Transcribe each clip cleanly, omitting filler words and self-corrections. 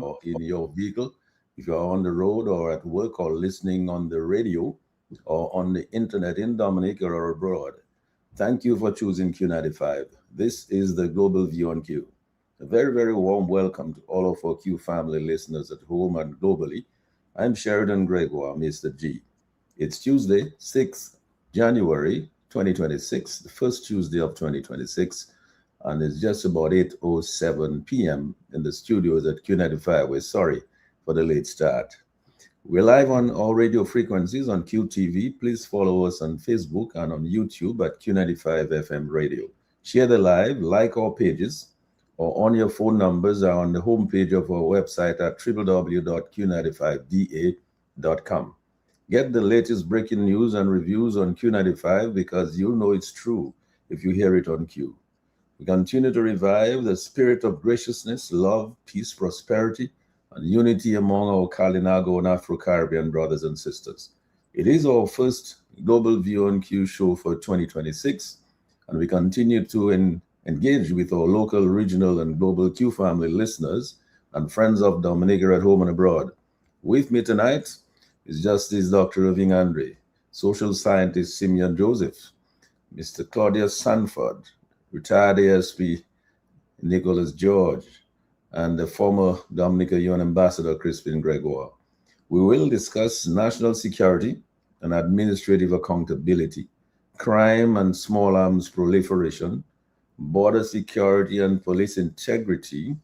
or in your vehicle, if you're on the road or at work or listening on the radio or on the internet in Dominica or abroad. Thank you for choosing Q95. This is the Global View on Q. A very, very warm welcome to all of our Q family listeners at home and globally. I'm Sheridan Gregoire, Mr. G. It's Tuesday, 6th January 2026, the first Tuesday of 2026, and it's just about 8:07 p.m. in the studios at Q95. We're sorry for the late start. We're live on all radio frequencies on QTV. Please follow us on Facebook and on YouTube at Q95 FM Radio. Share the live, like our pages, or on your phone numbers are on the homepage of our website at www.q95da.com. Get the latest breaking news and reviews on Q95 because you'll know it's true if you hear it on Q. We continue to revive the spirit of graciousness, love, peace, prosperity, and unity among our Kalinago and Afro-Caribbean brothers and sisters. It is our first Global View on Q show for 2026, and we continue to engage with our local, regional, and global Q family listeners and friends of Dominica at home and abroad. With me tonight is Justice Dr. Irving Andre, social scientist Simeon Joseph, Mr. Claudius Sanford, retired ASP Nicholas George, and the former Dominica UN Ambassador Crispin Gregoire. We will discuss national security and administrative accountability, crime and small arms proliferation, border security and police integrity,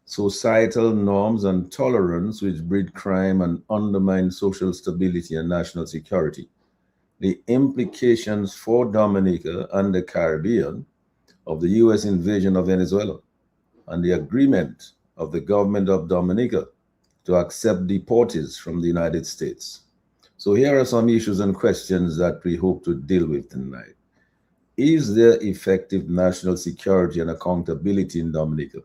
societal norms and tolerance which breed crime and undermine social stability and national security, the implications for Dominica and the Caribbean of the U.S. invasion of Venezuela, and the agreement of the government of Dominica to accept deportees from the United States. So here are some issues and questions that we hope to deal with tonight. Is there effective national security and accountability in Dominica?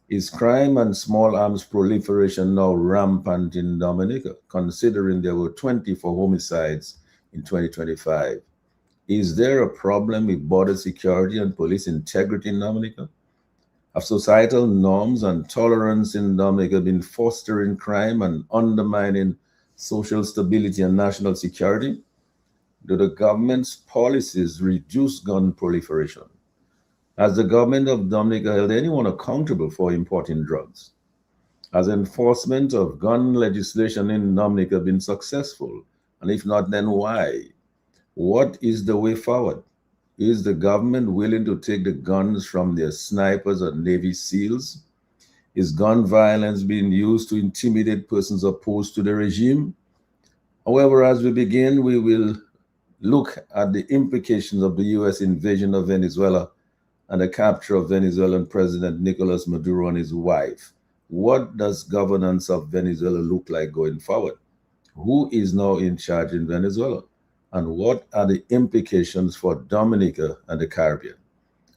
Is crime and small arms proliferation now rampant in Dominica, considering there were 24 homicides in 2025? Is there a problem with border security and police integrity in Dominica? Have societal norms and tolerance in Dominica been fostering crime and undermining social stability and national security? Do the government's policies reduce gun proliferation? Has the government of Dominica held anyone accountable for importing drugs? Has enforcement of gun legislation in Dominica been successful? And if not, then why? What is the way forward? Is the government willing to take the guns from their snipers and Navy SEALs? Is gun violence being used to intimidate persons opposed to the regime? However, as we begin, we will look at the implications of the U.S. invasion of Venezuela and the capture of Venezuelan President Nicolas Maduro and his wife. What does governance of Venezuela look like going forward? Who is now in charge in Venezuela? And what are the implications for Dominica and the Caribbean?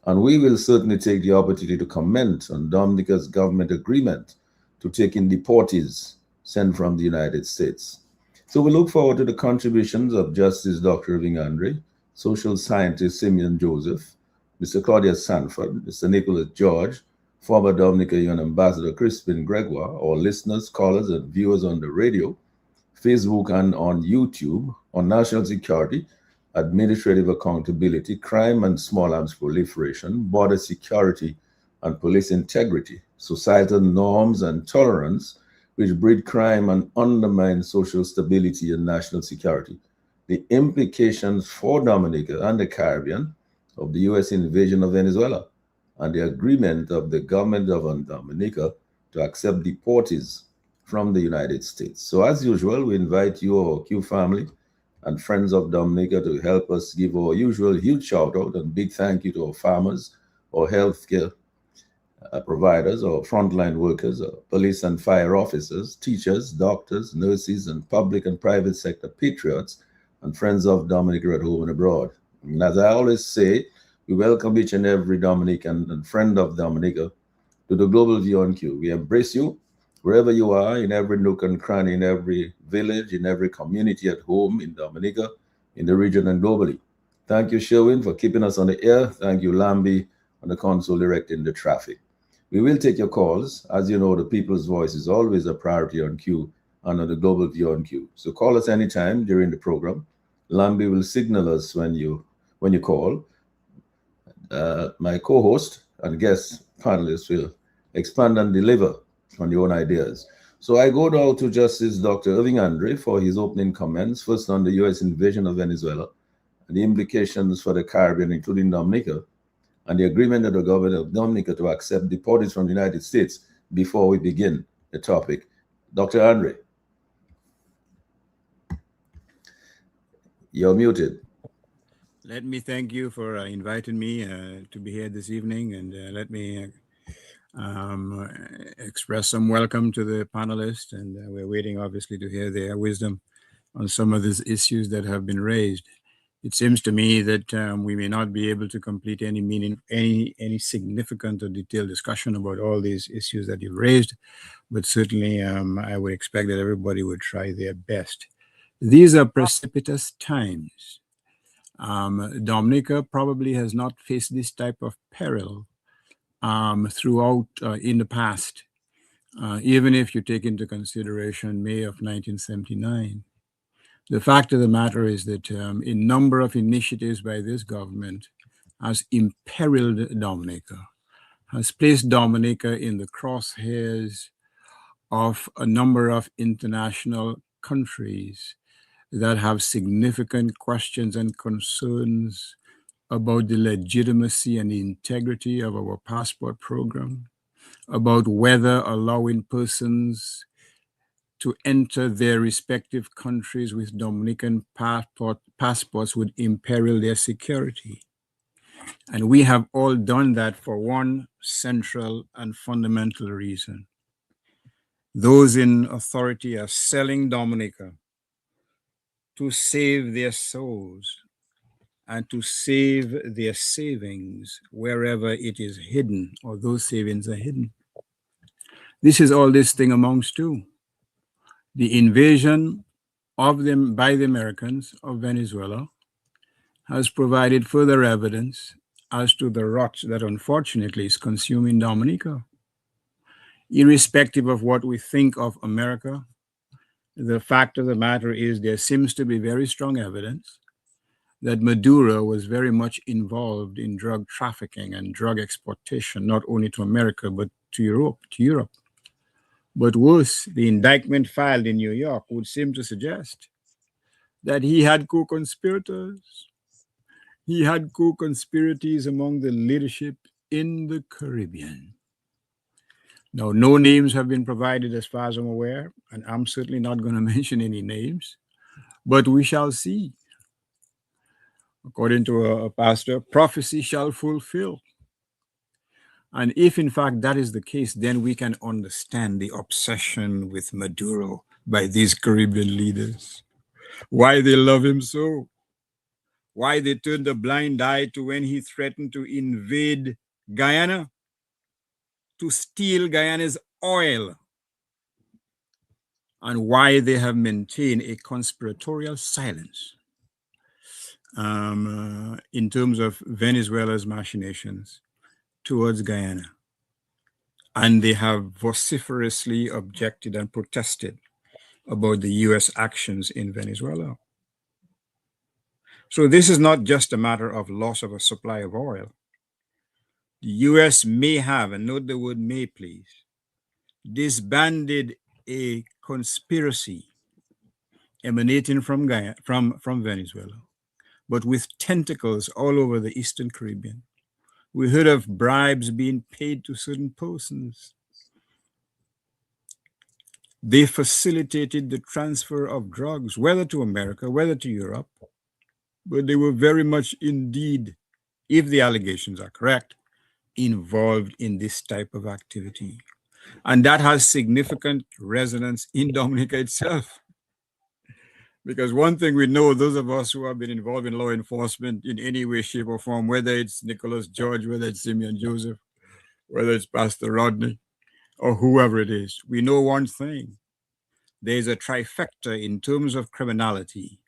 And we will certainly take the opportunity to comment on Dominica's government agreement to take in deportees sent from the United States. So we look forward to the contributions of Justice Dr. Irving Andre, social scientist Simeon Joseph, Mr. Claudius Sanford, Mr. Nicholas George, former Dominica UN Ambassador Crispin Gregoire, our listeners, callers, and viewers on the radio, Facebook, and on YouTube on national security, administrative accountability, crime and small arms proliferation, border security and police integrity, societal norms and tolerance which breed crime and undermine social stability and national security, the implications for Dominica and the Caribbean of the U.S. invasion of Venezuela, and the agreement of the government of Dominica to accept deportees from the United States. So as usual, we invite you, our Q family and friends of Dominica, to help us give our usual huge shout out and big thank you to our farmers, our healthcare providers, our frontline workers, our police and fire officers, teachers, doctors, nurses, and public and private sector patriots and friends of Dominica at home and abroad. And as I always say, we welcome each and every Dominican and friend of Dominica to the Global View on Q. We embrace you wherever you are, in every nook and cranny, in every village, in every community at home, in Dominica, in the region, and globally. Thank you, Sherwin, for keeping us on the air. Thank you, Lambi, on the console directing the traffic. We will take your calls. As you know, the people's voice is always a priority on Q and on the Global View on Q. So call us anytime during the program. Lambi will signal us when you call. My co-host and guest panelists will expand and deliver on your own ideas. So I go now to Justice Dr. Irving Andre for his opening comments, first on the U.S. invasion of Venezuela and the implications for the Caribbean, including Dominica, and the agreement of the government of Dominica to accept deportees from the United States before we begin the topic. Dr. Andre, you're muted. Let me thank you for inviting me to be here this evening, and let me um, express some welcome to the panelists. And we're waiting, obviously, to hear their wisdom on some of these issues that have been raised. It seems to me that we may not be able to complete any significant or detailed discussion about all these issues that you've raised, but certainly I would expect that everybody would try their best. These are precipitous times. Dominica probably has not faced this type of peril throughout in the past, even if you take into consideration May of 1979. The fact of the matter is that a number of initiatives by this government has imperiled Dominica, has placed Dominica in the crosshairs of a number of international countries that have significant questions and concerns about the legitimacy and the integrity of our passport program, about whether allowing persons to enter their respective countries with Dominican passports would imperil their security. And we have all done that for one central and fundamental reason. Those in authority are selling Dominica to save their souls and to save their savings wherever it is hidden, or those savings are hidden. This is all this thing amounts to. The invasion of them by the Americans of Venezuela has provided further evidence as to the rot that unfortunately is consuming Dominica. Irrespective of what we think of America, the fact of the matter is there seems to be very strong evidence that Maduro was very much involved in drug trafficking and drug exportation, not only to America, but to Europe. But worse, the indictment filed in New York would seem to suggest that he had co-conspirators. He had co-conspiracies among the leadership in the Caribbean. Now, no names have been provided as far as I'm aware, and I'm certainly not going to mention any names, but we shall see. According to a pastor, prophecy shall fulfill. And if in fact that is the case, then we can understand the obsession with Maduro by these Caribbean leaders. Why they love him so. Why they turned a blind eye to when he threatened to invade Guyana, to steal Guyana's oil. And why they have maintained a conspiratorial silence in terms of Venezuela's machinations towards Guyana. And they have vociferously objected and protested about the US actions in Venezuela. So this is not just a matter of loss of a supply of oil. The US may have, and note the word may please, disbanded a conspiracy emanating from Venezuela, but with tentacles all over the Eastern Caribbean. We heard of bribes being paid to certain persons. They facilitated the transfer of drugs, whether to America, whether to Europe, but they were very much indeed, if the allegations are correct, involved in this type of activity. And that has significant resonance in Dominica itself. Because one thing we know, those of us who have been involved in law enforcement in any way, shape, or form, whether it's Nicholas George, whether it's Simeon Joseph, whether it's Pastor Rodney, or whoever it is, we know one thing. There's a trifecta in terms of criminality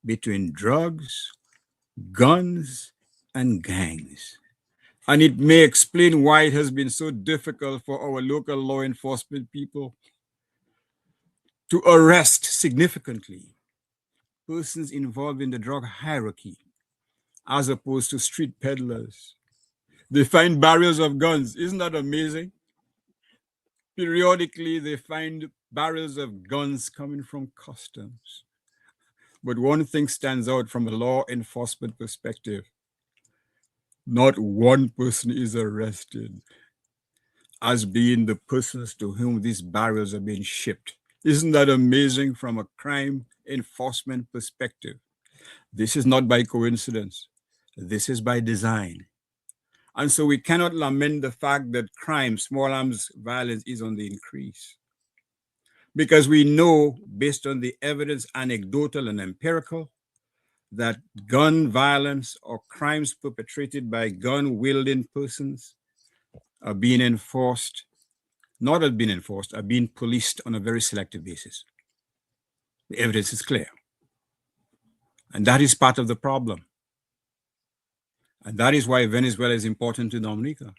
between drugs, guns, and gangs. And it may explain why it has been so difficult for our local law enforcement people to arrest significantly persons involved in the drug hierarchy as opposed to street peddlers. They find barrels of guns. Isn't that amazing? Periodically, they find barrels of guns coming from customs. But one thing stands out from a law enforcement perspective. Not one person is arrested as being the persons to whom these barrels are being shipped. Isn't that amazing from a crime enforcement perspective? This is not by coincidence. This is by design. And so we cannot lament the fact that crime, small arms violence, is on the increase. Because we know, based on the evidence, anecdotal and empirical, that gun violence or crimes perpetrated by gun-wielding persons are being enforced, not have been enforced, are being policed on a very selective basis. The evidence is clear. And that is part of the problem. And that is why Venezuela is important to Dominica.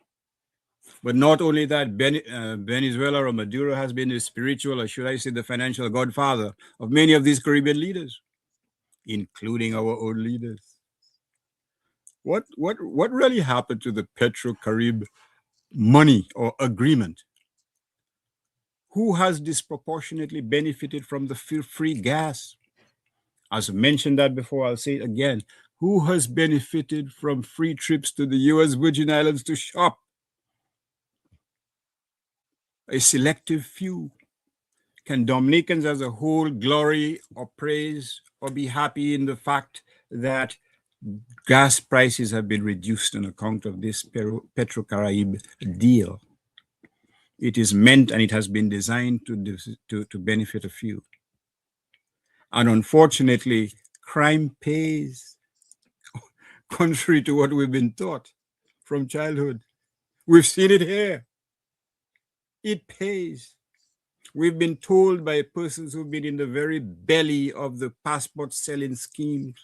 But not only that, Venezuela or Maduro has been the spiritual, or should I say the financial godfather of many of these Caribbean leaders, including our own leaders. What really happened to the Petro-Carib money or agreement? Who has disproportionately benefited from the free gas? As I mentioned that before, I'll say it again. Who has benefited from free trips to the U.S. Virgin Islands to shop? A selective few. Can Dominicans as a whole glory or praise or be happy in the fact that gas prices have been reduced on account of this Petro-Carib deal? It is meant and it has been designed to benefit a few. And unfortunately, crime pays, contrary to what we've been taught from childhood. We've seen it here. It pays. We've been told by persons who've been in the very belly of the passport selling schemes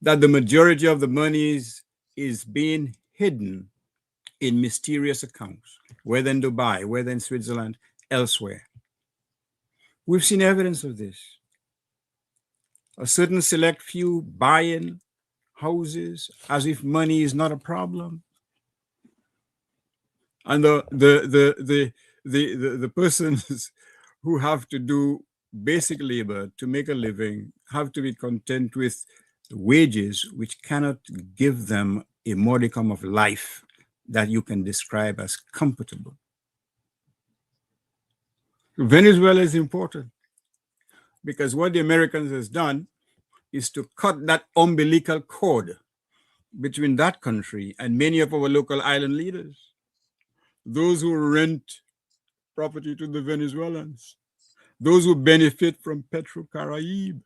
that the majority of the monies is being hidden in mysterious accounts, whether in Dubai, whether in Switzerland, elsewhere. We've seen evidence of this. A certain select few buying houses as if money is not a problem. And the persons who have to do basic labor to make a living have to be content with wages which cannot give them a modicum of life that you can describe as comfortable. Venezuela is important because what the Americans has done is to cut that umbilical cord between that country and many of our local island leaders. Those who rent property to the Venezuelans, those who benefit from Petro-Carib,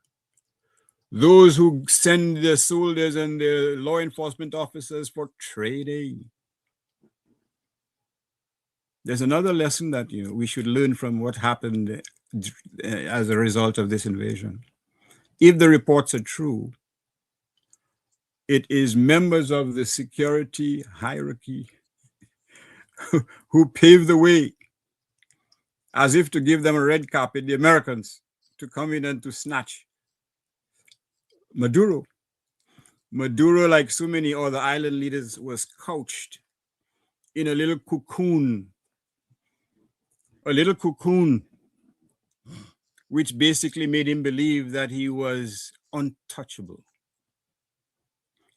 those who send their soldiers and their law enforcement officers for trading. There's another lesson that we should learn from what happened as a result of this invasion. If the reports are true, it is members of the security hierarchy who paved the way, as if to give them a red carpet, the Americans, to come in and to snatch Maduro. Maduro, like so many other island leaders, was couched in a little cocoon, which basically made him believe that he was untouchable.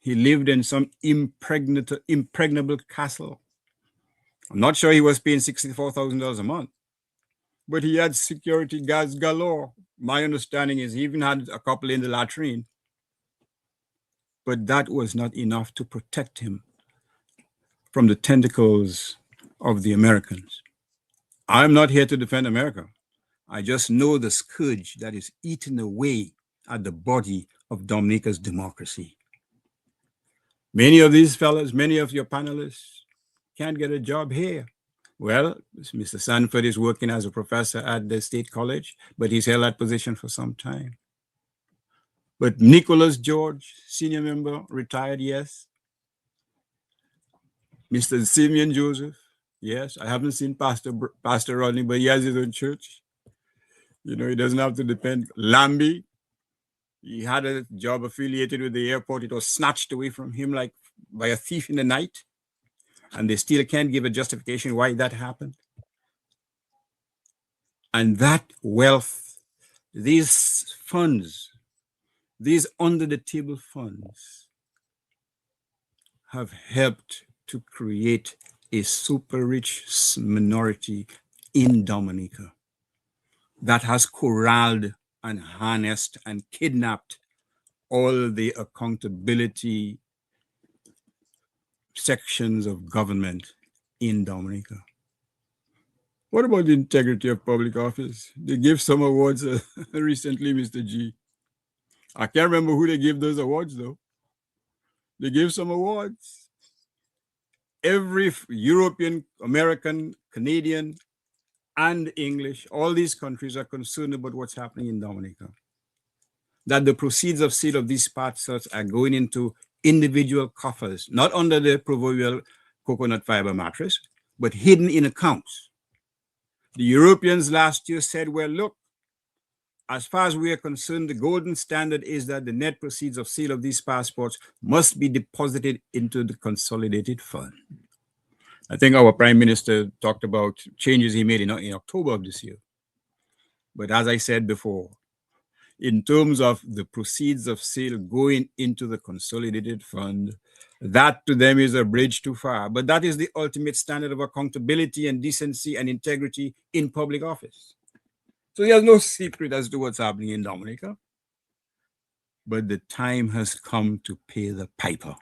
He lived in some impregnable castle. I'm not sure he was paying $64,000 a month, but he had security guards galore. My understanding is he even had a couple in the latrine. But that was not enough to protect him from the tentacles of the Americans. I'm not here to defend America. I just know the scourge that is eating away at the body of Dominica's democracy. Many of these fellows, many of your panelists can't get a job here. Well, Mr. Sanford is working as a professor at the State College, but he's held that position for some time. But Nicholas George, senior member, retired, yes. Mr. Simeon Joseph. Yes, I haven't seen Pastor Rodney, but he has his own church. You know, he doesn't have to depend. Lambie, he had a job affiliated with the airport. It was snatched away from him like by a thief in the night. And they still can't give a justification why that happened. And that wealth, these funds, these under-the-table funds have helped to create a super rich minority in Dominica that has corralled and harnessed and kidnapped all the accountability sections of government in Dominica. What about the integrity of public office? They gave some awards recently, Mr. G. I can't remember who they gave those awards, though. They gave some awards. Every European, American, Canadian, and English, all these countries are concerned about what's happening in Dominica. That the proceeds of sale of these parts are going into individual coffers, not under the proverbial coconut fiber mattress, but hidden in accounts. The Europeans last year said, well, look, as far as we are concerned, the golden standard is that the net proceeds of sale of these passports must be deposited into the consolidated fund. I think our Prime Minister talked about changes he made in October of this year. But as I said before, in terms of the proceeds of sale going into the consolidated fund, that to them is a bridge too far. But that is the ultimate standard of accountability and decency and integrity in public office. So there's no secret as to what's happening in Dominica. But the time has come to pay the piper.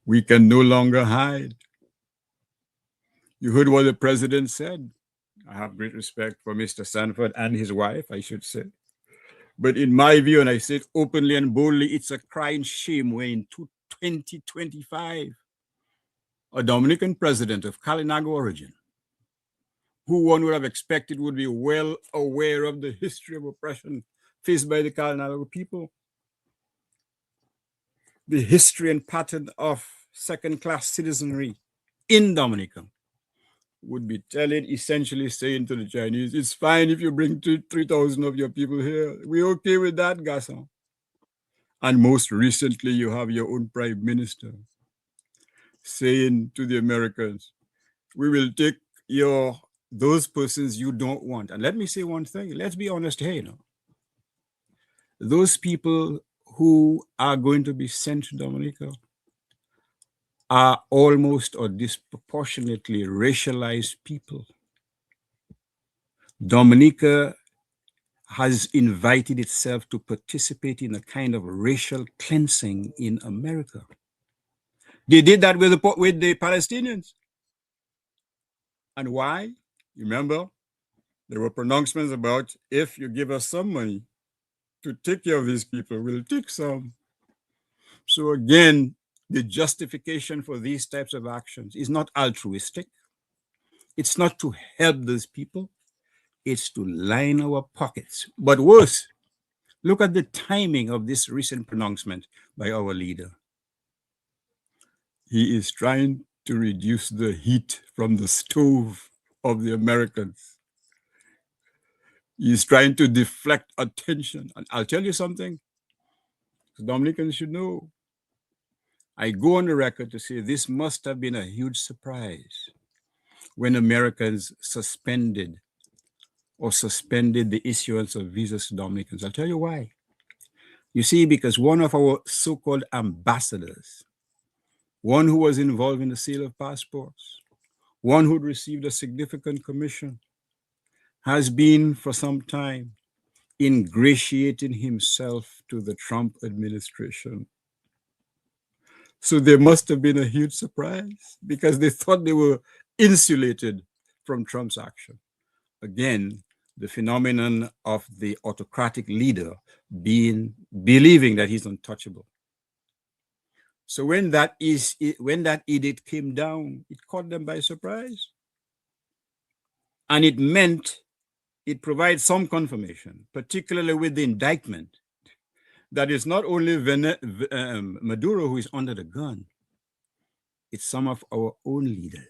We can no longer hide. You heard what the president said. I have great respect for Mr. Sanford and his wife, I should say. But in my view, and I say it openly and boldly, it's a crying shame when in 2025, a Dominican president of Kalinago origin, who one would have expected would be well aware of the history of oppression faced by the Kalinago people, the history and pattern of second-class citizenry in Dominica, would be essentially saying to the Chinese, it's fine if you bring 3,000 of your people here. We're okay with that, Gasson. And most recently, you have your own prime minister saying to the Americans, we will take those persons you don't want. And let me say one thing, let's be honest here, those people who are going to be sent to Dominica are almost or disproportionately racialized people. Dominica has invited itself to participate in a kind of racial cleansing in America. They did that with the Palestinians. And why? Remember, there were pronouncements about if you give us some money to take care of these people, we'll take some. So again, the justification for these types of actions is not altruistic. It's not to help those people. It's to line our pockets. But worse, look at the timing of this recent pronouncement by our leader. He is trying to reduce the heat from the stove of the Americans. He's trying to deflect attention. And I'll tell you something, the Dominicans should know. I go on the record to say this must have been a huge surprise when Americans suspended the issuance of visas to Dominicans. I'll tell you why. You see, because one of our so-called ambassadors, one who was involved in the sale of passports, one who received a significant commission, has been for some time ingratiating himself to the Trump administration. So there must have been a huge surprise because they thought they were insulated from Trump's action. Again, the phenomenon of the autocratic leader believing that he's untouchable. So when that edict came down, it caught them by surprise. And it provides some confirmation, particularly with the indictment, that it's not only Maduro who is under the gun, it's some of our own leaders.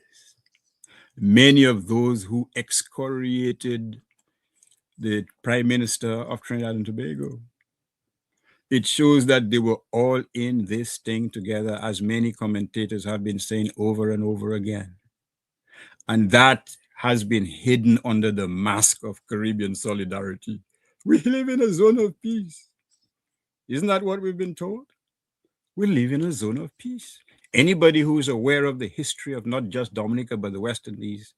Many of those who excoriated the Prime Minister of Trinidad and Tobago. It shows that they were all in this thing together, as many commentators have been saying over and over again. And that has been hidden under the mask of Caribbean solidarity. We live in a zone of peace. Isn't that what we've been told? We live in a zone of peace. Anybody who is aware of the history of not just Dominica, but the West Indies,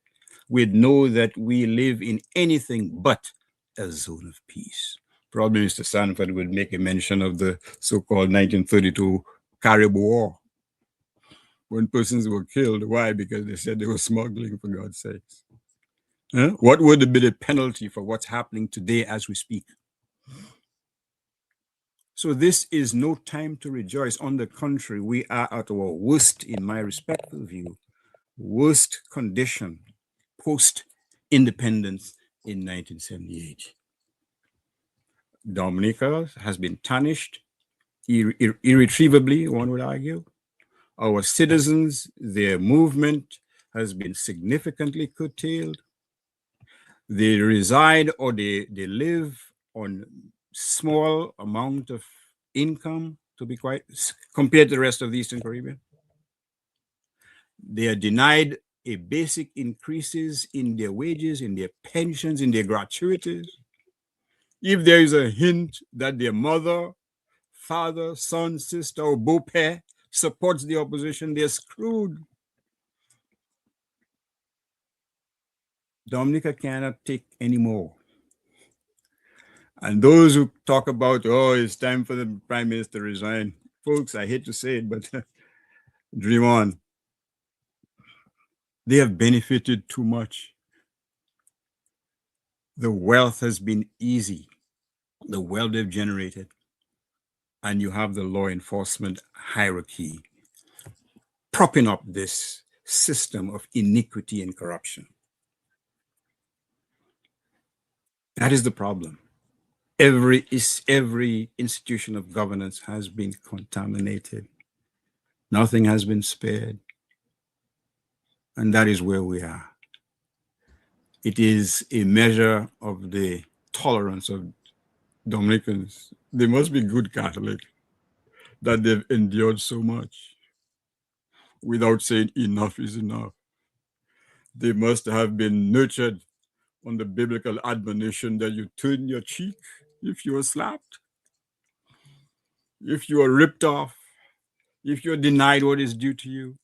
would know that we live in anything but a zone of peace. Probably Mr. Sanford would make a mention of the so-called 1932 Carib War, when persons were killed. Why? Because they said they were smuggling, for God's sakes. What would be the penalty for what's happening today as we speak? So this is no time to rejoice. On the contrary, we are at our worst, in my respectful view, worst condition post-independence in 1978. Dominica has been tarnished irretrievably, one would argue. Our citizens, their movement has been significantly curtailed. They reside or they live on small amount of income, to be quite, compared to the rest of the Eastern Caribbean. They are denied a basic increases in their wages, in their pensions, in their gratuities. If there is a hint that their mother, father, son, sister, or beau-père supports the opposition, they're screwed. Dominica cannot take any more. And those who talk about, oh, it's time for the Prime Minister to resign. Folks, I hate to say it, but dream on. They have benefited too much. The wealth has been easy, the wealth they've generated. And you have the law enforcement hierarchy propping up this system of iniquity and corruption. That is the problem. Every institution of governance has been contaminated. Nothing has been spared. And that is where we are. It is a measure of the tolerance of Dominicans. They must be good Catholic that they've endured so much without saying enough is enough. They must have been nurtured on the biblical admonition that you turn your cheek if you are slapped, if you are ripped off, if you're denied what is due to you,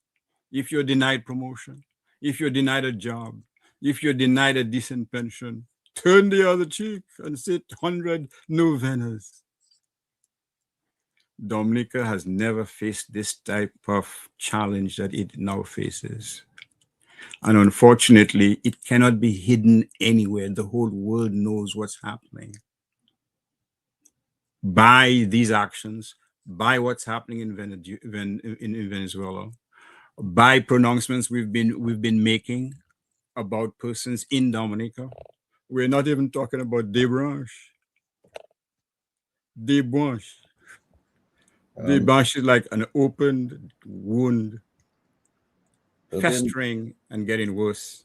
if you're denied promotion, if you're denied a job, if you're denied a decent pension, turn the other cheek and sit 100 novenas. Dominica has never faced this type of challenge that it now faces. And unfortunately, it cannot be hidden anywhere. The whole world knows what's happening. By these actions, by what's happening in Venezuela, by pronouncements we've been making about persons in Dominica. We're not even talking about Desbranches. Desbranches is like an opened wound, festering and getting worse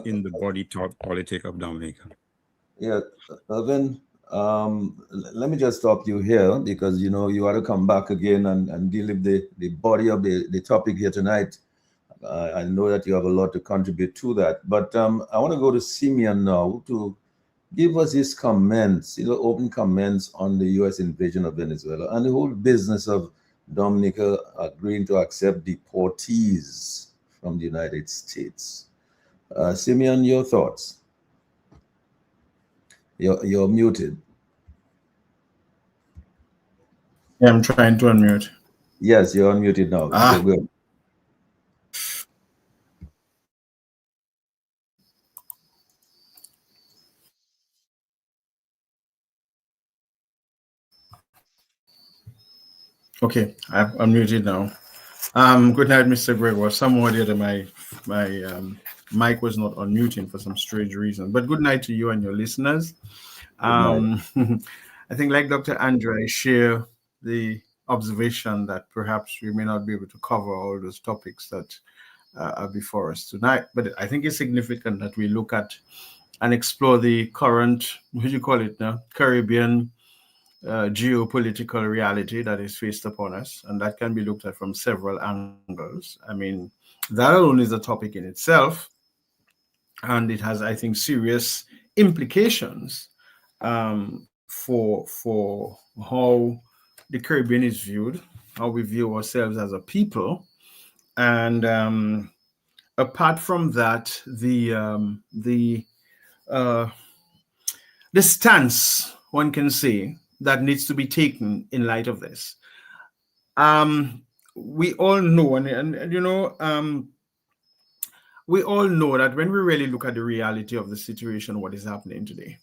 in the body politic of Dominica. Yeah, Irvin, let me just stop you here because you know you ought to come back again and deal with the body of the topic here tonight. I know that you have a lot to contribute to that, but I want to go to Simeon now to give us his comments, open comments on the U.S. invasion of Venezuela and the whole business of Dominica agreeing to accept deportees from the United States. Simeon, your thoughts? You're muted. Yeah, I'm trying to unmute. Yes, you're unmuted now. You're good. Okay, I'm unmuted now. Good night, Mr. Gregor. Somehow the other, my mic was not unmuting for some strange reason. But good night to you and your listeners. I think, like Dr. Andrew, I share the observation that perhaps we may not be able to cover all those topics that are before us tonight. But I think it's significant that we look at and explore the current, what do you call it now, Caribbean geopolitical reality that is faced upon us, and that can be looked at from several angles. I mean, that alone is a topic in itself, and it has, I think, serious implications for how the Caribbean is viewed, how we view ourselves as a people, and apart from that, the stance, one can say, that needs to be taken in light of this. We all know, and you know, we all know that when we really look at the reality of the situation, what is happening today,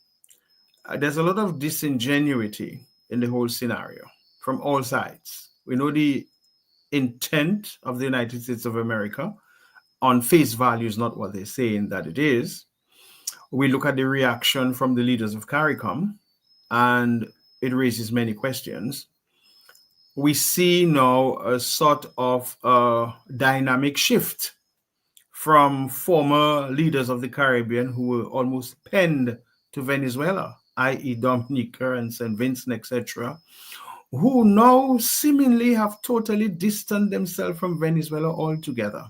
there's a lot of disingenuity in the whole scenario from all sides. We know the intent of the United States of America on face value is not what they're saying that it is. We look at the reaction from the leaders of CARICOM, and it raises many questions. We see now a sort of dynamic shift from former leaders of the Caribbean who were almost penned to Venezuela, i.e. Dominica and St. Vincent, etc., who now seemingly have totally distanced themselves from Venezuela altogether.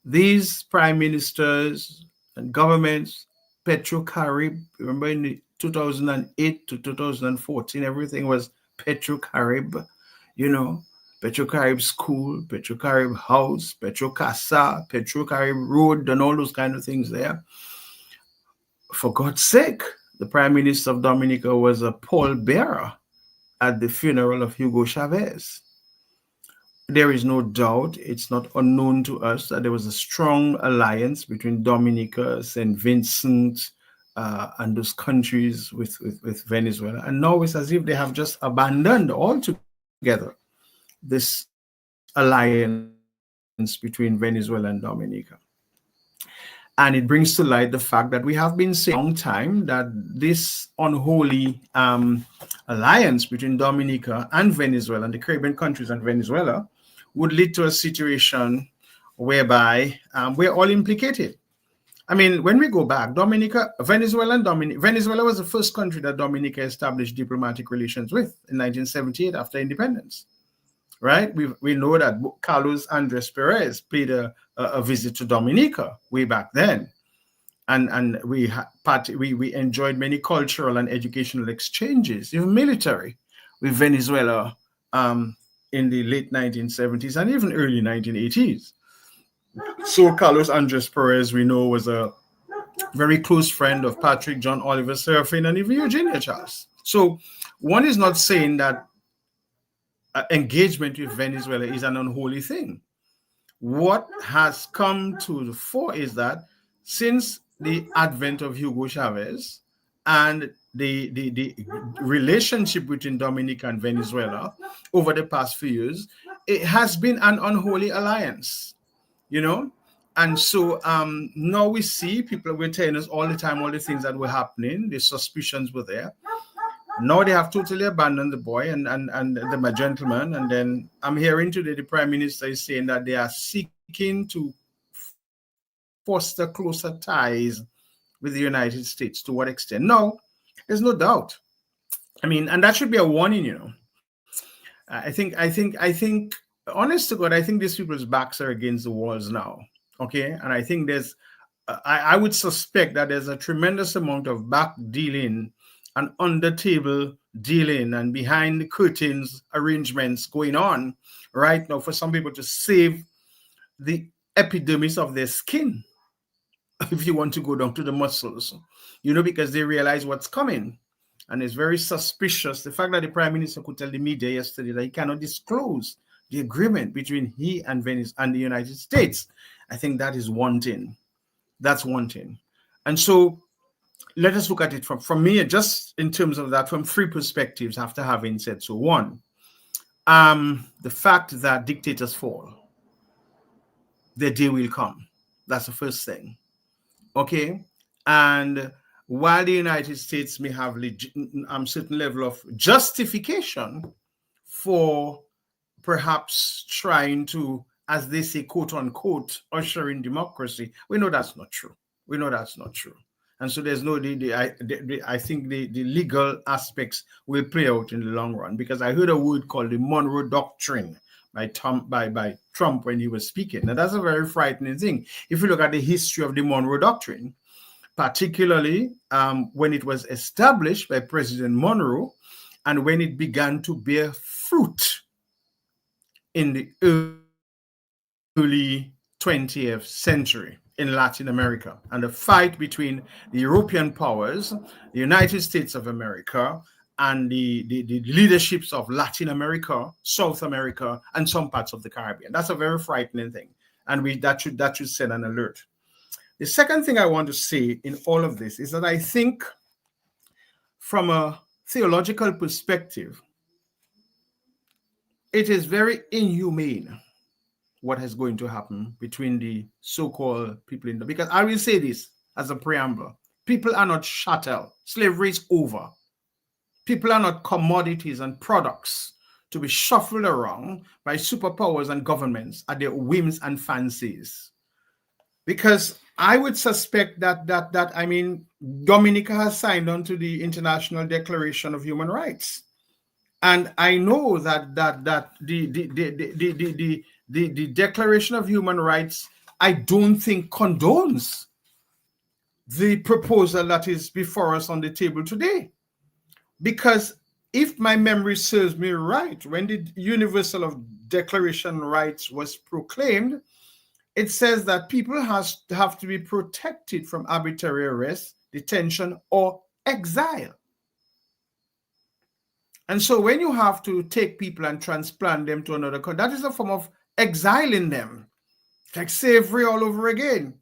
These prime ministers and governments, PetroCarib, remember in the 2008 to 2014, everything was PetroCarib, you know, PetroCarib School, PetroCarib House, PetroCasa, PetroCarib Road, and all those kind of things there. For God's sake, the Prime Minister of Dominica was a pallbearer at the funeral of Hugo Chavez. There is no doubt, it's not unknown to us, that there was a strong alliance between Dominica, St. Vincent, and those countries with Venezuela. And now it's as if they have just abandoned altogether this alliance between Venezuela and Dominica. And it brings to light the fact that we have been saying a long time that this unholy alliance between Dominica and Venezuela, and the Caribbean countries and Venezuela, would lead to a situation whereby we're all implicated. I mean, when we go back, Venezuela was the first country that Dominica established diplomatic relations with in 1978 after independence, right? We know that Carlos Andres Perez paid a visit to Dominica way back then, and we enjoyed many cultural and educational exchanges, even military, with Venezuela in the late 1970s and even early 1980s. So Carlos Andres Perez, we know, was a very close friend of Patrick John Oliver Serafin and even Eugenia Charles. So one is not saying that engagement with Venezuela is an unholy thing. What has come to the fore is that since the advent of Hugo Chavez and the relationship between Dominica and Venezuela over the past few years, it has been an unholy alliance, you know? And so now we see people were telling us all the time, all the things that were happening, the suspicions were there. Now they have totally abandoned the boy and my gentleman. And then I'm hearing today the Prime Minister is saying that they are seeking to foster closer ties with the United States. To what extent? No, there's no doubt. I mean, and that should be a warning, you know. I think, honest to God, I think these people's backs are against the walls now. Okay. And I think there's, I would suspect that there's a tremendous amount of back dealing and under table dealing and behind the curtains arrangements going on right now for some people to save the epidermis of their skin, if you want to go down to the muscles, you know, because they realize what's coming. And it's very suspicious. The fact that the Prime Minister could tell the media yesterday that he cannot disclose the agreement between he and Venice and the United States, I think that is one thing. That's one thing. And so let us look at it from me, just in terms of that, from three perspectives after having said so. One, the fact that dictators fall. Their day will come. That's the first thing. Okay? And while the United States may have certain level of justification for perhaps trying to, as they say, quote unquote, usher in democracy. We know that's not true. We know that's not true. And so there's no, I think the legal aspects will play out in the long run, because I heard a word called the Monroe Doctrine by Trump when he was speaking. Now that's a very frightening thing. If you look at the history of the Monroe Doctrine, particularly when it was established by President Monroe and when it began to bear fruit in the early 20th century in Latin America, and the fight between the European powers, the United States of America, and the leaderships of Latin America, South America, and some parts of the Caribbean. That's a very frightening thing, and that should send an alert. The second thing I want to say in all of this is that I think from a theological perspective, it is very inhumane what is going to happen between the so-called people in the, because I will say this as a preamble, people are not chattel. Slavery is over. People are not commodities and products to be shuffled around by superpowers and governments at their whims and fancies. Because I would suspect that Dominica has signed on to the International Declaration of Human Rights. And I know that the Declaration of Human Rights, I don't think condones the proposal that is before us on the table today. Because if my memory serves me right, when the Universal Declaration of Rights was proclaimed, it says that people have to be protected from arbitrary arrest, detention, or exile. And so when you have to take people and transplant them to another country, that is a form of exiling them. It's like slavery all over again.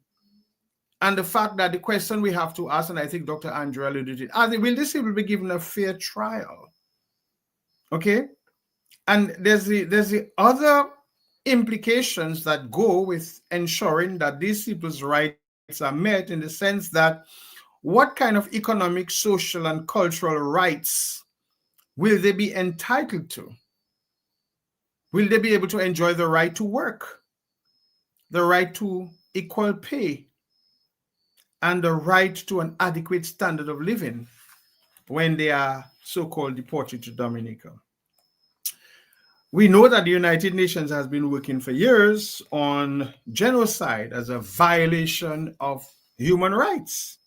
And the fact that the question we have to ask, and I think Dr. Andrew alluded to it, will these people be given a fair trial? Okay? And there's the other implications that go with ensuring that these people's rights are met, in the sense that what kind of economic, social, and cultural rights will they be entitled to? Will they be able to enjoy the right to work, the right to equal pay, and the right to an adequate standard of living when they are so-called deported to Dominica? We know that the United Nations has been working for years on genocide as a violation of human rights,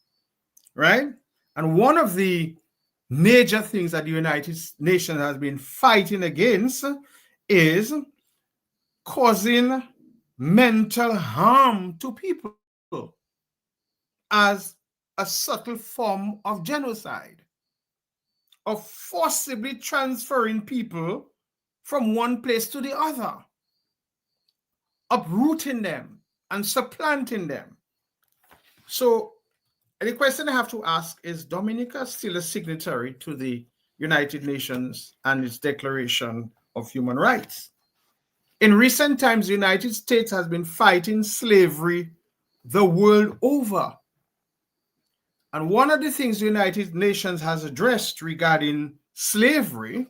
right? And one of the major things that the United Nations has been fighting against is causing mental harm to people as a subtle form of genocide, of forcibly transferring people from one place to the other, uprooting them and supplanting them. So the question I have to ask is, Dominica still a signatory to the United Nations and its Declaration of Human Rights? In recent times, the United States has been fighting slavery the world over. And one of the things the United Nations has addressed regarding slavery,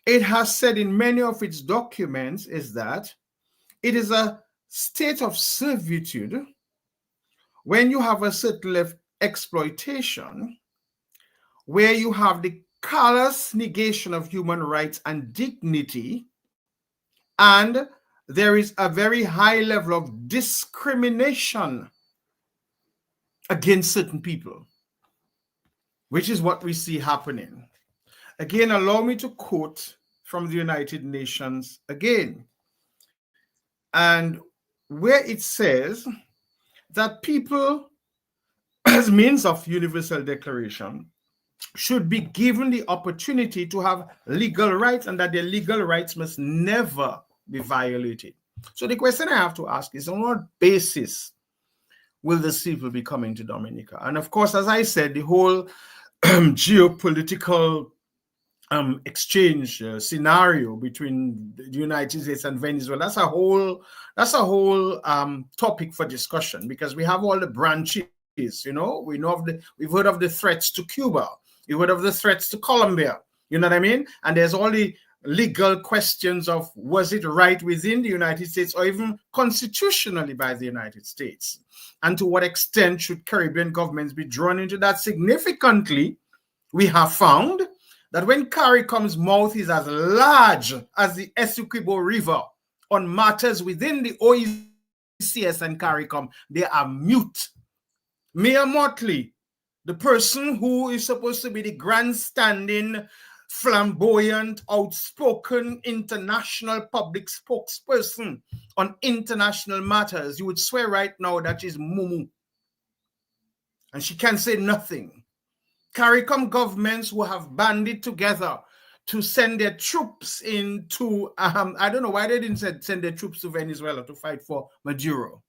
it has said in many of its documents, is that it is a state of servitude when you have a certain level of exploitation, where you have the callous negation of human rights and dignity, and there is a very high level of discrimination against certain people, which is what we see happening. Again, allow me to quote from the United Nations again, and where it says that people, as means of universal declaration, should be given the opportunity to have legal rights, and that their legal rights must never be violated. So the question I have to ask is, on what basis will these people be coming to Dominica? And of course, as I said, the whole geopolitical exchange scenario between the United States and Venezuela, that's a whole topic for discussion, because we have all the branches. You know, we've heard of the threats to Cuba, we've heard of the threats to Colombia, you know what I mean? And there's all the legal questions of was it right within the United States or even constitutionally by the United States? And to what extent should Caribbean governments be drawn into that? Significantly, we have found that when CARICOM's mouth is as large as the Essequibo River on matters within the OECS and CARICOM, they are mute. Mia Mottley, the person who is supposed to be the grandstanding, flamboyant, outspoken international public spokesperson on international matters, you would swear right now that she's mumu. And she can say nothing. CARICOM governments who have banded together to send their troops into, I don't know why they didn't send their troops to Venezuela to fight for Maduro.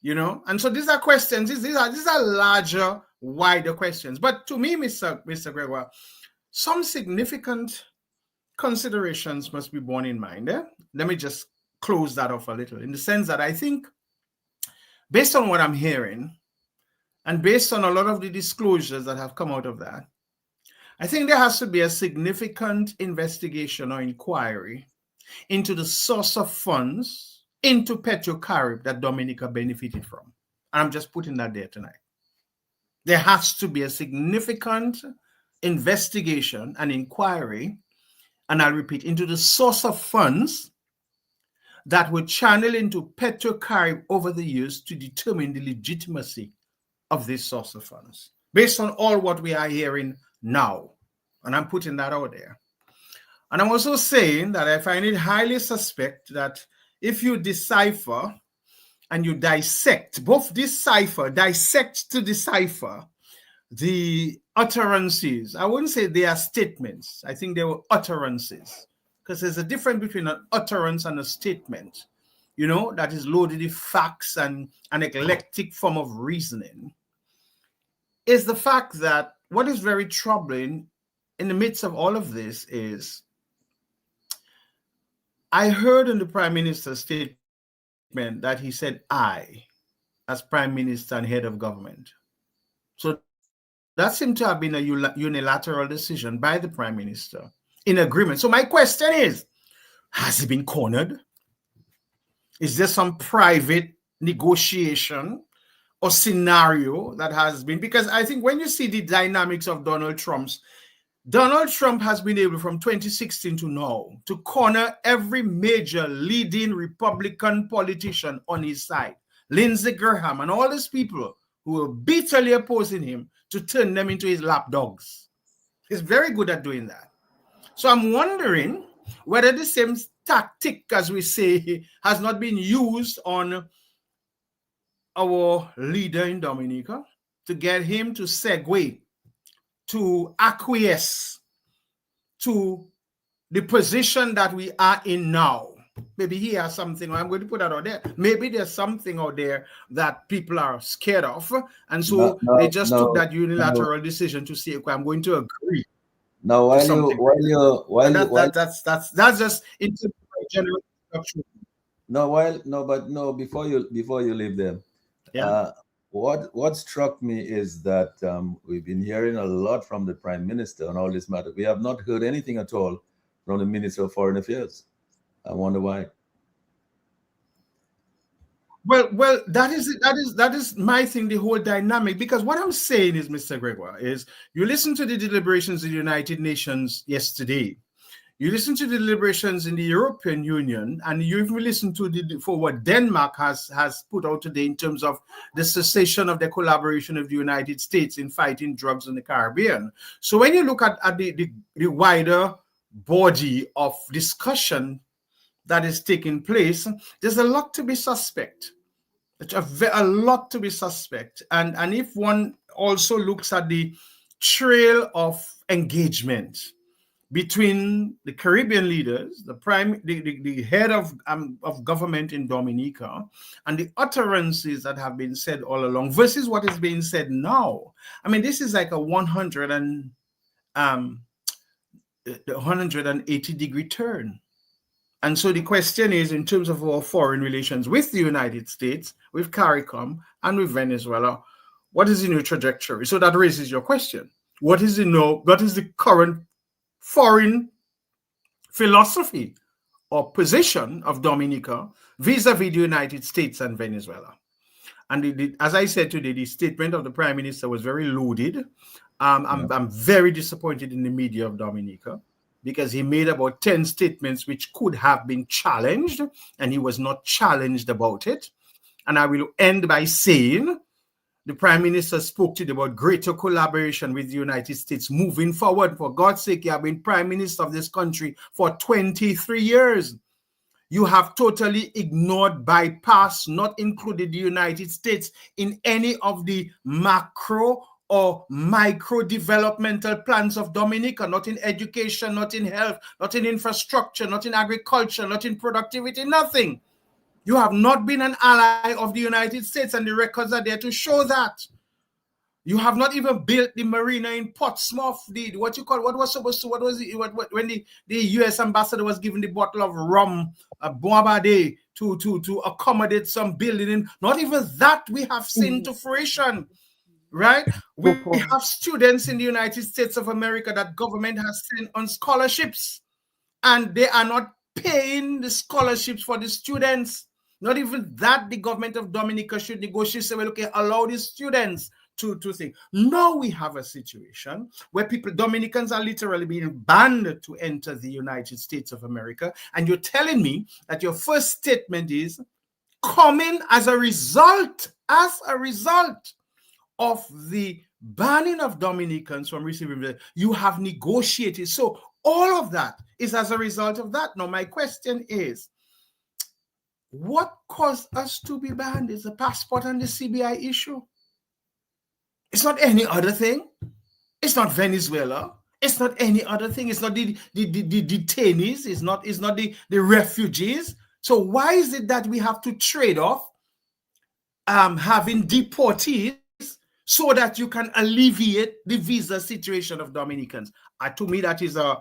You know, and so these are questions, these are larger, wider questions. But to me, Mr. Gregoire, some significant considerations must be borne in mind. Let me just close that off a little, in the sense that I think, based on what I'm hearing, and based on a lot of the disclosures that have come out of that, I think there has to be a significant investigation or inquiry into the source of funds into PetroCarib that Dominica benefited from. I'm just putting that there tonight. There has to be a significant investigation and inquiry, and I'll repeat, into the source of funds that were channeled into PetroCarib over the years to determine the legitimacy of this source of funds, based on all what we are hearing now. And I'm putting that out there. And I'm also saying that I find it highly suspect that if you decipher and you dissect, both dissect to decipher the utterances. I wouldn't say they are statements. I think they were utterances, because there's a difference between an utterance and a statement, you know, that is loaded with facts and an eclectic form of reasoning, is the fact that what is very troubling in the midst of all of this is, I heard in the Prime Minister's statement that he said, I, as Prime Minister and head of government. So that seemed to have been a unilateral decision by the Prime Minister in agreement. So my question is, has he been cornered? Is there some private negotiation or scenario that has been? Because I think when you see the dynamics of Donald Trump has been able from 2016 to now to corner every major leading Republican politician on his side, Lindsey Graham and all these people who were bitterly opposing him, to turn them into his lapdogs. He's very good at doing that. So I'm wondering whether the same tactic, as we say, has not been used on our leader in Dominica to get him to segue, to acquiesce to the position that we are in now. Maybe he has something, I'm going to put that out there. Maybe there's something out there that people are scared of. And so they just took that unilateral decision to say, okay, I'm going to agree. Now, that's just into general instruction. Before you leave them, yeah. What struck me is that we've been hearing a lot from the Prime Minister on all this matter. We have not heard anything at all from the Minister of Foreign Affairs. I wonder why. Well, that is my thing, the whole dynamic. Because what I'm saying is, Mr. Gregoire, is you listen to the deliberations of the United Nations yesterday. You listen to the deliberations in the European Union, and you even listen to for what Denmark has put out today in terms of the cessation of the collaboration of the United States in fighting drugs in the Caribbean. So when you look at the wider body of discussion that is taking place, there's a lot to be suspect. A lot to be suspect. And if one also looks at the trail of engagement between the Caribbean leaders, the head of government in Dominica, and the utterances that have been said all along versus what is being said now. I mean, this is like a 180-degree turn. And so the question is, in terms of our foreign relations with the United States, with CARICOM, and with Venezuela, what is the new trajectory? So that raises your question. What is the current foreign philosophy or position of Dominica vis-a-vis the United States and Venezuela. And as I said today, the statement of the Prime Minister was very loaded. I'm very disappointed in the media of Dominica because he made about 10 statements which could have been challenged, and he was not challenged about it. And I will end by saying the Prime Minister spoke today about greater collaboration with the United States moving forward. For God's sake, you have been Prime Minister of this country for 23 years. You have totally ignored, bypassed, not included the United States in any of the macro or micro developmental plans of Dominica, not in education, not in health, not in infrastructure, not in agriculture, not in productivity, nothing. You have not been an ally of the United States, and the records are there to show that. You have not even built the marina in Portsmouth, when the U.S. ambassador was given the bottle of rum, Bombardé, to accommodate some building. Not even that we have seen to fruition, right? We have students in the United States of America that government has sent on scholarships, and they are not paying the scholarships for the students. Not even that the government of Dominica should negotiate, say, well, okay, allow the students to think. Now we have a situation where Dominicans are literally being banned to enter the United States of America. And you're telling me that your first statement is coming as a result of the banning of Dominicans from receiving, you have negotiated. So all of that is as a result of that. Now, my question is, what caused us to be banned? Is the passport and the CBI issue. It's not any other thing. It's not Venezuela. It's not any other thing. It's not the detainees. It's not the refugees. So why is it that we have to trade off having deportees so that you can alleviate the visa situation of Dominicans? To me, that is a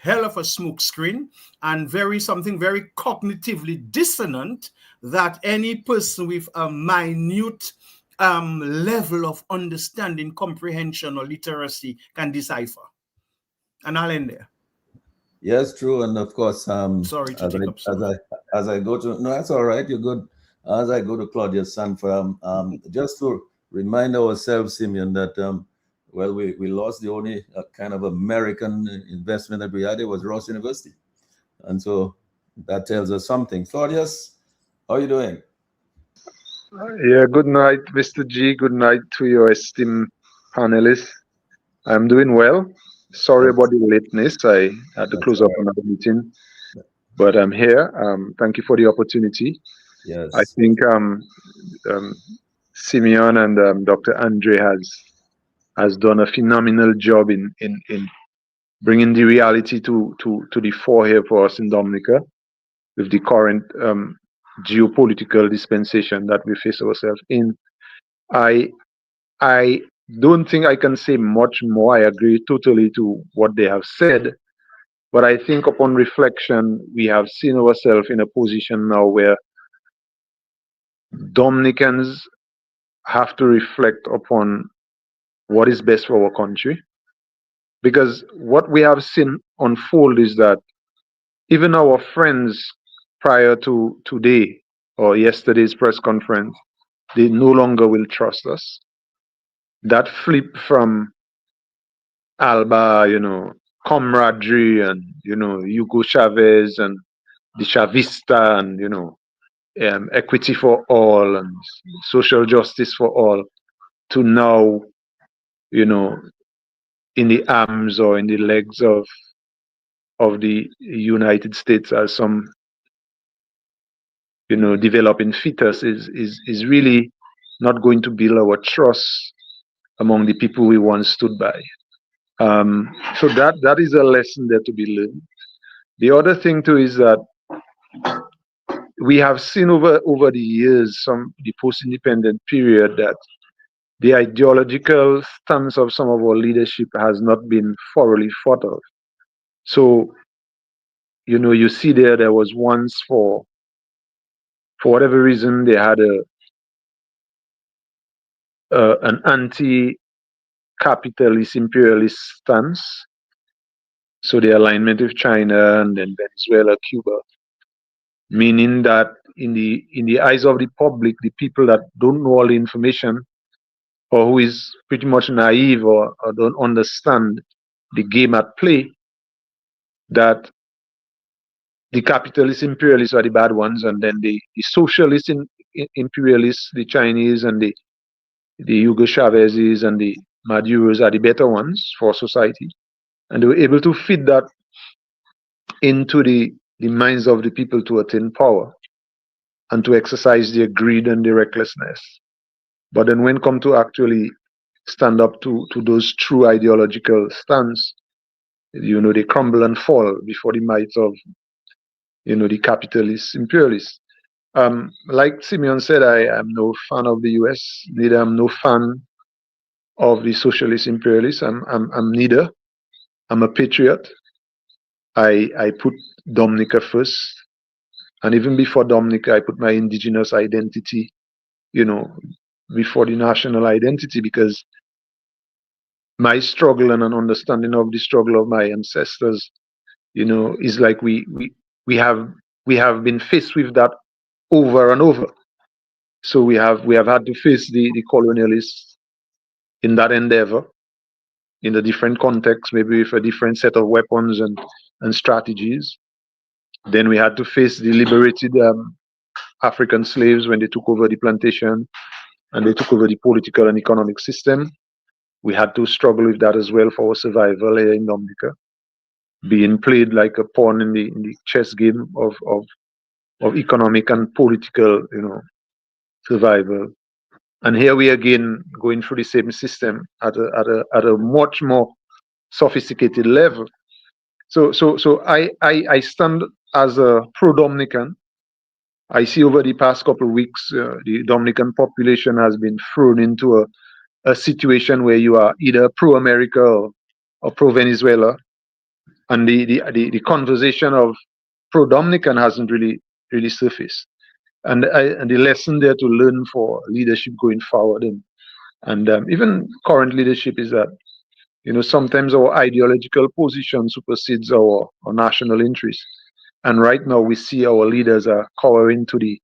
hell of a smokescreen, and something very cognitively dissonant that any person with a minute level of understanding, comprehension, or literacy can decipher. And I'll end there. Yes, true. And of course, sorry to take up some. As I go to, no, that's all right. You're good. As I go to Claudia Sanford, just to remind ourselves, Simeon, that well, we lost the only kind of American investment that we had. It was Ross University, and so that tells us something. Claudius, how are you doing? Yeah, good night, Mr. G. Good night to your esteemed panelists. I'm doing well. Sorry about the lateness. I had to close up another meeting, but I'm here. Thank you for the opportunity. Yes. I think Simeon and Dr. Andre has done a phenomenal job in bringing the reality to the fore here for us in Dominica with the current geopolitical dispensation that we face ourselves in. I don't think I can say much more. I agree totally to what they have said, but I think upon reflection, we have seen ourselves in a position now where Dominicans have to reflect upon what is best for our country. Because what we have seen unfold is that even our friends prior to today or yesterday's press conference, they no longer will trust us. That flip from Alba, camaraderie and, Hugo Chavez and the Chavista and, equity for all and social justice for all, to now, in the arms or in the legs of the United States as some, developing fetus is really not going to build our trust among the people we once stood by. So that is a lesson there to be learned. The other thing too is that we have seen over the years, the post-independent period, that the ideological stance of some of our leadership has not been thoroughly thought of. So, you see there was once for whatever reason they had an anti-capitalist imperialist stance, So the alignment with China and then Venezuela, Cuba, meaning that in the eyes of the public, the people that don't know all the information or who is pretty much naive or don't understand the game at play, that the capitalist imperialists are the bad ones, and then the socialist imperialists, the Chinese and the Hugo Chavez's and the Maduros are the better ones for society. And they were able to feed that into the minds of the people to attain power and to exercise their greed and their recklessness. But then when come to actually stand up to those true ideological stands, they crumble and fall before the might of, the capitalist imperialists. Like Simeon said, I am no fan of the US, neither am no fan of the socialist imperialists. I'm neither. I'm a patriot. I put Dominica first. And even before Dominica, I put my indigenous identity, before the national identity, because my struggle and an understanding of the struggle of my ancestors, is like we have been faced with that over and over. So we have had to face the colonialists in that endeavor, in a different context, maybe with a different set of weapons and strategies. Then we had to face the liberated African slaves when they took over the plantation and they took over the political and economic system. We had to struggle with that as well for our survival here in Dominica, being played like a pawn in the chess game of economic and political, survival. And here we again going through the same system at a much more sophisticated level. So I stand as a pro-Dominican. I see over the past couple of weeks, the Dominican population has been thrown into a situation where you are either pro-America or pro-Venezuela, and the conversation of pro-Dominican hasn't really surfaced. And the lesson there to learn for leadership going forward, and even current leadership, is that sometimes our ideological position supersedes our national interest. And right now we see our leaders are cowering to the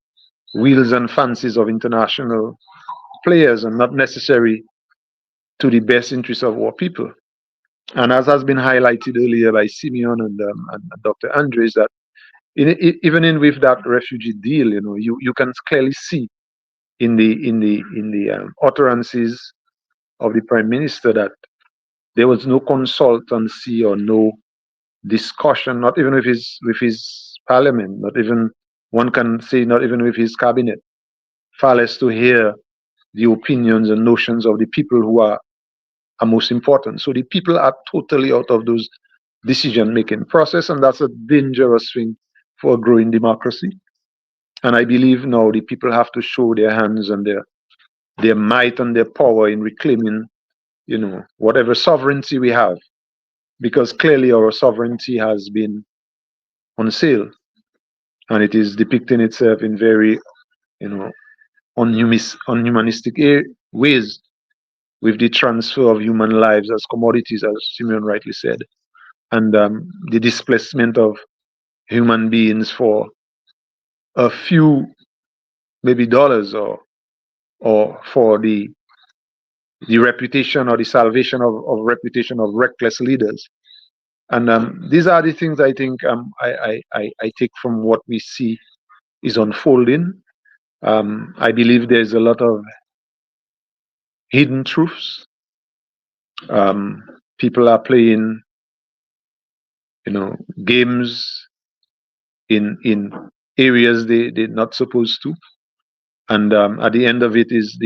wheels and fancies of international players and not necessarily to the best interests of our people. And as has been highlighted earlier by Simeon and Dr. Andres, that even with that refugee deal, you can clearly see in the utterances of the Prime Minister that there was no consultancy or no discussion, not even with his parliament, not even, one can say, not even with his cabinet, far less to hear the opinions and notions of the people who are most important. So the people are totally out of those decision-making process, and that's a dangerous thing for a growing democracy. And I believe now the people have to show their hands and their might and their power in reclaiming, whatever sovereignty we have, because clearly our sovereignty has been on sale, and it is depicting itself in very, unhumanistic ways, with the transfer of human lives as commodities, as Simeon rightly said, and the displacement of human beings for a few, maybe dollars, or for the reputation or the salvation of reputation of reckless leaders. And these are the things I think I take from what we see is unfolding. I believe there's a lot of hidden truths. People are playing, games in areas they're not supposed to, and at the end of it is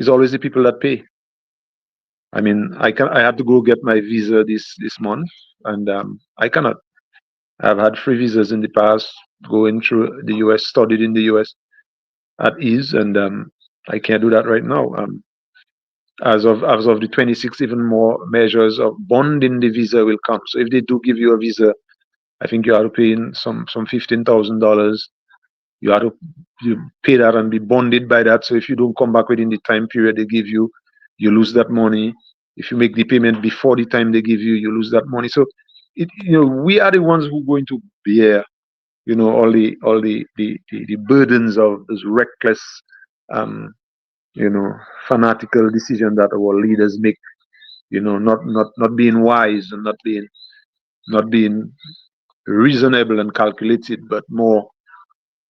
always the people that pay. I mean, I had to go get my visa this month, and I cannot. I've had free visas in the past, going through the US, studied in the US at ease, and I can't do that right now. As of the 26th, even more measures of bonding the visa will come. So if they do give you a visa, I think you are to pay in some $15,000. You have to pay that and be bonded by that. So if you don't come back within the time period they give you, you lose that money. if you make the payment before the time they give you, you lose that money. So we are the ones who are going to bear all the burdens of this reckless fanatical decision that our leaders make, not being wise and not being reasonable and calculated, but more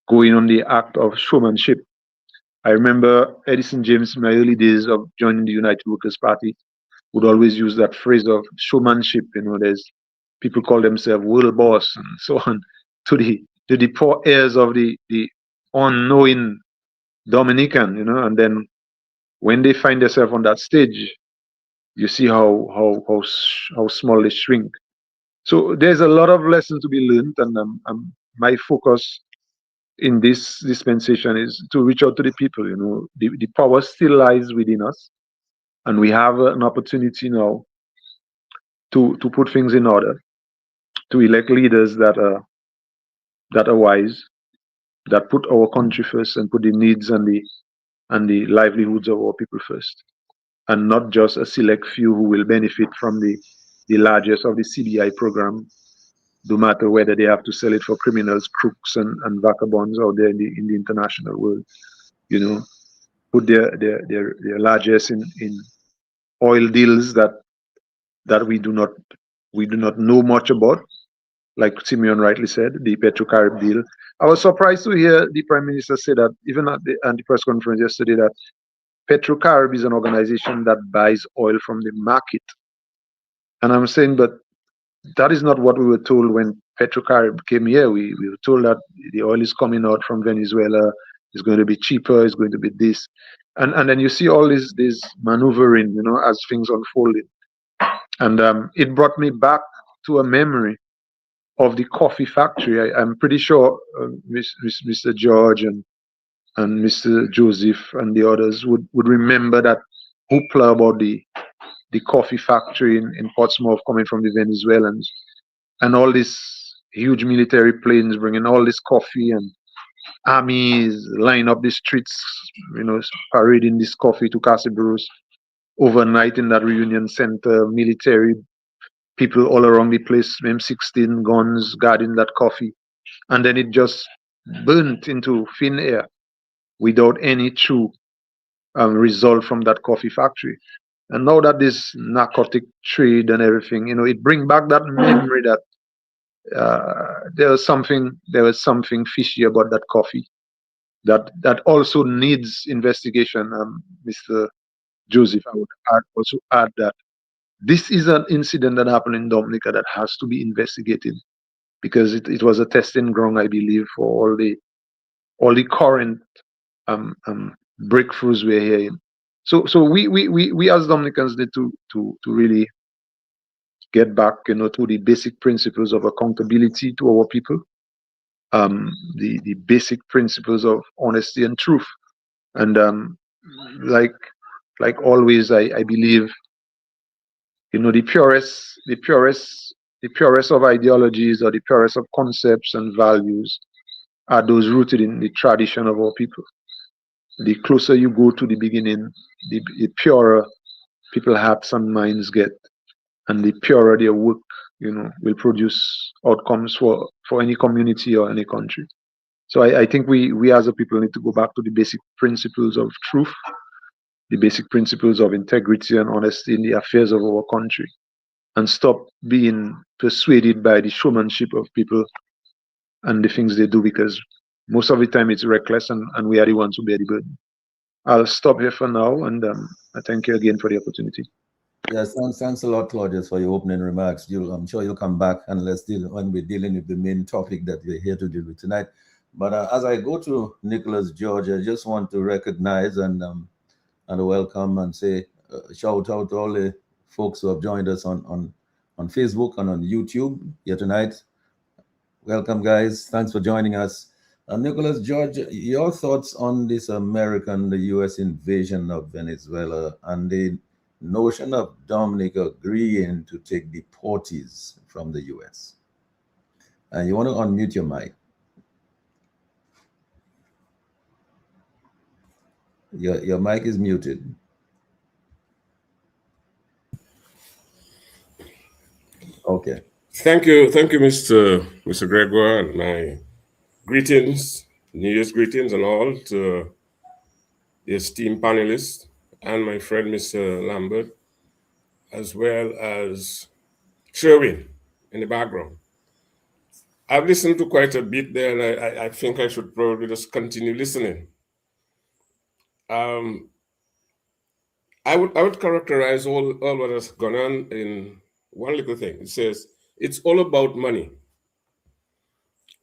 going on the act of showmanship. I remember Edison James in my early days of joining the United Workers' Party would always use that phrase of showmanship. There's people call themselves world boss and so on, to the poor ears of the unknowing Dominican, and then when they find themselves on that stage, you see how small they shrink. So there's a lot of lessons to be learned, and my focus in this dispensation is to reach out to the people. The power still lies within us, and we have an opportunity now to put things in order, to elect leaders that are wise, that put our country first and put the needs and the livelihoods of our people first, and not just a select few who will benefit from the largest of the CBI program, no matter whether they have to sell it for criminals, crooks, and vagabonds out there in the international world. Put their largest in oil deals that we do not know much about, like Simeon rightly said, the Petrocarib deal. I was surprised to hear the Prime Minister say that, even at the press conference yesterday, that Petrocarib is an organization that buys oil from the market. And I'm saying, but that is not what we were told when Petrocarib came here. We were told that the oil is coming out from Venezuela, it's going to be cheaper, it's going to be this. And then you see all this maneuvering, as things unfolded. And it brought me back to a memory of the coffee factory. I'm pretty sure Mr. George and Mr. Joseph and the others would remember that hoopla about the coffee factory in Portsmouth coming from the Venezuelans, and all these huge military planes bringing all this coffee, and armies line up the streets, parading this coffee to Casibrus overnight in that reunion center, military people all around the place, M16 guns guarding that coffee, and then it just burnt into thin air without any true result from that coffee factory. And now that this narcotic trade and everything, it brings back that memory that there was something fishy about that coffee that also needs investigation. Mr. Joseph, I would also add that this is an incident that happened in Dominica that has to be investigated, because it was a testing ground, I believe, for all the current breakthroughs we're hearing. So we as Dominicans need to really get back, to the basic principles of accountability to our people, the basic principles of honesty and truth, and like always, I believe, the purest of ideologies, or the purest of concepts and values, are those rooted in the tradition of our people. The closer you go to the beginning, the purer people's hearts and minds get, and the purer their work, will produce outcomes for any community or any country. So I think we as a people need to go back to the basic principles of truth, the basic principles of integrity and honesty in the affairs of our country, and stop being persuaded by the showmanship of people and the things they do, because most of the time it's reckless, and we are the ones who bear the burden. I'll stop here for now, and I thank you again for the opportunity. Yes, thanks a lot, Claudius, for your opening remarks. I'm sure you'll come back and let's deal when we're dealing with the main topic that we're here to deal with tonight. But as I go to Nicholas George, I just want to recognize and welcome and say shout out to all the folks who have joined us on Facebook and on YouTube here tonight. Welcome, guys. Thanks for joining us. Nicholas George, your thoughts on this the U.S. invasion of Venezuela and the notion of Dominica agreeing to take deportees from the U.S. You want to unmute your mic. Your mic is muted. Okay. Thank you, Mr. Gregoire, and my greetings, New Year's greetings, and all to the esteemed panelists and my friend Mr. Lambert, as well as Sherwin in the background. I've listened to quite a bit there, and I think I should probably just continue listening. I would characterize all what has gone on in one little thing. It says it's all about money.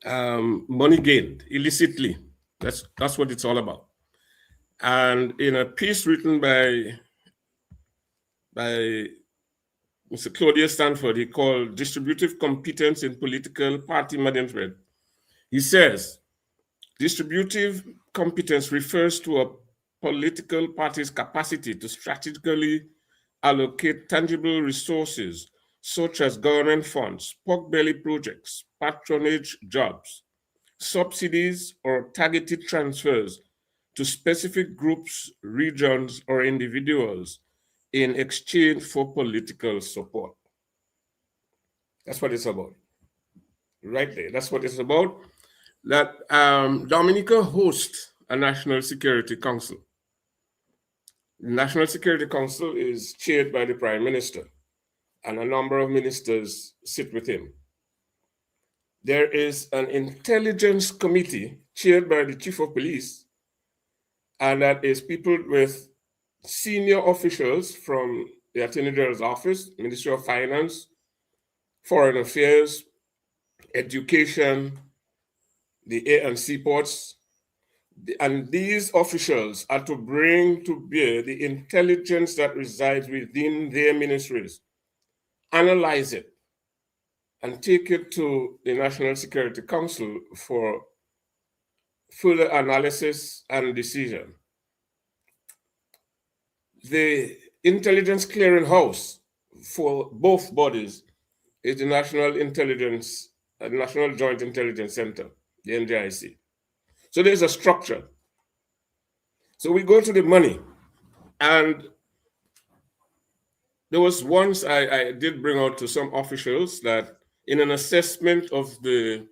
Money gained illicitly. That's what it's all about. And in a piece written by Mr. Claudius Stanford, he called Distributive Competence in Political Party Management. He says, distributive competence refers to a political party's capacity to strategically allocate tangible resources such as government funds, pork belly projects, patronage jobs, subsidies, or targeted transfers to specific groups, regions, or individuals in exchange for political support. That's what it's about. Right there. That's what it's about. That Dominica hosts a National Security Council. The National Security Council is chaired by the Prime Minister, and a number of ministers sit with him. There is an intelligence committee chaired by the Chief of Police, and that is people with senior officials from the Attorney General's Office, Ministry of Finance, Foreign Affairs, Education, the Air and Seaports. And these officials are to bring to bear the intelligence that resides within their ministries, analyze it, and take it to the National Security Council for further analysis and decision. The intelligence clearinghouse for both bodies is the National Joint Intelligence Center, the NJIC. So there's a structure. So we go to the money, and there was once I did bring out to some officials that in an assessment of the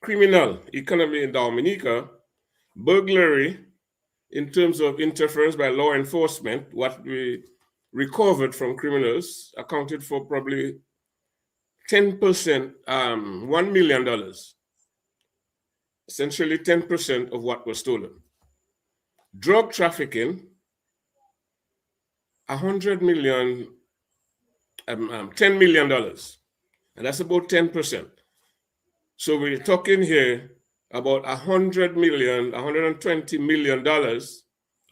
criminal economy in Dominica, burglary, in terms of interference by law enforcement, what we recovered from criminals accounted for probably 10%, $1 million, essentially 10% of what was stolen. Drug trafficking, $10 million, and that's about 10%. So we're talking here about $120 million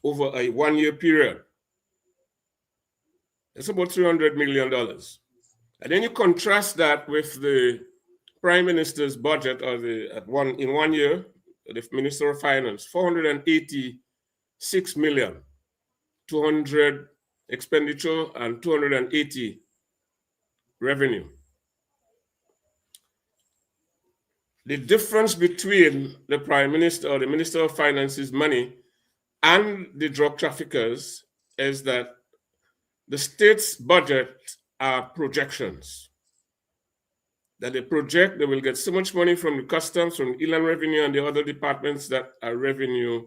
over a 1-year period. That's about $300 million. And then you contrast that with the Prime Minister's budget, or in 1 year, the Minister of Finance, 486 million, 200 expenditure and 280 revenue. The difference between the Prime Minister or the Minister of Finance's money and the drug traffickers is that the state's budget are projections. That they project they will get so much money from the customs, from the Inland Revenue, and the other departments that are revenue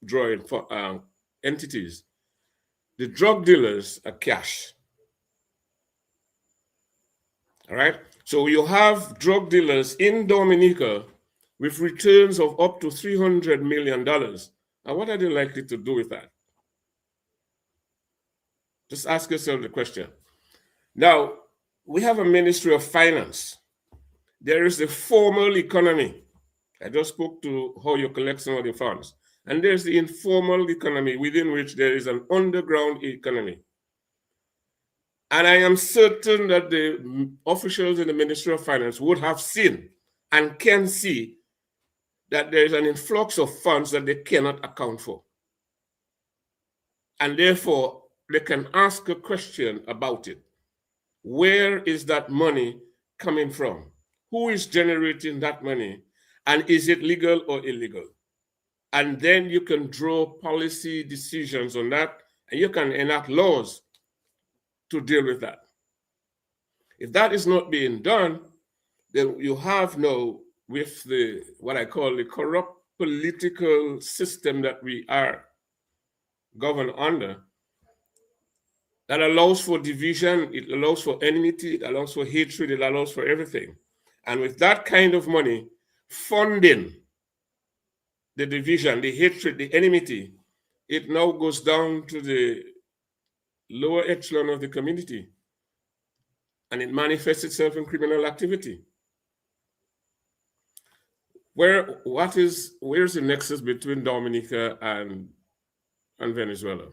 drawing for entities. The drug dealers are cash. All right? So you have drug dealers in Dominica with returns of up to $300 million. Now, what are they likely to do with that? Just ask yourself the question. Now, we have a Ministry of Finance. There is the formal economy. I just spoke to how you collect some of the funds. And there's the informal economy, within which there is an underground economy. And I am certain that the officials in the Ministry of Finance would have seen and can see that there is an influx of funds that they cannot account for. And therefore, they can ask a question about it. Where is that money coming from? Who is generating that money? And is it legal or illegal? And then you can draw policy decisions on that, and you can enact laws to deal with that. If that is not being done, then you have now, with the what I call the corrupt political system that we are governed under, that allows for division, it allows for enmity, it allows for hatred, it allows for everything. And with that kind of money funding the division, the hatred, the enmity, it now goes down to the lower echelon of the community, and it manifests itself in criminal activity. Where's the nexus between Dominica and Venezuela?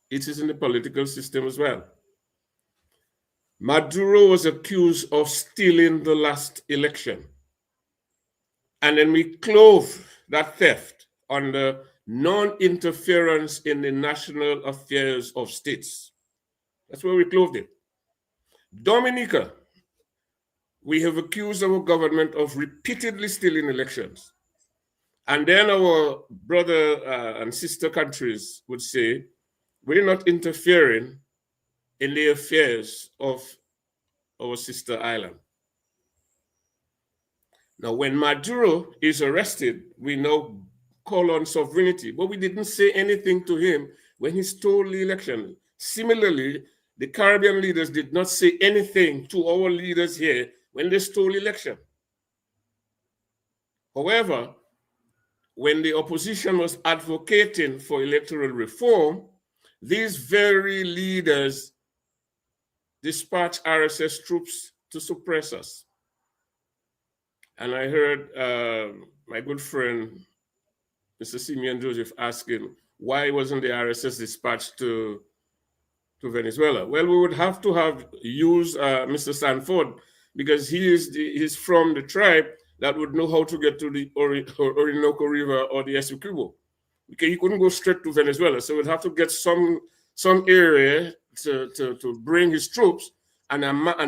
It is in the political system as well. Maduro was accused of stealing the last election. And then we clothe that theft under non-interference in the national affairs of states. That's where we clothed it. Dominica, we have accused our government of repeatedly stealing elections. And then our brother and sister countries would say, we're not interfering in the affairs of our sister island. Now, when Maduro is arrested, we now call on sovereignty, but we didn't say anything to him when he stole the election. Similarly, the Caribbean leaders did not say anything to our leaders here when they stole the election. However, when the opposition was advocating for electoral reform, these very leaders dispatched RSS troops to suppress us. And I heard my good friend, Mr. Simeon Joseph, asking, why wasn't the RSS dispatched to Venezuela? Well, we would have to use Mr. Sanford, because he's from the tribe that would know how to get to the Orinoco River or the Essequibo. Because he couldn't go straight to Venezuela, so we'd have to get some area to bring his troops and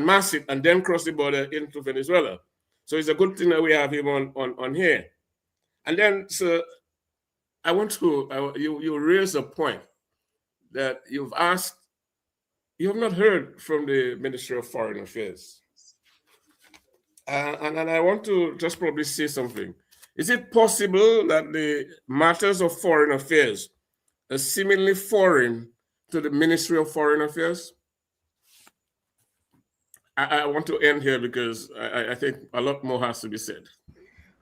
mass it, and then cross the border into Venezuela. So it's a good thing that we have him on here. And then, so I want to, you raise a point that you've asked, you have not heard from the Ministry of Foreign Affairs. And I want to just probably say something. Is it possible that the matters of foreign affairs are seemingly foreign to the Ministry of Foreign Affairs? I want to end here because I think a lot more has to be said.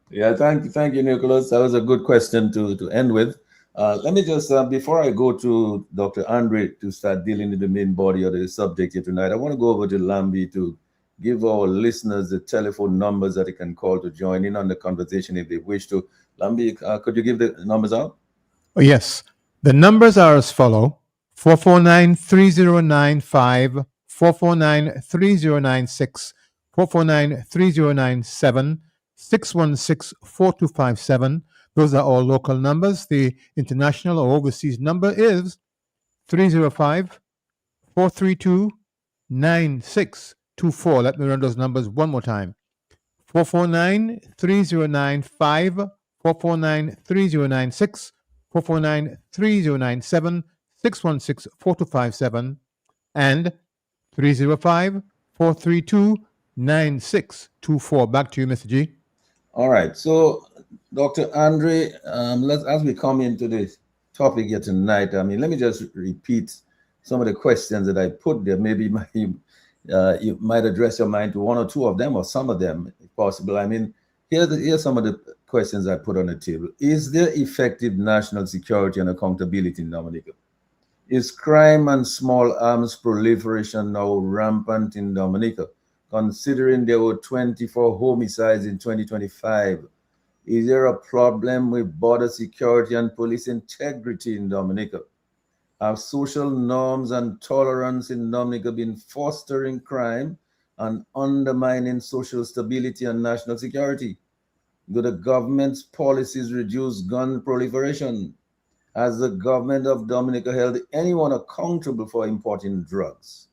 Yeah, thank you, Nicholas. That was a good question to end with. Let me just, before I go to Dr. Andre to start dealing with the main body of the subject here tonight, I want to go over to Lambi to give our listeners the telephone numbers that they can call to join in on the conversation if they wish to. Lambi, could you give the numbers out? Oh, yes. The numbers are as follow: 449-3095, 449-3096, 449-3097, 616-4257. Those are all local numbers. The international or overseas number is 305-432-9624. Let me run those numbers one more time. 449-3095, 449-3096, 449-3097, 616-4257, and 305-432-9624. Back to you, Mr. G. All right. So, Dr. Andre, as we come into this topic here tonight, I mean, let me just repeat some of the questions that I put there. Maybe you might address your mind to one or two of them or some of them, if possible. I mean, here's some of the questions I put on the table. Is there effective national security and accountability in Dominica? Is crime and small arms proliferation now rampant in Dominica, considering there were 24 homicides in 2025? Is there a problem with border security and police integrity in Dominica? Have social norms and tolerance in Dominica been fostering crime and undermining social stability and national security? Do the government's policies reduce gun proliferation? Has the government of Dominica held anyone accountable for importing drugs?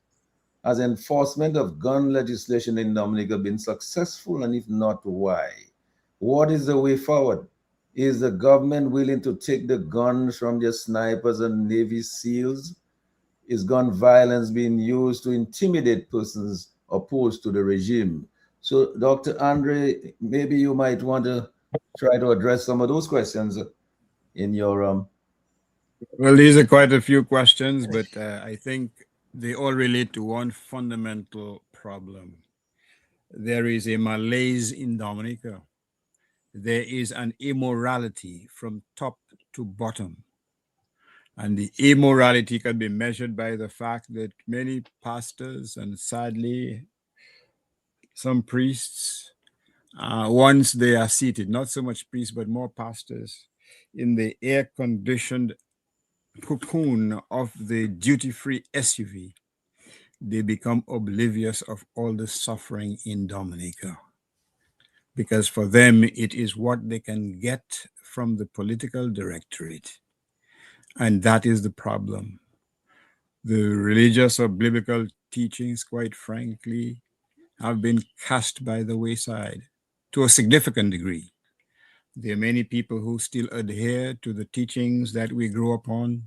Has enforcement of gun legislation in Dominica been successful, and if not, why? What is the way forward? Is the government willing to take the guns from their snipers and Navy SEALs? is gun violence being used to intimidate persons opposed to the regime? So, Dr. Andre, maybe you might want to try to address some of those questions in your Well, these are quite a few questions, but I think they all relate to one fundamental problem. There is a malaise in Dominica. There is an immorality from top to bottom. And the immorality can be measured by the fact that many pastors and sadly some priests, once they are seated, not so much priests, but more pastors, in the air conditioned cocoon of the duty free SUV, they become oblivious of all the suffering in Dominica. Because for them, it is what they can get from the political directorate. And that is the problem. The religious or biblical teachings, quite frankly, have been cast by the wayside to a significant degree. There are many people who still adhere to the teachings that we grew up on.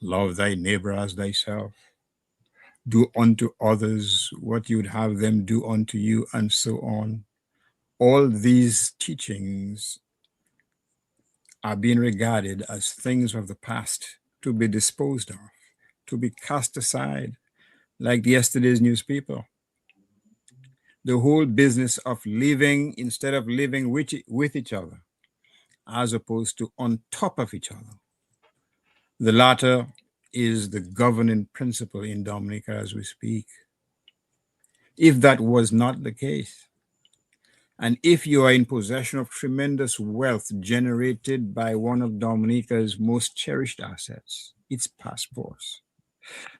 Love thy neighbor as thyself. Do unto others what you'd have them do unto you, and so on. All these teachings are being regarded as things of the past to be disposed of, to be cast aside, like yesterday's newspaper. The whole business of living instead of living with each other, as opposed to on top of each other. The latter is the governing principle in Dominica as we speak. If that was not the case, and if you are in possession of tremendous wealth generated by one of Dominica's most cherished assets, its passports,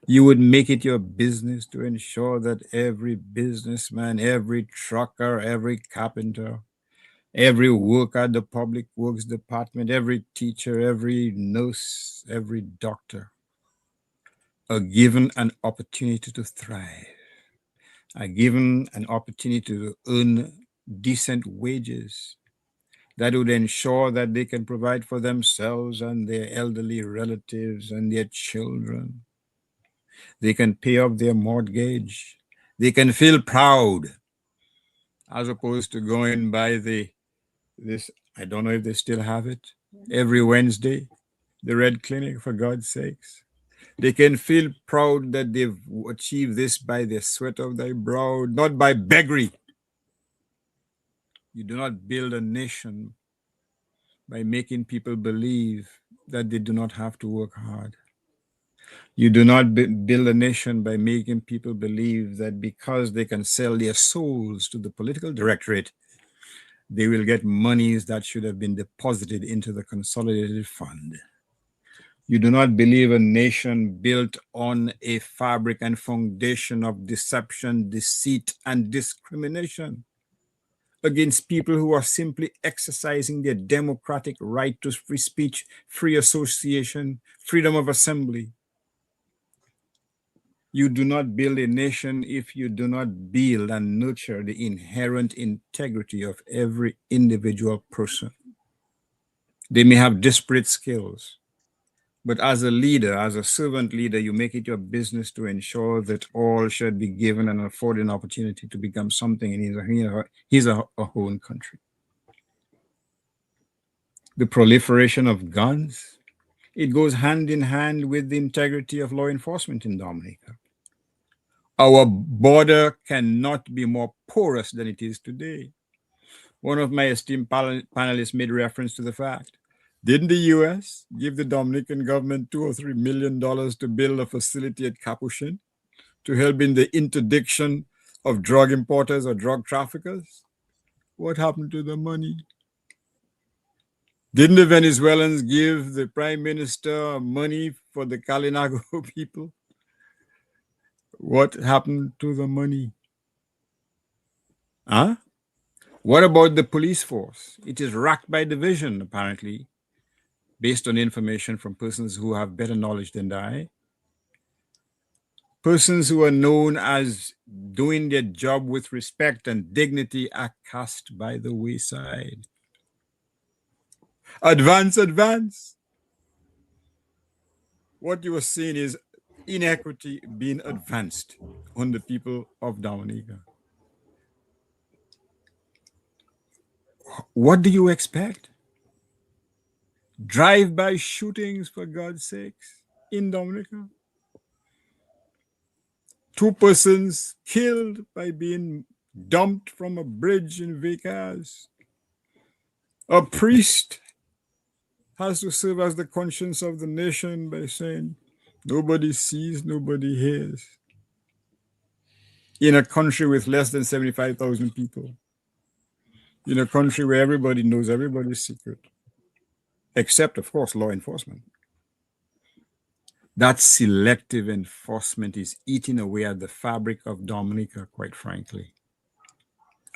you would make it your business to ensure that every businessman, every trucker, every carpenter, every worker at the public works department, every teacher, every nurse, every doctor are given an opportunity to thrive, are given an opportunity to earn decent wages that would ensure that they can provide for themselves and their elderly relatives and their children. They can pay off their mortgage. They can feel proud, as opposed to going by this, I don't know if they still have it, every Wednesday, the Red Clinic, for God's sakes. They can feel proud that they've achieved this by the sweat of their brow, not by beggary. You do not build a nation by making people believe that they do not have to work hard. You do not build a nation by making people believe that because they can sell their souls to the political directorate, they will get monies that should have been deposited into the consolidated fund. You do not believe a nation built on a fabric and foundation of deception, deceit, and discrimination against people who are simply exercising their democratic right to free speech, free association, freedom of assembly. You do not build a nation if you do not build and nurture the inherent integrity of every individual person. They may have disparate skills, but as a leader, as a servant leader, you make it your business to ensure that all should be given and afforded an opportunity to become something in his or her own country. The proliferation of guns, it goes hand in hand with the integrity of law enforcement in Dominica. Our border cannot be more porous than it is today. One of my esteemed panelists made reference to the fact, didn't the US give the Dominican government $2 or $3 million to build a facility at Capuchin to help in the interdiction of drug importers or drug traffickers? What happened to the money? Didn't the Venezuelans give the prime minister money for the Kalinago people? What happened to the money? Huh? What about the police force? It is racked by division, apparently, based on information from persons who have better knowledge than I. Persons who are known as doing their job with respect and dignity are cast by the wayside. Advance, advance. What you are seeing is inequity being advanced on the people of Dominica. What do you expect? Drive-by shootings, for God's sakes, in Dominica? 2 persons killed by being dumped from a bridge in Vegas. A priest has to serve as the conscience of the nation by saying, nobody sees, nobody hears. In a country with less than 75,000 people. In a country where everybody knows everybody's secret. Except, of course, law enforcement. That selective enforcement is eating away at the fabric of Dominica, quite frankly.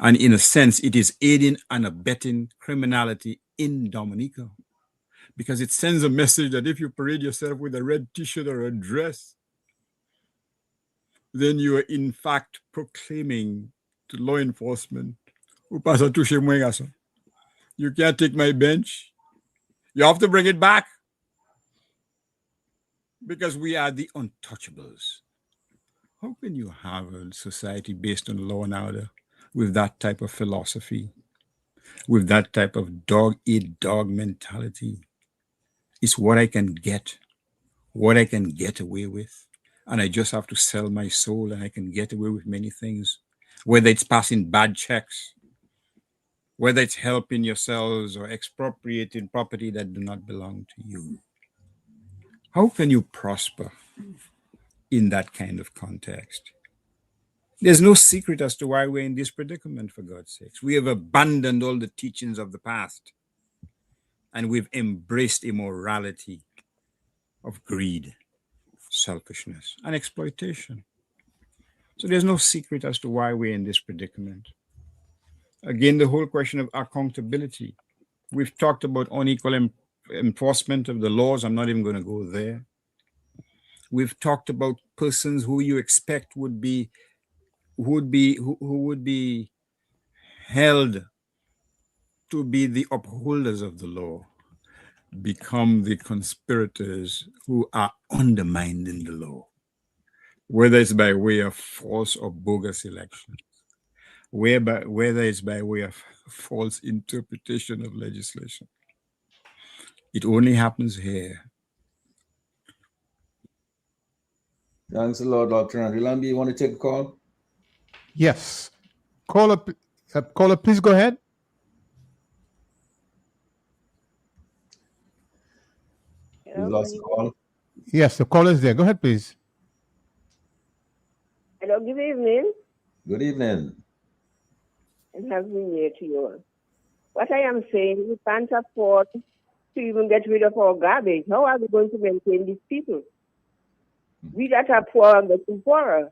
And in a sense, it is aiding and abetting criminality in Dominica. Because it sends a message that if you parade yourself with a red t-shirt or a dress, then you are in fact proclaiming to law enforcement, you can't take my bench. You have to bring it back. Because we are the untouchables. How can you have a society based on law and order with that type of philosophy, with that type of dog-eat-dog mentality? It's what I can get, what I can get away with. And I just have to sell my soul and I can get away with many things, whether it's passing bad checks, whether it's helping yourselves or expropriating property that do not belong to you. How can you prosper in that kind of context? There's no secret as to why we're in this predicament, for God's sakes. We have abandoned all the teachings of the past and we've embraced immorality of greed, selfishness, and exploitation. So there's no secret as to why we're in this predicament. Again, the whole question of accountability. We've talked about unequal enforcement of the laws. I'm not even going to go there. We've talked about persons who you expect who would be held to be the upholders of the law become the conspirators who are undermining the law, whether it's by way of false or bogus elections, whether it's by way of false interpretation of legislation. It only happens here. Thanks a lot, Dr. Andrew Lambie. You want to take a call? Yes. Caller, please go ahead. We lost the call. Yes, the caller is there. Go ahead, please. Hello, good evening. Good evening. And happy new year to you all. What I am saying, we can't afford to even get rid of our garbage. How are we going to maintain these people? We that are poor are getting poorer.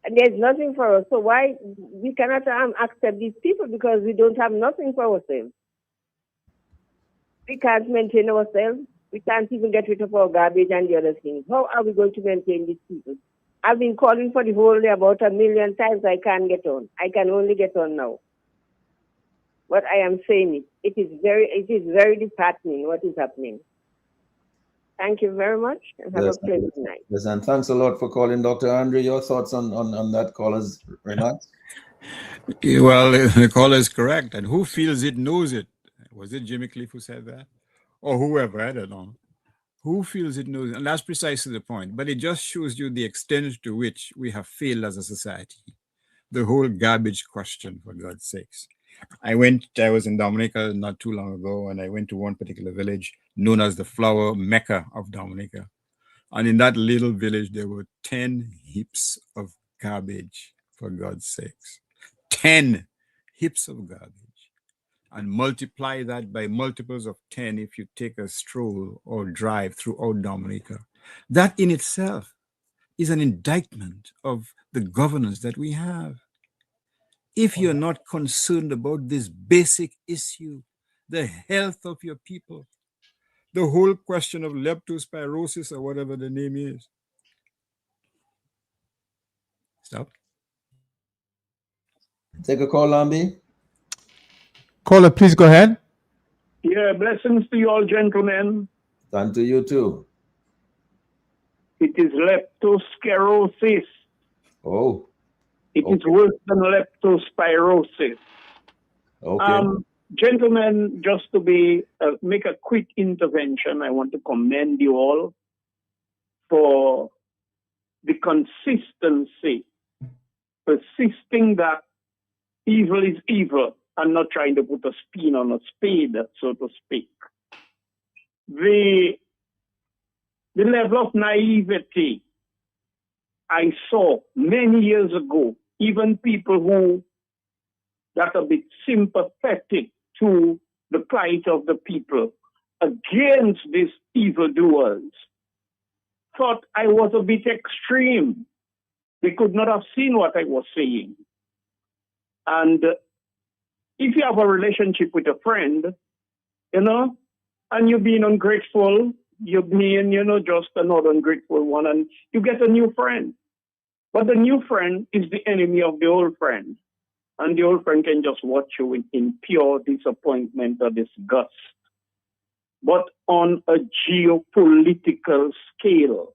And there's nothing for us. So why we cannot accept these people because we don't have nothing for ourselves. We can't maintain ourselves. We can't even get rid of our garbage and the other things. How are we going to maintain these people? I've been calling for the whole day about 1 million times. I can't get on. I can only get on now. What I am saying it is very disheartening what is happening. Thank you very much and have a pleasant night. Yes, and thanks a lot for calling, Dr. Andre. Your thoughts on that caller's remarks? Well, the caller is correct. And who feels it knows it. Was it Jimmy Cliff who said that? Or whoever, I don't know. Who feels it knows it? And that's precisely the point. But it just shows you the extent to which we have failed as a society. The whole garbage question, for God's sakes. I was in Dominica not too long ago, and I went to one particular village known as the flower mecca of Dominica. And in that little village, there were 10 heaps of garbage, for God's sakes. 10 heaps of garbage. And multiply that by multiples of 10 if you take a stroll or drive throughout Dominica. That in itself is an indictment of the governance that we have. If you're not concerned about this basic issue, the health of your people, the whole question of leptospirosis or whatever the name is. Stop. Take a call, Lambie. Caller, please go ahead. Yeah, blessings to you all, gentlemen. And to you too. It is leptospirosis. Oh, It is okay. worse than leptospirosis. Okay. Gentlemen, just to make a quick intervention, I want to commend you all for the consistency, persisting that evil is evil and not trying to put a spin on a spade, so to speak. The level of naivety I saw many years ago, even people who that are a bit sympathetic to the plight of the people against these evildoers, thought I was a bit extreme. They could not have seen what I was saying. And if you have a relationship with a friend, and you're being ungrateful, you're being, just another ungrateful one, and you get a new friend. But the new friend is the enemy of the old friend. And the old friend can just watch you in pure disappointment or disgust. But on a geopolitical scale,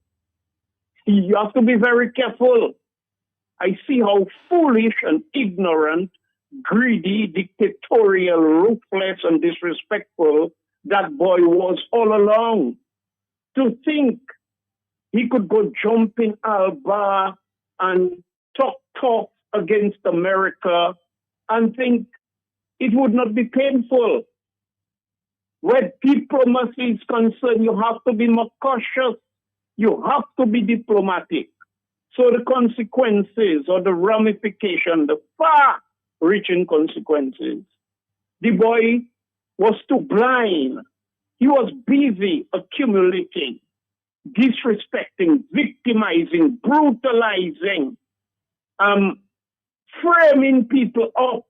you have to be very careful. I see how foolish and ignorant, greedy, dictatorial, ruthless, and disrespectful that boy was all along. To think he could go jump in Alba and talk against America and think it would not be painful. Where diplomacy is concerned, you have to be more cautious. You have to be diplomatic. So the consequences or the ramification, the far-reaching consequences, the boy was too blind. He was busy accumulating, disrespecting, victimizing, brutalizing, framing people up,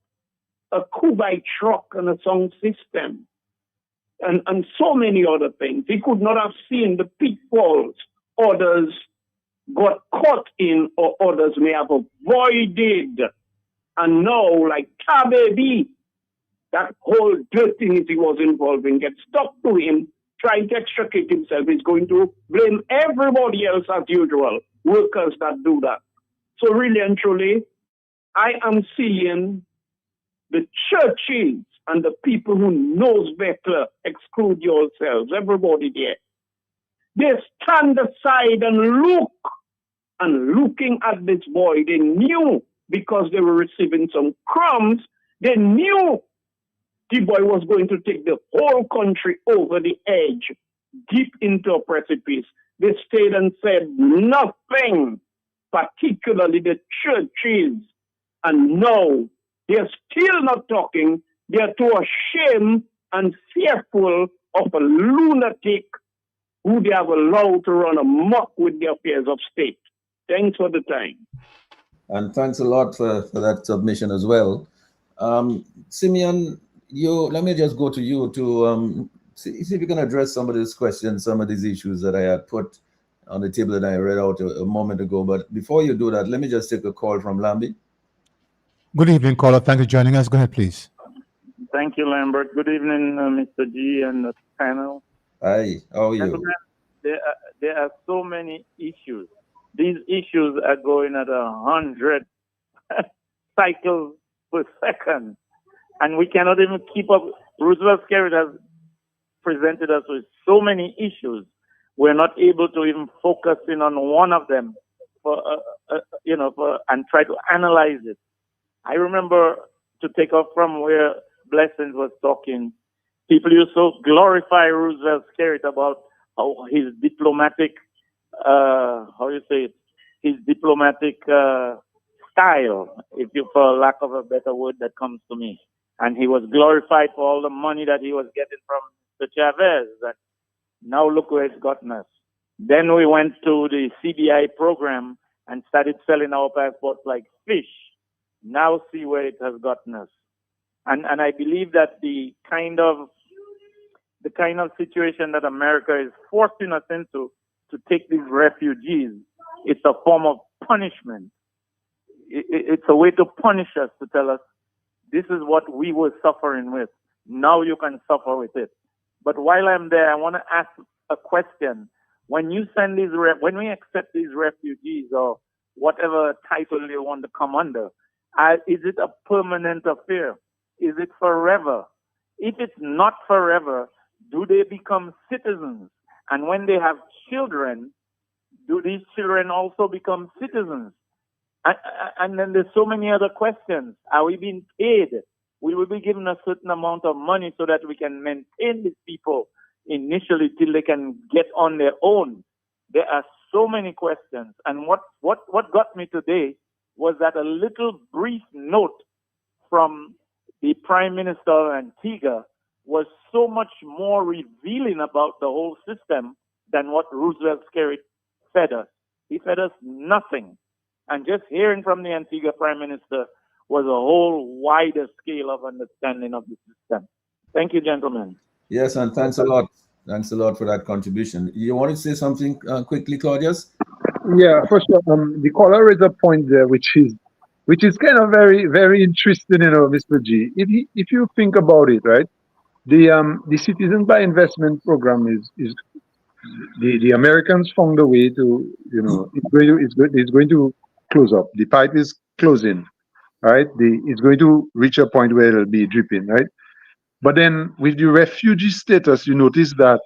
a Kuwait truck and a sound system, and so many other things. He could not have seen the pitfalls others got caught in or others may have avoided. And now, like Tabebi, that whole dirtiness he was involved in gets stuck to him, trying to extricate himself. He's going to blame everybody else as usual, workers that do that. So really and truly, I am seeing the churches and the people who knows better, exclude yourselves, everybody there. They stand aside and look. And looking at this boy, they knew because they were receiving some crumbs, they knew the boy was going to take the whole country over the edge, deep into a precipice. They stayed and said nothing, particularly the churches. And now they're still not talking. They're too ashamed and fearful of a lunatic who they have allowed to run amok with the affairs of state. Thanks for the time. And thanks a lot for that submission as well. Simeon, let me just go to you to see if you can address some of these questions, some of these issues that I had put on the table that I read out a moment ago. But before you do that, let me just take a call from Lambi. Good evening, caller. Thanks for joining us. Go ahead, please. Thank you, Lambert. Good evening, Mr. G and the panel. Hi, how are you? Gentlemen, there are so many issues. These issues are going at 100 cycles per second, and we cannot even keep up. Roosevelt Skerrit has presented us with so many issues. We're not able to even focus in on one of them and try to analyze it. I remember, to take off from where Blessings was talking, people used to glorify Roosevelt Skerrit about how his diplomatic, his diplomatic style, for lack of a better word that comes to me. And he was glorified for all the money that he was getting from the Chavez. And now look where it's gotten us. Then we went to the CBI program and started selling our passports like fish. Now see where it has gotten us. And I believe that the kind of situation that America is forcing us into, to take these refugees, it's a form of punishment. It's a way to punish us, to tell us, this is what we were suffering with. Now you can suffer with it. But while I'm there, I want to ask a question. when you send these, when we accept these refugees or whatever title they want to come under, is it a permanent affair? Is it forever? If it's not forever, do they become citizens? And when they have children, do these children also become citizens? And then there's so many other questions. Are we being paid? Will we be given a certain amount of money so that we can maintain these people initially till they can get on their own? There are so many questions. And what got me today was that a little brief note from the Prime Minister of Antigua was so much more revealing about the whole system than what Roosevelt fed us. He fed us nothing. And just hearing from the Antigua Prime Minister was a whole wider scale of understanding of the system. Thank you, gentlemen. Yes, and thanks a lot. Thanks a lot for that contribution. You want to say something quickly, Claudius? Yeah, for sure. The caller raised a point there, which is kind of very, very interesting, Mr. G. If you think about it, right, the Citizen by Investment program is the Americans found a way to, it's going to close up. The pipe is closing, right? It's going to reach a point where it'll be dripping, right? But then with the refugee status, you notice that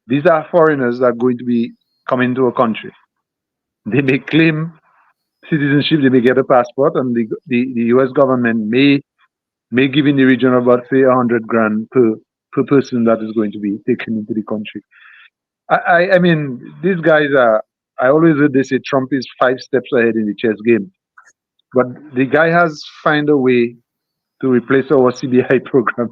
these are foreigners that are going to be coming to a country. They may claim citizenship, they may get a passport, and the US government may give in the region of about, say, $100,000 per person that is going to be taken into the country. I mean, these guys are, I always heard they say Trump is 5 steps ahead in the chess game. But the guy has found a way to replace our CBI program,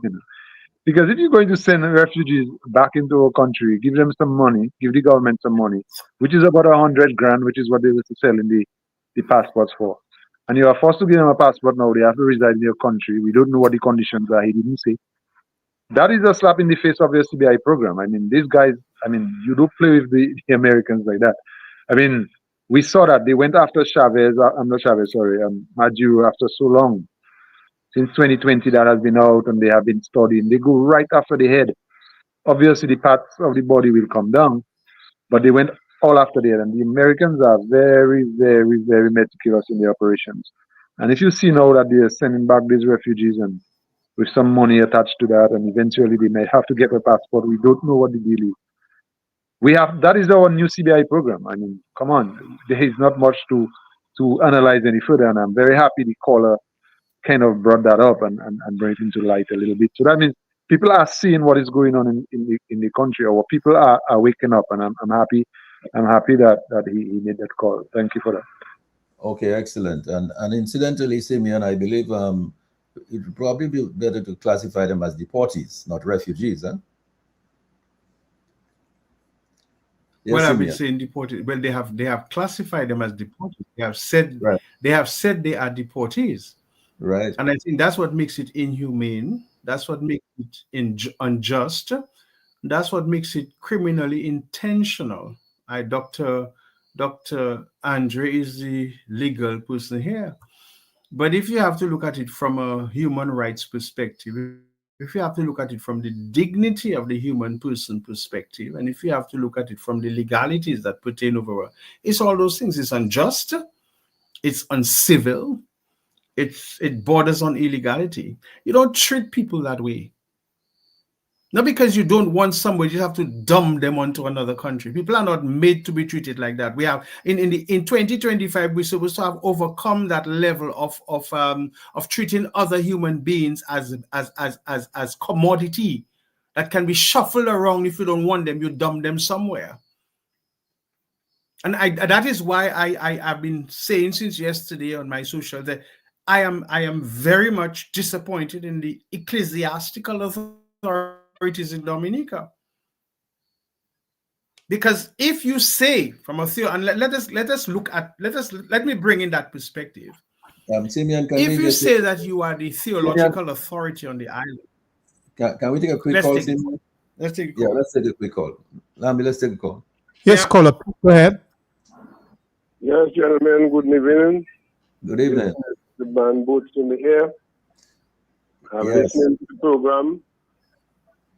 Because if you're going to send refugees back into our country, give them some money, give the government some money, which is about $100,000, which is what they used to sell in the passports for. And you are forced to give them a passport now, they have to reside in your country. We don't know what the conditions are, he didn't say. That is a slap in the face of your CBI program. I mean, these guys, you don't play with the Americans like that. I mean, we saw that they went after Maduro after so long. Since 2020 that has been out and they have been studying. They go right after the head. Obviously, the parts of the body will come down, but they went all after the head. And the Americans are very, very, very meticulous in their operations. And if you see now that they are sending back these refugees and with some money attached to that, and eventually they may have to get a passport, we don't know what the deal is. That is our new CBI program. I mean, come on, there is not much to analyze any further, and I'm very happy the caller kind of brought that up and bring it into light a little bit. So that means people are seeing what is going on in the country, or people are waking up, and I'm happy that he made that call. Thank you for that. Okay, excellent. And incidentally, Simeon, I believe it would probably be better to classify them as deportees, not refugees, huh? Yes, Well, I've been Simeon. saying deportees. Well, they have classified them as deportees. They have said Right. they are deportees. Right. And I think that's what makes it inhumane. That's what makes it unjust. That's what makes it criminally intentional. Dr. Andre is the legal person here. But if you have to look at it from a human rights perspective, if you have to look at it from the dignity of the human person perspective, and if you have to look at it from the legalities that pertain over, it's all those things. It's unjust, it's uncivil, it borders on illegality. You don't treat people that way. Not because you don't want somebody, you have to dump them onto another country. People are not made to be treated like that. We have in 2025, we're supposed to have overcome that level of treating other human beings as commodity that can be shuffled around. If you don't want them, you dump them somewhere. And that is why I've been saying since yesterday on my social that I am very much disappointed in the ecclesiastical authorities in Dominica. Because if you say from a theory, and let me bring in that perspective. Simeon, if you say that you are the theological authority on the island, can we take a quick call, Simeon? Let's take a call. Yeah, let's take a quick call. Lambi, let's take a call. Yes, caller, go ahead. Yes, gentlemen, good evening. Good evening. The man Boots in the air. I'm listening to the program,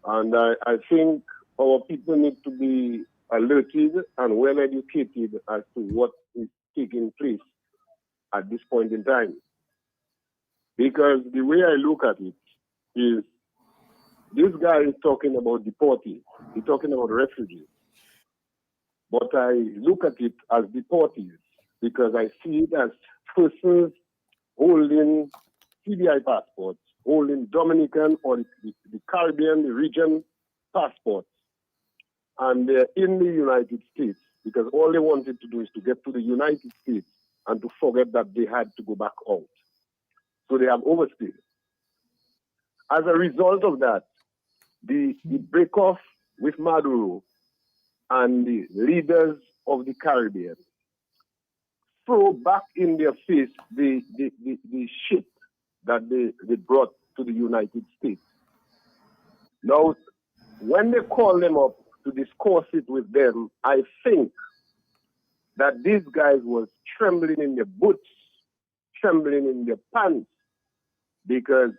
and I think our people need to be alerted and well educated as to what is taking place at this point in time. Because the way I look at it is, this guy is talking about deportees. He's talking about refugees. But I look at it as deportees because I see it as persons holding CBI passports, holding Dominican or the Caribbean, the region passports. And they're in the United States because all they wanted to do is to get to the United States and to forget that they had to go back out. So they have overstayed. As a result of that, the break-off with Maduro and the leaders of the Caribbean throw back in their face the shit that they brought to the United States. Now, when they call them up to discuss it with them, I think that these guys was trembling in their boots, trembling in their pants, because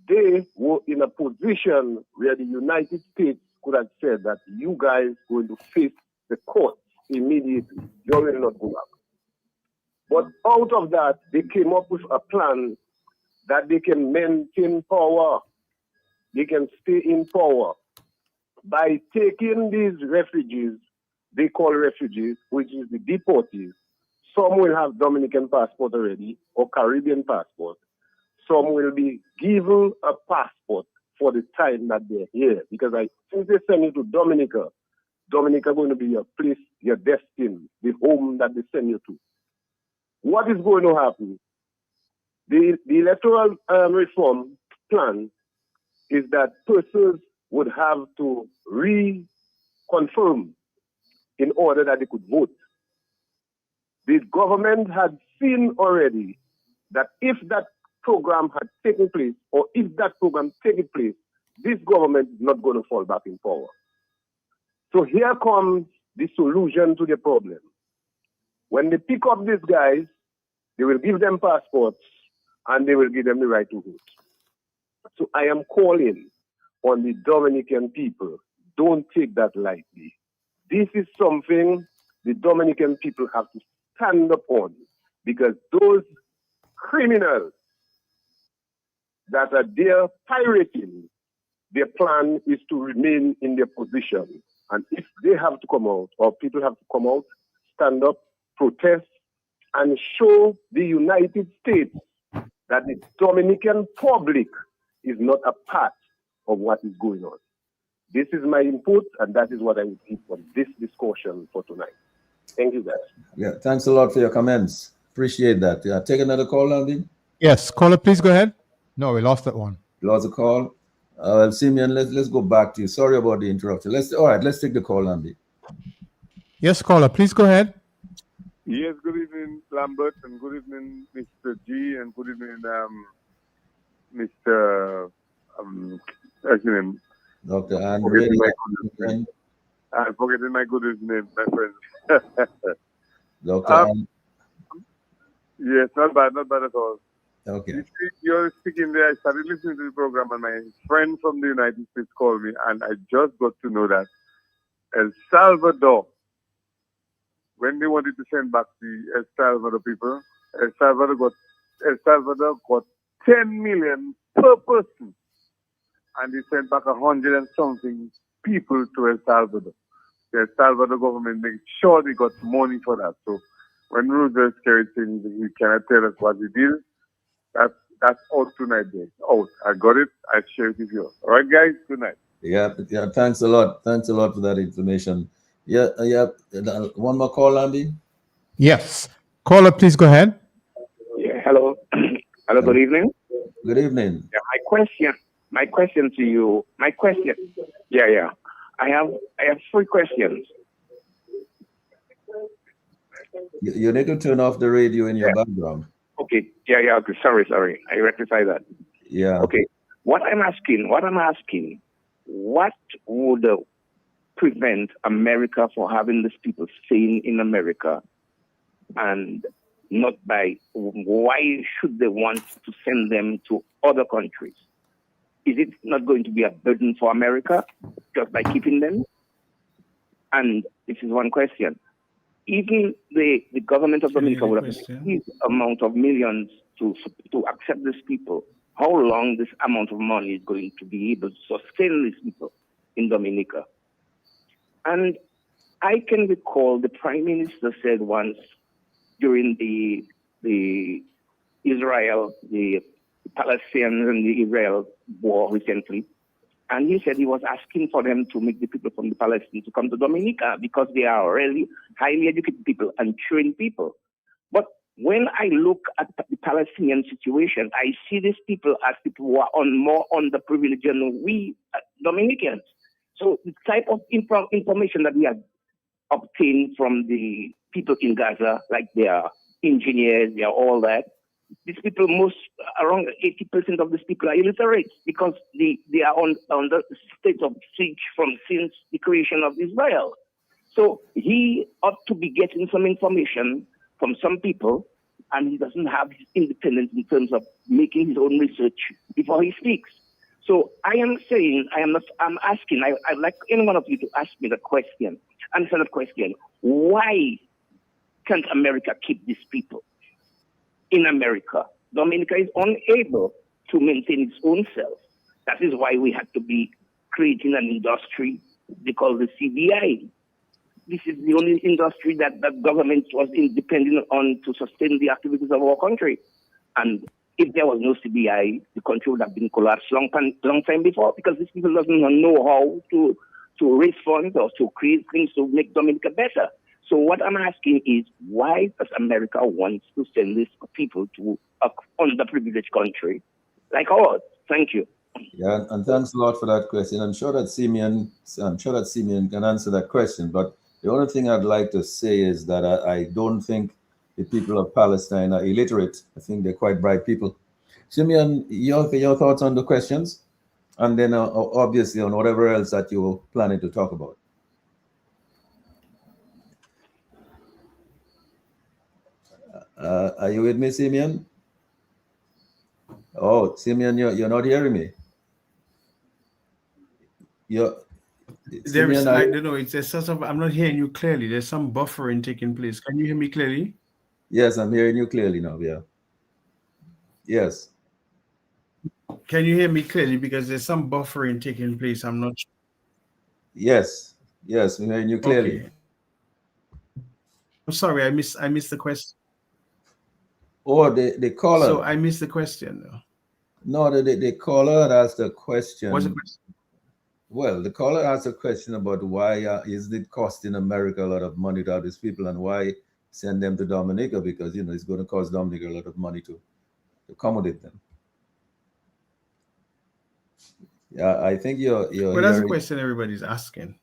they were in a position where the United States could have said that you guys going to face the courts immediately. You will not go back. But out of that, they came up with a plan that they can maintain power. They can stay in power by taking these refugees, they call refugees, which is the deportees. Some will have Dominican passport already or Caribbean passport. Some will be given a passport for the time that they're here. Because since they send you to Dominica going to be your place, your destiny, the home that they send you to. What is going to happen? The electoral reform plan is that persons would have to reconfirm in order that they could vote. The government had seen already that if that program had taken place, or if that program taken place, this government is not going to fall back in power. So here comes the solution to the problem. When they pick up these guys, they will give them passports and they will give them the right to vote. So I am calling on the Dominican people, don't take that lightly. This is something the Dominican people have to stand up on, because those criminals that are there pirating, their plan is to remain in their position. And if they have to come out, or people have to come out, stand up, protest, and show the United States that the Dominican public is not a part of what is going on. This is my input, and that is what I would give from this discussion for tonight. Thank you, guys. Yeah, thanks a lot for your comments. Appreciate that. Yeah, take another call, Andy. Yes, caller, please go ahead. No, we lost that one. Lost a call. Simeon, let's go back to you. Sorry about the interruption. Let's take the call, Andy. Yes, caller, please go ahead. Yes, good evening, Lambert, and good evening, Mr. G, and good evening, Mr. What's your name? Dr. Andre. I'm forgetting my good name, my friend. Dr. Yes, not bad at all. Okay. You're speaking there. I started listening to the program, and my friend from the United States called me, and I just got to know that El Salvador, when they wanted to send back the El Salvador people, El Salvador got 10 million per person, and they sent back 100 and something people to El Salvador. The El Salvador government made sure they got money for that. So when Roosevelt carried things, he cannot tell us what he did. That's out tonight, guys. Out. I got it. I share it with you. All right, guys. Good night. Yeah. Thanks a lot. Thanks a lot for that information. Yeah. One more call, Andy. Yes, caller, please go ahead. Yeah. Hello. Hello. Good evening. Good evening. Yeah. My question to you. Yeah. I have 3 questions. You need to turn off the radio in your background. Okay. Yeah. Okay. Sorry. I rectify that. Yeah. Okay. What I'm asking, what would prevent America from having these people staying in America, and not by, why should they want to send them to other countries? Is it not going to be a burden for America just by keeping them? And this is one question. Even the government of Dominica would have this amount of millions to accept these people. How long this amount of money is going to be able to sustain these people in Dominica? And I can recall the Prime Minister said once during the Palestinians and the Israel war recently, and he said he was asking for them to make the people from the Palestine to come to Dominica because they are really highly educated people and trained people. But when I look at the Palestinian situation, I see these people as people who are more underprivileged than we Dominicans. So the type of information that we have obtained from the people in Gaza, like they are engineers, they are all that, these people, around 80% of these people are illiterate because they are on the state of siege since the creation of Israel. So he ought to be getting some information from some people, and he doesn't have his independence in terms of making his own research before he speaks. So I'm asking, I'd like any one of you to ask me the question, answer the question, why can't America keep these people in America? Dominica is unable to maintain its own self. That is why we had to be creating an industry they call the CBI. This is the only industry that the government was independent on to sustain the activities of our country. And if there was no CBI, the country would have been collapsed long time before, because these people doesn't know how to raise funds or to create things to make Dominica better. So what I'm asking is, why does America want to send these people to an underprivileged country like ours? Thank you. Yeah, and thanks a lot for that question. I'm sure that Simeon can answer that question. But the only thing I'd like to say is that I don't think the people of Palestine are illiterate. I think they're quite bright people. Simeon, your thoughts on the questions? And then obviously on whatever else that you're planning to talk about. Are you with me, Simeon? Oh, Simeon, you're not hearing me. Simeon, I don't know. It's a sort of, I'm not hearing you clearly. There's some buffering taking place. Can you hear me clearly? Yes, I'm hearing you clearly now. Yeah. Yes. Can you hear me clearly? Because there's some buffering taking place. I'm not sure. Yes. Yes, I'm hearing you clearly. Okay. I'm sorry, I missed the question. Oh, the caller. So I missed the question. No, the caller had asked a question. What's the question? Well, the caller asked a question about why is it costing America a lot of money to have these people, and why send them to Dominica, because it's going to cost Dominica a lot of money to accommodate them. Yeah, I think you're well, that's a question everybody's asking.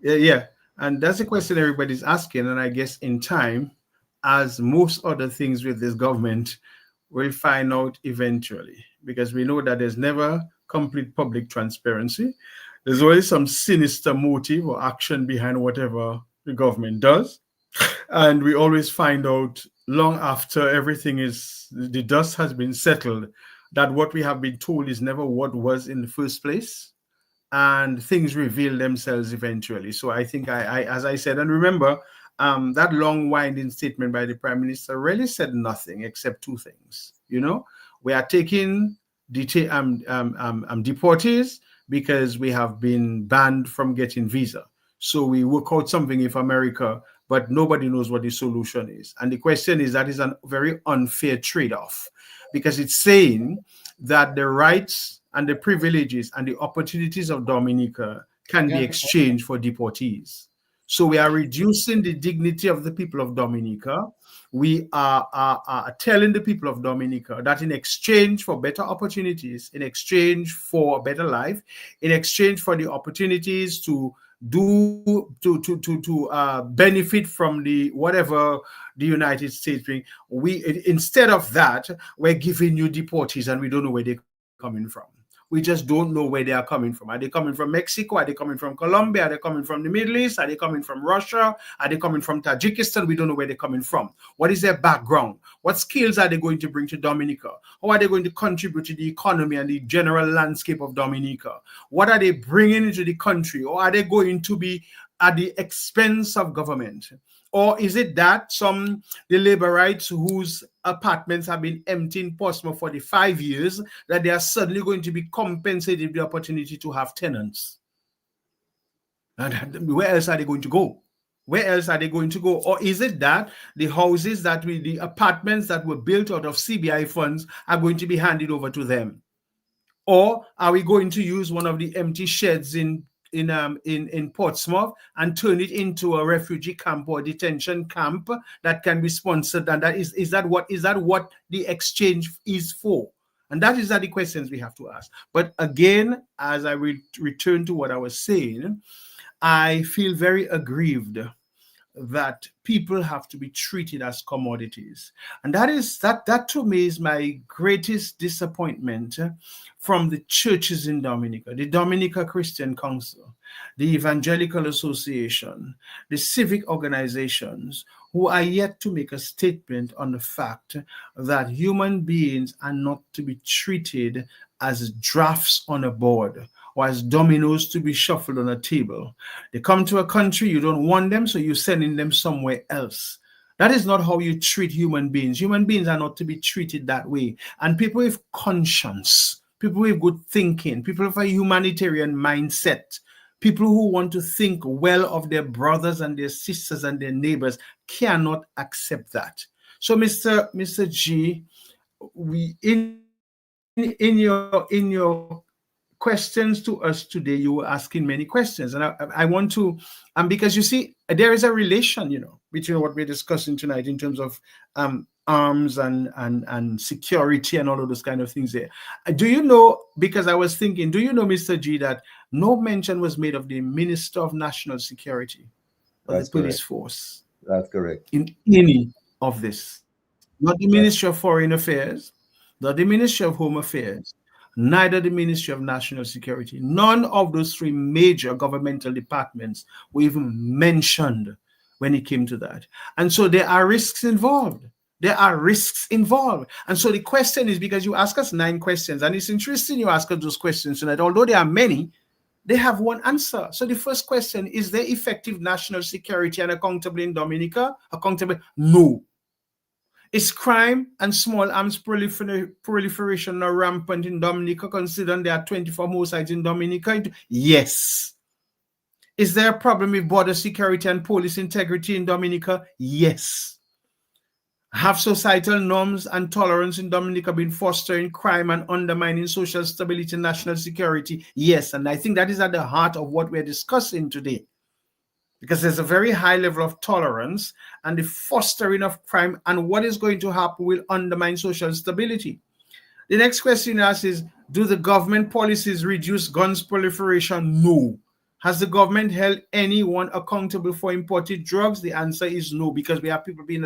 Yeah, and that's a question everybody's asking, and I guess in time, as most other things with this government, we'll find out eventually, because we know that there's never complete public transparency. There's always some sinister motive or action behind whatever the government does. And we always find out long after everything the dust has been settled, that what we have been told is never what was in the first place. And things reveal themselves eventually. So I think as I said, and remember, that long winding statement by the Prime Minister really said nothing except two things. We are taking deportees because we have been banned from getting visa. So we work out something with America, but nobody knows what the solution is. And the question is, that is a very unfair trade-off, because it's saying that the rights and the privileges and the opportunities of Dominica can be exchanged for deportees. So we are reducing the dignity of the people of Dominica. We are telling the people of Dominica that in exchange for better opportunities, in exchange for a better life, in exchange for the opportunities to benefit from the whatever the United States bring, instead of that, we're giving you deportees and we don't know where they're coming from. We just don't know where they are coming from. Are they coming from Mexico? Are they coming from Colombia? Are they coming from the Middle East? Are they coming from Russia? Are they coming from Tajikistan? We don't know where they're coming from. What is their background? What skills are they going to bring to Dominica? How are they going to contribute to the economy and the general landscape of Dominica? What are they bringing into the country? Or are they going to be at the expense of government? Or is it that the laborites whose apartments have been empty in Portsmouth for the 5 years, that they are suddenly going to be compensated with the opportunity to have tenants? And where else are they going to go? Where else are they going to go? Or is it that the houses the apartments that were built out of CBI funds are going to be handed over to them? Or are we going to use one of the empty sheds in Portsmouth and turn it into a refugee camp or detention camp that can be sponsored? And is that what the exchange is for? And that is the questions we have to ask. But again, as I will return to what I was saying, I feel very aggrieved that people have to be treated as commodities. And that to me is my greatest disappointment from the churches in Dominica, the Dominica Christian Council, the Evangelical Association, the civic organizations, who are yet to make a statement on the fact that human beings are not to be treated as drafts on a board or as dominoes to be shuffled on a table. They come to a country, you don't want them, so you're sending them somewhere else. That is not how you treat human beings. Human beings are not to be treated that way. And people with conscience, people with good thinking, people with a humanitarian mindset, people who want to think well of their brothers and their sisters and their neighbors cannot accept that. So, Mr. G, in your questions to us today, you were asking many questions, and I want to, because you see, there is a relation, between what we're discussing tonight in terms of arms and security and all of those kind of things there. Do you know, because I was thinking, do you know, Mr. G, that no mention was made of the Minister of National Security or the police force? That's correct. In any of this. Not the Ministry of Foreign Affairs, not the Ministry of Home Affairs, neither the Ministry of National Security. None of those three major governmental departments were even mentioned when it came to that. And so there are risks involved. There are risks involved. And so the question is, because you ask us 9 questions, and it's interesting you ask us those questions tonight, although there are many, they have one answer. So the first question, is there effective national security and accountable in Dominica? Accountable? No. Is crime and small arms proliferation now rampant in Dominica, considering there are 24 homicides in Dominica? Yes. Is there a problem with border security and police integrity in Dominica? Yes. Have societal norms and tolerance in Dominica been fostering crime and undermining social stability and national security? Yes. And I think that is at the heart of what we're discussing today. Because there's a very high level of tolerance, and the fostering of crime and what is going to happen will undermine social stability. The next question asked is, do the government policies reduce guns proliferation? No. Has the government held anyone accountable for imported drugs? The answer is no, because we have people being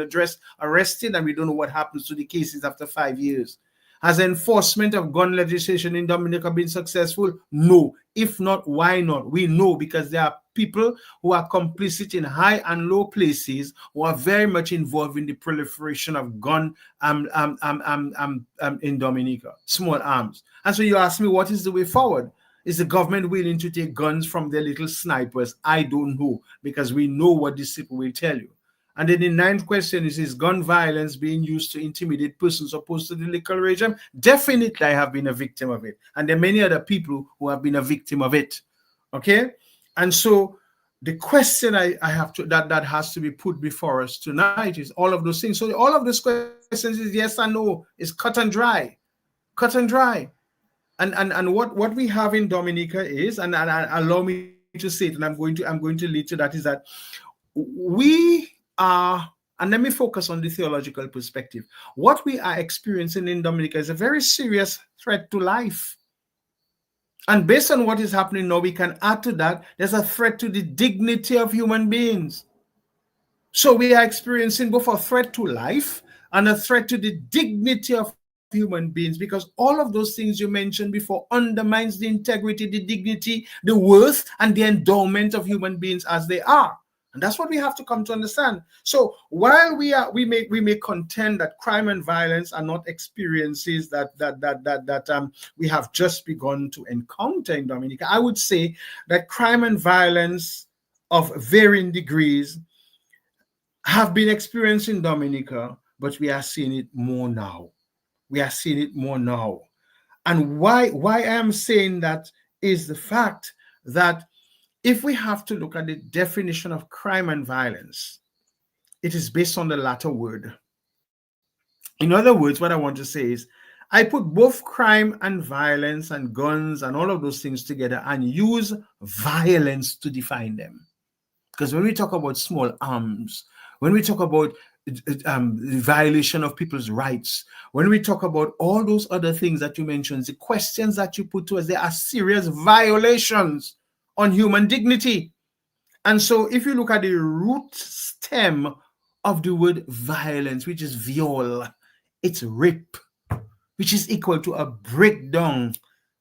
arrested, and we don't know what happens to the cases after 5 years. Has enforcement of gun legislation in Dominica been successful? No. If not, why not? We know because there are people who are complicit in high and low places who are very much involved in the proliferation of gun in Dominica, small arms. And so you ask me, what is the way forward? Is the government willing to take guns from their little snipers? I don't know, because we know what these people will tell you. And then the 9th question is gun violence being used to intimidate persons opposed to the liquor regime? Definitely, I have been a victim of it. And there are many other people who have been a victim of it. Okay? And so the question I have to that has to be put before us tonight is all of those things. So all of those questions is yes and no. It's cut and dry. Cut and dry. And what we have in Dominica is, and allow me to say it, and I'm going to lead to that, is that we are, and let me focus on the theological perspective. What we are experiencing in Dominica is a very serious threat to life. And based on what is happening now, we can add to that, there's a threat to the dignity of human beings. So we are experiencing both a threat to life and a threat to the dignity of human beings, because all of those things you mentioned before undermines the integrity, the dignity, the worth, and the endowment of human beings as they are. And that's what we have to come to understand. So while we may contend that crime and violence are not experiences that we have just begun to encounter in Dominica, I would say that crime and violence of varying degrees have been experienced in Dominica, but we are seeing it more now. We are seeing it more now. And why I am saying that is the fact that if we have to look at the definition of crime and violence, it is based on the latter word. In other words, what I want to say is, I put both crime and violence and guns and all of those things together and use violence to define them. Because when we talk about small arms, when we talk about the violation of people's rights, when we talk about all those other things that you mentioned, the questions that you put to us, there are serious violations on human dignity. And so if you look at the root stem of the word violence, which is viol, it's rape, which is equal to a breakdown.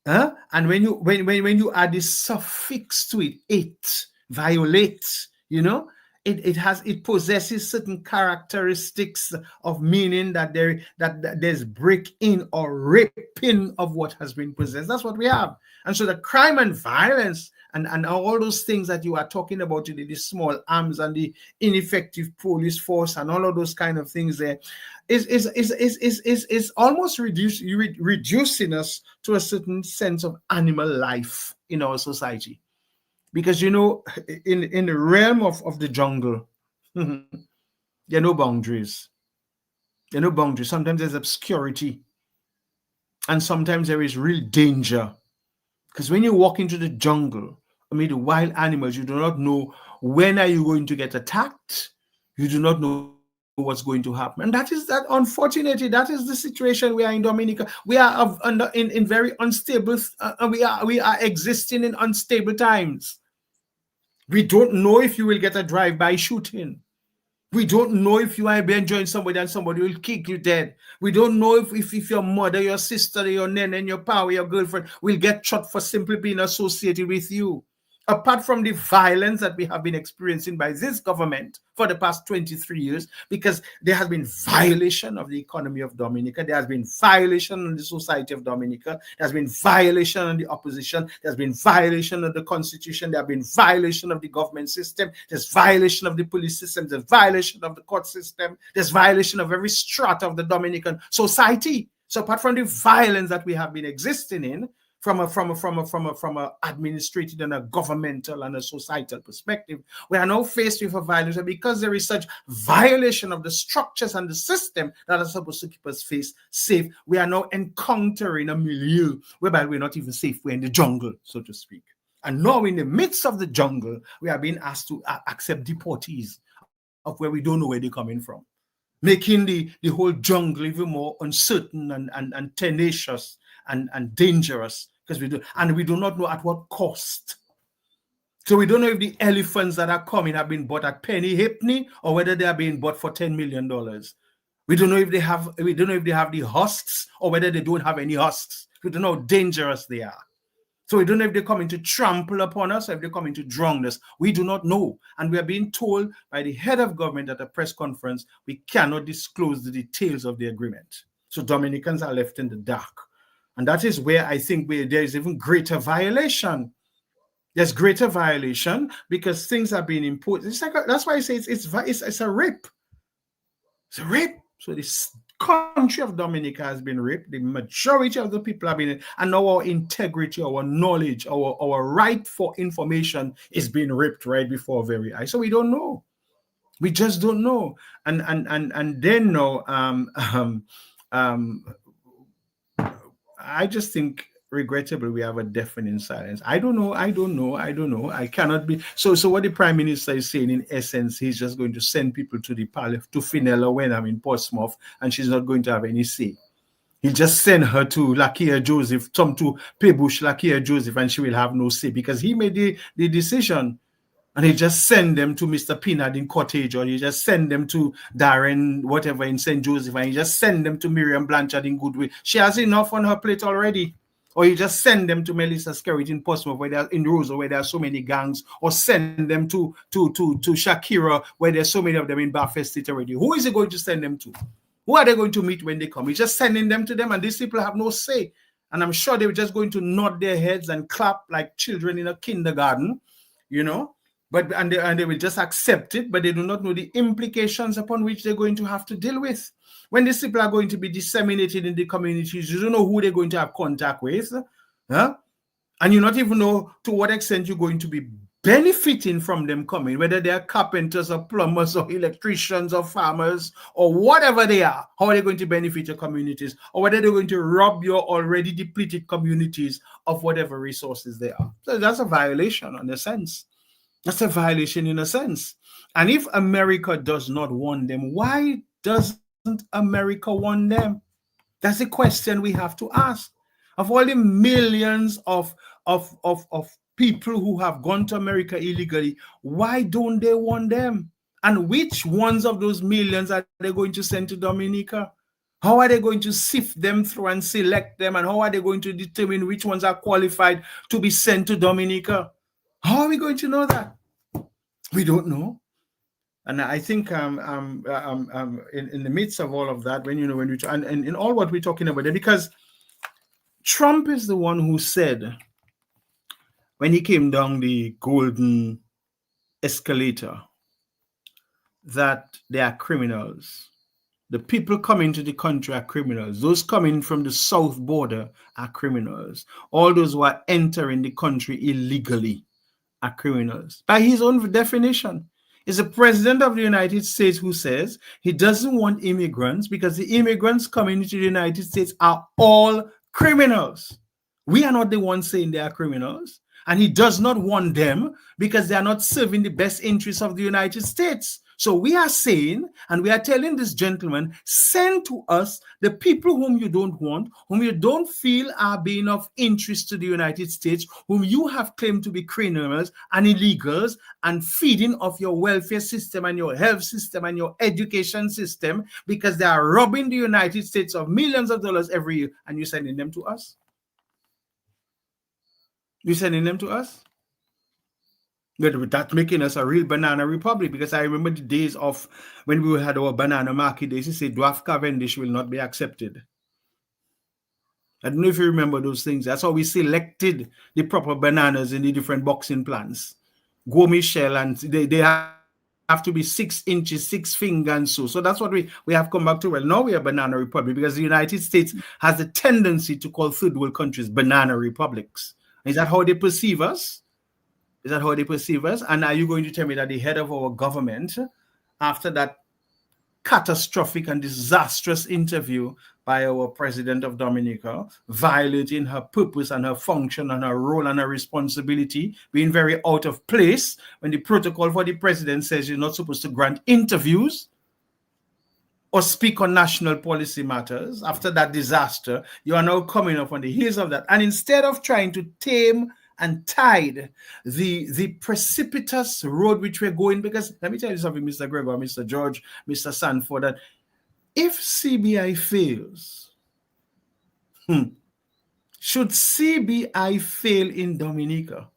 And when you add this suffix to it, violate, you know, it possesses certain characteristics of meaning that there's break-in or ripping of what has been possessed. That's what we have. And so the crime and violence and all those things that you are talking about, the small arms and the ineffective police force and all of those kind of things there, is almost reducing us to a certain sense of animal life in our society. Because, you know, in the realm of the jungle, there are no boundaries. There are no boundaries. Sometimes there's obscurity. And sometimes there is real danger. Because when you walk into the jungle, I mean, the wild animals, you do not know when are you going to get attacked. You do not know what's going to happen. And unfortunately, that is the situation we are in Dominica. We are in very unstable, we are existing in unstable times. We don't know if you will get a drive-by shooting. We don't know if you are enjoying somebody and somebody will kick you dead. We don't know if your mother, your sister, your nene, and your power, your girlfriend will get shot for simply being associated with you. Apart from the violence that we have been experiencing by this government for the past 23 years, because there has been violation of the economy of Dominica, there has been violation of the society of Dominica, there has been violation of the opposition, there has been violation of the constitution, there has been violation of the government system, there's violation of the police system, there's violation of the court system, there's violation of every strata of the Dominican society. So apart from the violence that we have been existing in, from a administrative and a governmental and a societal perspective, we are now faced with a violence, and because there is such violation of the structures and the system that are supposed to keep us safe, we are now encountering a milieu whereby we're not even safe. We're in the jungle, so to speak. And now in the midst of the jungle, we are being asked to accept deportees of where we don't know where they're coming from, making the whole jungle even more uncertain and tenacious and dangerous, because we do not know at what cost. So we don't know if the elephants that are coming have been bought at penny halfpenny or whether they are being bought for $10 million. We don't know if they have the husks or whether they don't have any husks. We don't know how dangerous they are. So we don't know if they're coming to trample upon us or if they're coming to drown us. We do not know. And we are being told by the head of government at a press conference, we cannot disclose the details of the agreement. So Dominicans are left in the dark. And that is where I think there is even greater violation. There's greater violation because things are being imposed. That's why I say it's a rape. It's a rape. So this country of Dominica has been raped. The majority of the people have been, and now our integrity, our knowledge, our right for information is being ripped right before our very eyes. So we don't know. We just don't know. And then now I just think, regrettably, we have a deafening silence. I don't know. I cannot be. So what the Prime Minister is saying, in essence, he's just going to send people to the palace, to Fenella when I'm in Portsmouth, and she's not going to have any say. He'll just send her to Lakia Joseph, to Pebush Lakia Joseph, and she will have no say because he made the decision. and you just send them to Mr. Pinard in Cottage, or you just send them to Darren, whatever, in St. Joseph, and you just send them to Miriam Blanchard in Goodwill. She has enough on her plate already. Or you just send them to Melissa Skerritt in Portsmouth, where in Roseau, where there are so many gangs, or send them to Shakira, where there's so many of them in Belfast State already. Who is it going to send them to? Who are they going to meet when they come? You're just sending them to them, and these people have no say. And I'm sure they're just going to nod their heads and clap like children in a kindergarten, you know. But they will just accept it, but they do not know the implications upon which they're going to have to deal with. When these people are going to be disseminated in the communities, you don't know who they're going to have contact with, huh? And you not even know to what extent you're going to be benefiting from them coming, whether they are carpenters or plumbers or electricians or farmers or whatever they are, how are they going to benefit your communities, or whether they're going to rob your already depleted communities of whatever resources they are. So that's a violation in a sense. That's a violation in a sense. And if America does not want them, why doesn't America want them? That's the question we have to ask. Of all the millions of people who have gone to America illegally, why don't they want them? And which ones of those millions are they going to send to Dominica? How are they going to sift them through and select them? And how are they going to determine which ones are qualified to be sent to Dominica? How are we going to know that? We don't know. And I think in the midst of all of that, when we and in all what we're talking about, because Trump is the one who said, when he came down the golden escalator, that they are criminals. The people coming to the country are criminals. Those coming from the south border are criminals. All those who are entering the country illegally are criminals. By his own definition, it's the president of the United States who says he doesn't want immigrants because the immigrants coming into the United States are all criminals. We are not the ones saying they are criminals. And he does not want them because they are not serving the best interests of the United States. So we are saying, and we are telling this gentleman, send to us the people whom you don't want, whom you don't feel are being of interest to the United States, whom you have claimed to be criminals and illegals and feeding off your welfare system and your health system and your education system because they are robbing the United States of millions of dollars every year, and you're sending them to us? You're sending them to us? That's making us a real banana republic, because I remember the days of when we had our banana market days. He said Dwarf Cavendish will not be accepted. I don't know if you remember those things. That's how we selected the proper bananas in the different boxing plants. Go Michel, and they have to be 6 inches, 6 fingers, and so that's what we have come back to. Well, now we are banana republic because the United States has a tendency to call third world countries banana republics. Is that how they perceive us? Is that how they perceive us? And are you going to tell me that the head of our government, after that catastrophic and disastrous interview by our president of Dominica, violating her purpose and her function and her role and her responsibility, being very out of place when the protocol for the president says you're not supposed to grant interviews or speak on national policy matters? After that disaster, you are now coming up on the heels of that. And instead of trying to tame and tide the precipitous road which we're going, because let me tell you something, Mr. Gregor, Mr. George, Mr. Sanford, that if CBI fails, should CBI fail in Dominica,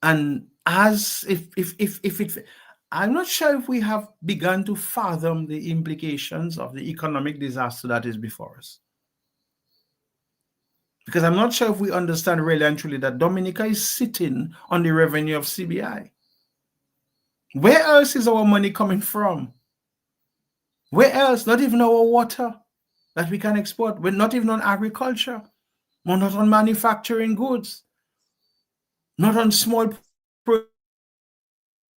and as if it, I'm not sure if we have begun to fathom the implications of the economic disaster that is before us. Because I'm not sure if we understand really and truly that Dominica is sitting on the revenue of CBI. Where else is our money coming from? Where else? Not even our water that we can export. We're not even on agriculture. We're not on manufacturing goods. Not on small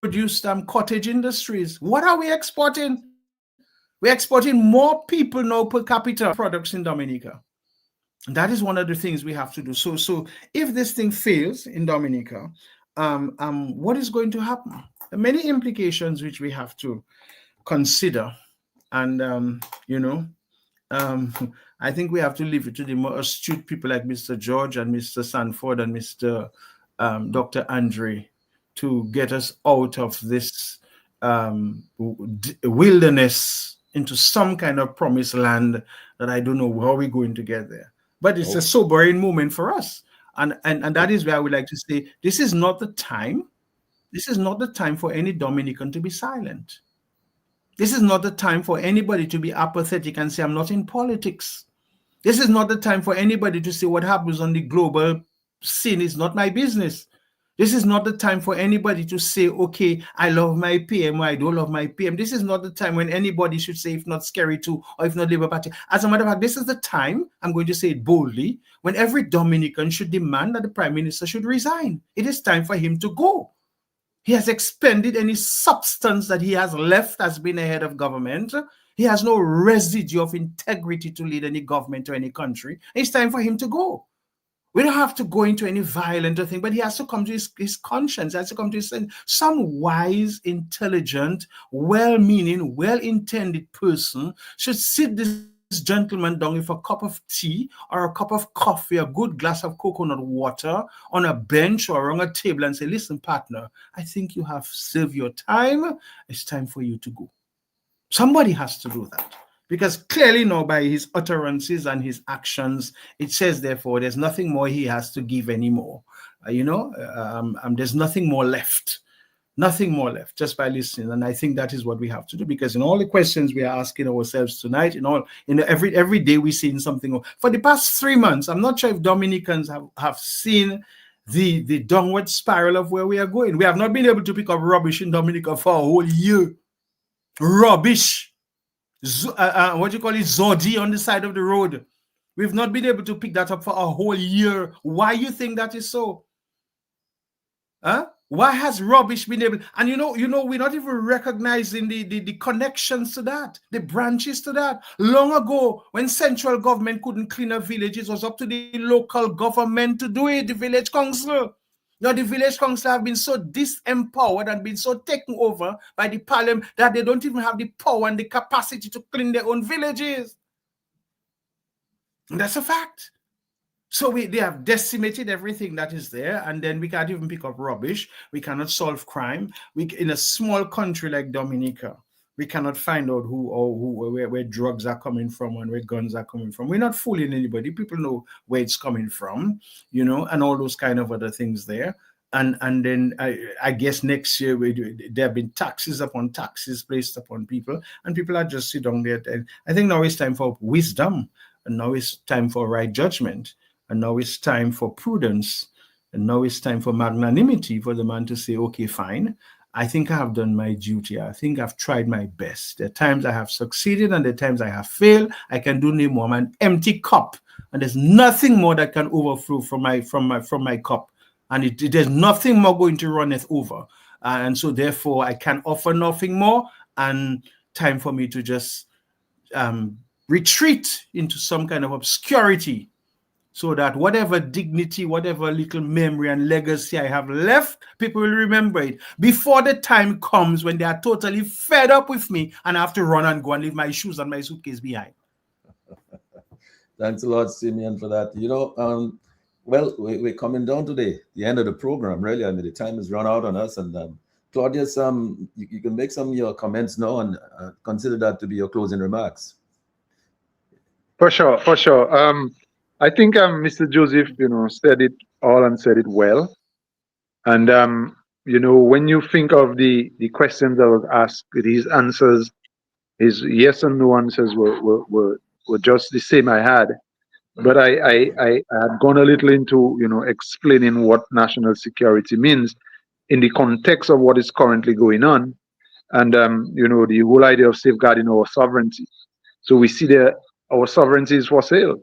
produced cottage industries. What are we exporting? We're exporting more people now per capita products in Dominica. And that is one of the things we have to do. So if this thing fails in Dominica, what is going to happen? There are many implications which we have to consider. And, I think we have to leave it to the more astute people like Mr. George and Mr. Sanford and Mr. Dr. Andre to get us out of this wilderness into some kind of promised land that I don't know how we're going to get there. But it's a sobering moment for us. And that is where I would like to say, this is not the time. This is not the time for any Dominican to be silent. This is not the time for anybody to be apathetic and say, I'm not in politics. This is not the time for anybody to say what happens on the global scene is not my business. This is not the time for anybody to say, okay, I love my PM or I don't love my PM. This is not the time when anybody should say, if not Scary too, or if not Labour Party. As a matter of fact, this is the time, I'm going to say it boldly, when every Dominican should demand that the Prime Minister should resign. It is time for him to go. He has expended any substance that he has left as being a head of government. He has no residue of integrity to lead any government or any country. It's time for him to go. We don't have to go into any violent thing, but he has to come to his conscience. He has to come to his sense. Some wise, intelligent, well-meaning, well-intended person should sit this gentleman down with a cup of tea or a cup of coffee, a good glass of coconut water on a bench or on a table and say, listen, partner, I think you have served your time. It's time for you to go. Somebody has to do that. Because clearly now by his utterances and his actions, it says, therefore, there's nothing more he has to give anymore. There's nothing more left. Nothing more left just by listening. And I think that is what we have to do, because in all the questions we are asking ourselves tonight, every day we're seeing something. For the past 3 months, I'm not sure if Dominicans have seen the downward spiral of where we are going. We have not been able to pick up rubbish in Dominica for a whole year. Rubbish. What do you call it? Zodi on the side of the road. We've not been able to pick that up for a whole year. Why you think that is so? Huh? Why has rubbish been able? And we're not even recognizing the connections to that, the branches to that. Long ago, when central government couldn't clean up villages, it was up to the local government to do it, the village council. Now, the village council have been so disempowered and been so taken over by the parliament that they don't even have the power and the capacity to clean their own villages. And that's a fact. So they have decimated everything that is there, and then we can't even pick up rubbish. We cannot solve crime. In a small country like Dominica, we cannot find out where drugs are coming from and where guns are coming from. We're not fooling anybody. People know where it's coming from, and all those kind of other things there. And then I guess next year there have been taxes upon taxes placed upon people, and people are just sit down there. And I think now it's time for wisdom, and now it's time for right judgment, and now it's time for prudence, and now it's time for magnanimity for the man to say, okay, fine. I think I have done my duty. I think I've tried my best. There are times I have succeeded and there are times I have failed. I can do no more. I'm an empty cup, and there's nothing more that can overflow from my cup. And there's nothing more going to run it over. And so therefore I can offer nothing more, and time for me to just retreat into some kind of obscurity, so that whatever dignity, whatever little memory and legacy I have left, people will remember it before the time comes when they are totally fed up with me and I have to run and go and leave my shoes and my suitcase behind. Thanks a lot, Simeon, for that. Well, we're coming down to the end of the program, really. I mean, the time has run out on us. And Claudius, you can make some of your comments now and consider that to be your closing remarks. For sure. I think Mr. Joseph, said it all and said it well. And, when you think of the questions that was asked, his answers, his yes and no answers were just the same I had. But I had gone a little into, explaining what national security means in the context of what is currently going on. And, the whole idea of safeguarding our sovereignty. So we see that our sovereignty is for sale.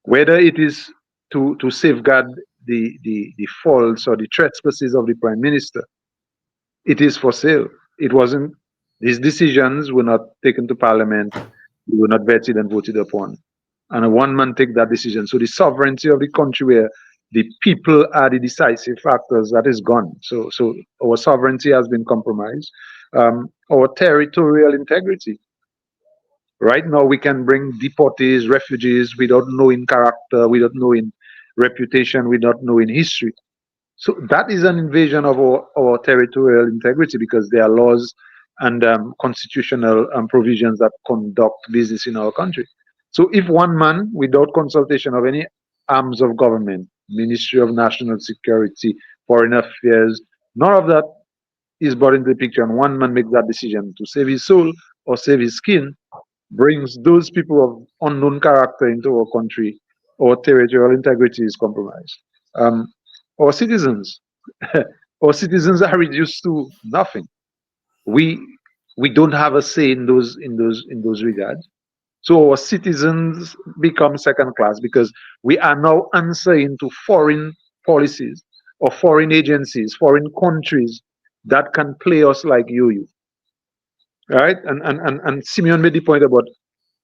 Whether it is to safeguard the faults or the trespasses of the Prime Minister, it is for sale. It wasn't, these decisions were not taken to Parliament, they were not vetted and voted upon. And a one man take that decision. So the sovereignty of the country, where the people are the decisive factors, that is gone. So our sovereignty has been compromised. Our territorial integrity. Right now, we can bring deportees, refugees without knowing character, without knowing reputation, without knowing history. So that is an invasion of our territorial integrity, because there are laws and constitutional provisions that conduct business in our country. So if one man, without consultation of any arms of government, Ministry of National Security, Foreign Affairs, none of that is brought into the picture, and one man makes that decision to save his soul or save his skin, brings those people of unknown character into our country, our territorial integrity is compromised. Our citizens, our citizens are reduced to nothing. We don't have a say in those regards. So our citizens become second class, because we are now answering to foreign policies or foreign agencies, foreign countries that can play us like yo-yo. Right? And Simeon made the point about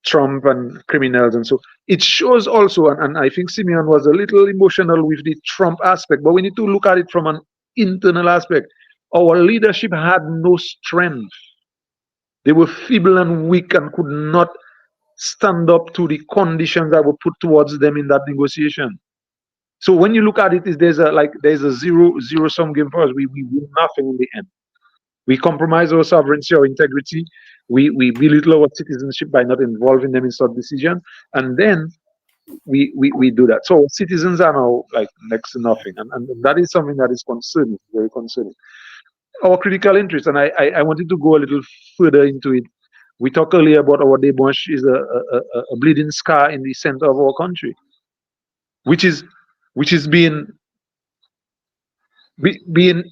Trump and criminals, and so it shows also, and I think Simeon was a little emotional with the Trump aspect, but we need to look at it from an internal aspect. Our leadership had no strength. They were feeble and weak and could not stand up to the conditions that were put towards them in that negotiation. So when you look at it, there's a zero-sum game for us. We win nothing in the end. We compromise our sovereignty, our integrity. We belittle our citizenship by not involving them in such decisions, and then we do that. So citizens are now like next to nothing, and that is something that is concerning, very concerning. Our critical interest, and I wanted to go a little further into it. We talked earlier about our debauch is a bleeding scar in the center of our country, which is being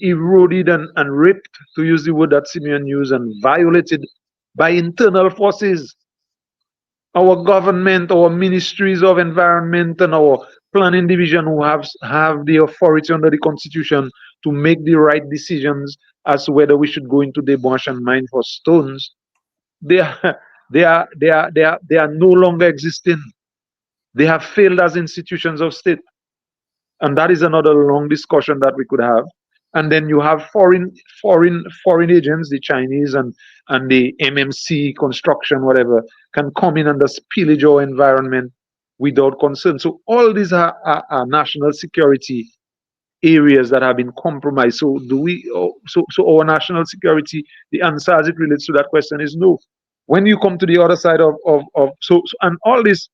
eroded and ripped, to use the word that Simeon used, and violated by internal forces. Our government, our ministries of environment, and our planning division, who have the authority under the Constitution to make the right decisions as to whether we should go into debauch and mine for stones, they are no longer existing. They have failed as institutions of state. And that is another long discussion that we could have. And then you have foreign agents, the Chinese and the MMC construction, whatever, can come in and just pillage our environment without concern. So all these are national security areas that have been compromised. So our national security, the answer as it relates to that question is no. When you come to the other side and all this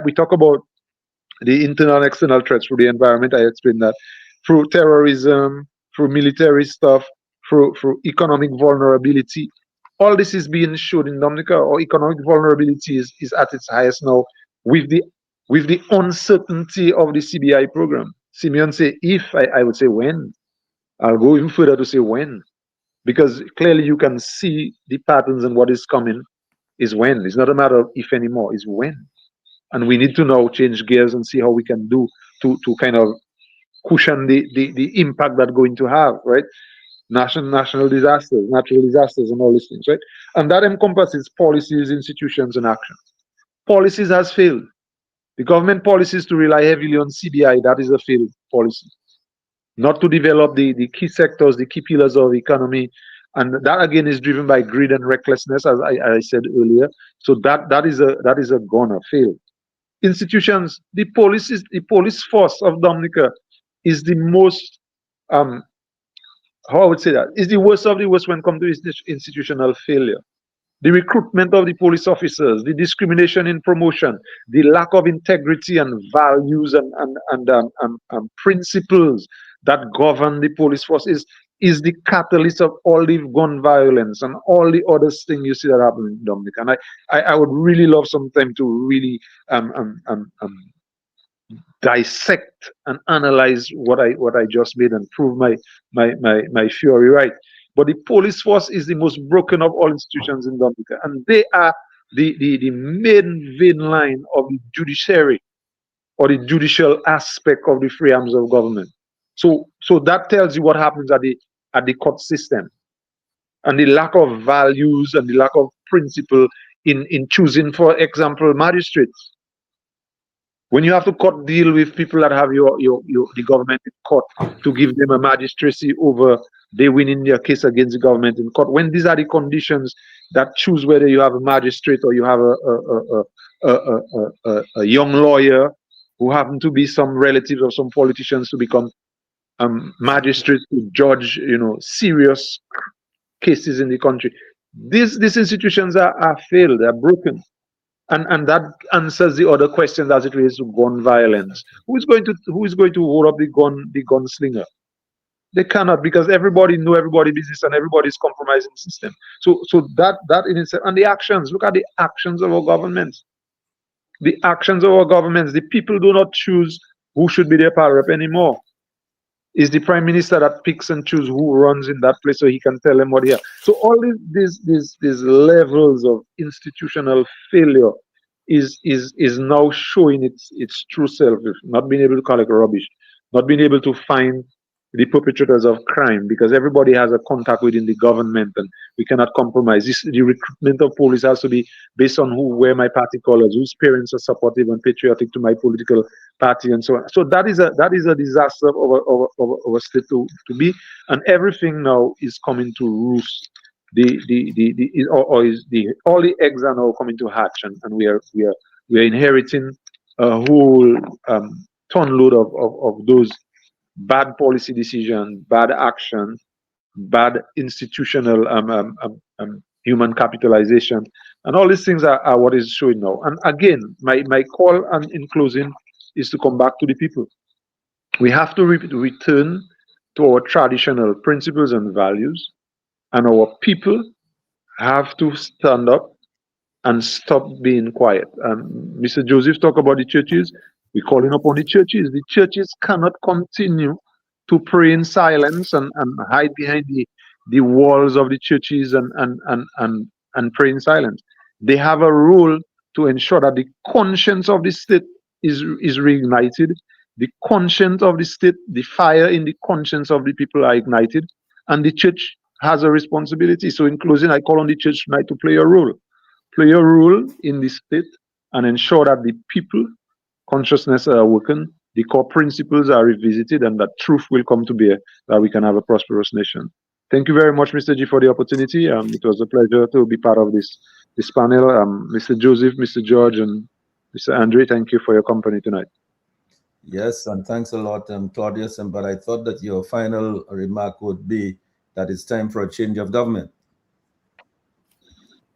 we talk about the internal and external threats through the environment. I explained that through terrorism, through military stuff, through economic vulnerability. All this is being shown in Dominica. Or economic vulnerability is at its highest now with the uncertainty of the CBI program. Simeon say if, I would say when. I'll go even further to say when, because clearly you can see the patterns, and what is coming is when. It's not a matter of if anymore, it's when. And we need to now change gears and see how we can do to kind of cushion the impact that's going to have, right? National disasters, natural disasters, and all these things, right? And that encompasses policies, institutions, and action. Policies has failed. The government policies to rely heavily on CBI, that is a failed policy. Not to develop the key sectors, the key pillars of the economy, and that again is driven by greed and recklessness, as I said earlier. So that is a gonna fail. Institutions, the police force of Dominica is the most how I would say that is the worst of the worst when it comes to institutional failure. The recruitment of the police officers, the discrimination in promotion, the lack of integrity and values and principles that govern the police force is the catalyst of all the gun violence and all the other things you see that happen in Dominica. And I would really love some time to really dissect and analyze what I just made and prove my theory right. But the police force is the most broken of all institutions in Dominica, and they are the main vein line of the judiciary or the judicial aspect of the free arms of government. So that tells you what happens at the court system, and the lack of values and the lack of principle in choosing, for example, magistrates. When you have to deal with people that have the government in court to give them a magistracy over they win in their case against the government in court. When these are the conditions that choose whether you have a magistrate or you have a young lawyer who happen to be some relatives of some politicians to become magistrates to judge, serious cases in the country. These institutions are failed, they're broken. And that answers the other questions as it relates to gun violence. Who is going to hold up the gunslinger? They cannot, because everybody know everybody business and everybody's compromising the system. So that in itself, and the actions. Look at the actions of our governments. The actions of our governments. The people do not choose who should be their power rep anymore. It's the prime minister that picks and chooses who runs in that place, so he can tell them what he has. So all these levels of institutional failure is now showing its true self. Not being able to collect rubbish, not being able to find the perpetrators of crime, because everybody has a contact within the government and we cannot compromise. The recruitment of police has to be based on who wear my party colors, whose parents are supportive and patriotic to my political party, and so on. So that is a disaster of a state to be, and everything now is coming to roost. All the eggs are now coming to hatch, and we are inheriting a whole tonload of those bad policy decisions, bad action, bad institutional human capitalization, and all these things are what is showing now. And again, my call in closing is to come back to the people. We have to return to our traditional principles and values, and our people have to stand up and stop being quiet. Mr. Joseph talked about the churches. We're calling upon the churches. The churches cannot continue to pray in silence and hide behind the walls of the churches and pray in silence. They have a role to ensure that the conscience of the state is reignited. The conscience of the state, the fire in the conscience of the people are ignited, and the church has a responsibility. So in closing, I call on the church tonight to play a role. Play a role in the state and ensure that the people consciousness are awakened, the core principles are revisited, and that truth will come to bear, that we can have a prosperous nation. Thank you very much, Mr. G, for the opportunity. It was a pleasure to be part of this panel. Mr. Joseph, Mr. George, and Mr. Andre, thank you for your company tonight. Yes, and thanks a lot, Claudius. But I thought that your final remark would be that it's time for a change of government.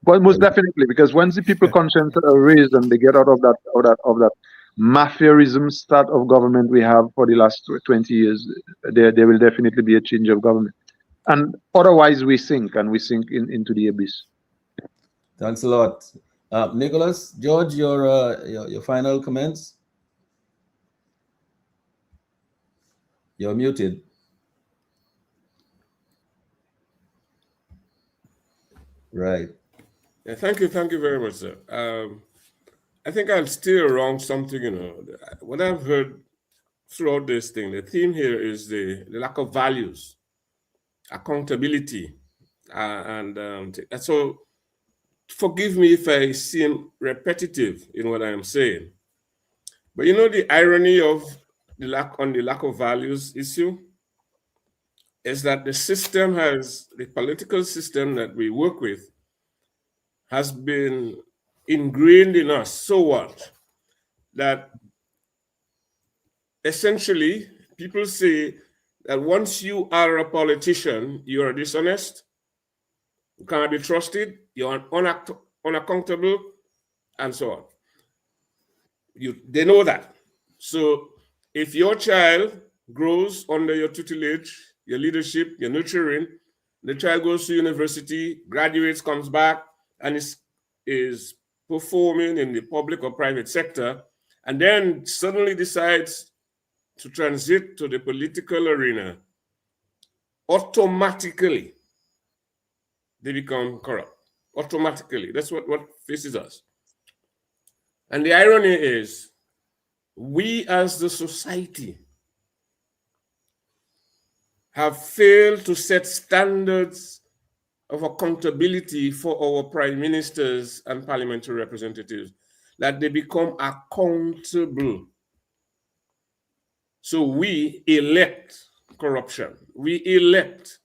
Well, most definitely, because once the people conscience are raised and they get out of that mafiaism start of government we have for the last 20 years, there will definitely be a change of government. And otherwise, we sink into the abyss. Thanks a lot, Nicholas. George, your final comments. You're muted. Right. Yeah, thank you very much, sir. I think I'll steer around something, what I've heard throughout this thing, the theme here is the lack of values, accountability, and so forgive me if I seem repetitive in what I'm saying, but the irony of the lack of values issue is that the political system that we work with has been ingrained in us so what that essentially people say that once you are a politician, you are dishonest, you cannot be trusted, you're unaccountable, and so on. They know that. So if your child grows under your tutelage, your leadership, your nurturing, the child goes to university, graduates, comes back, and is performing in the public or private sector, and then suddenly decides to transit to the political arena, automatically they become corrupt. Automatically. That's what faces us. And the irony is, we as the society have failed to set standards of accountability for our prime ministers and parliamentary representatives, that they become accountable. So we elect corruption. We elect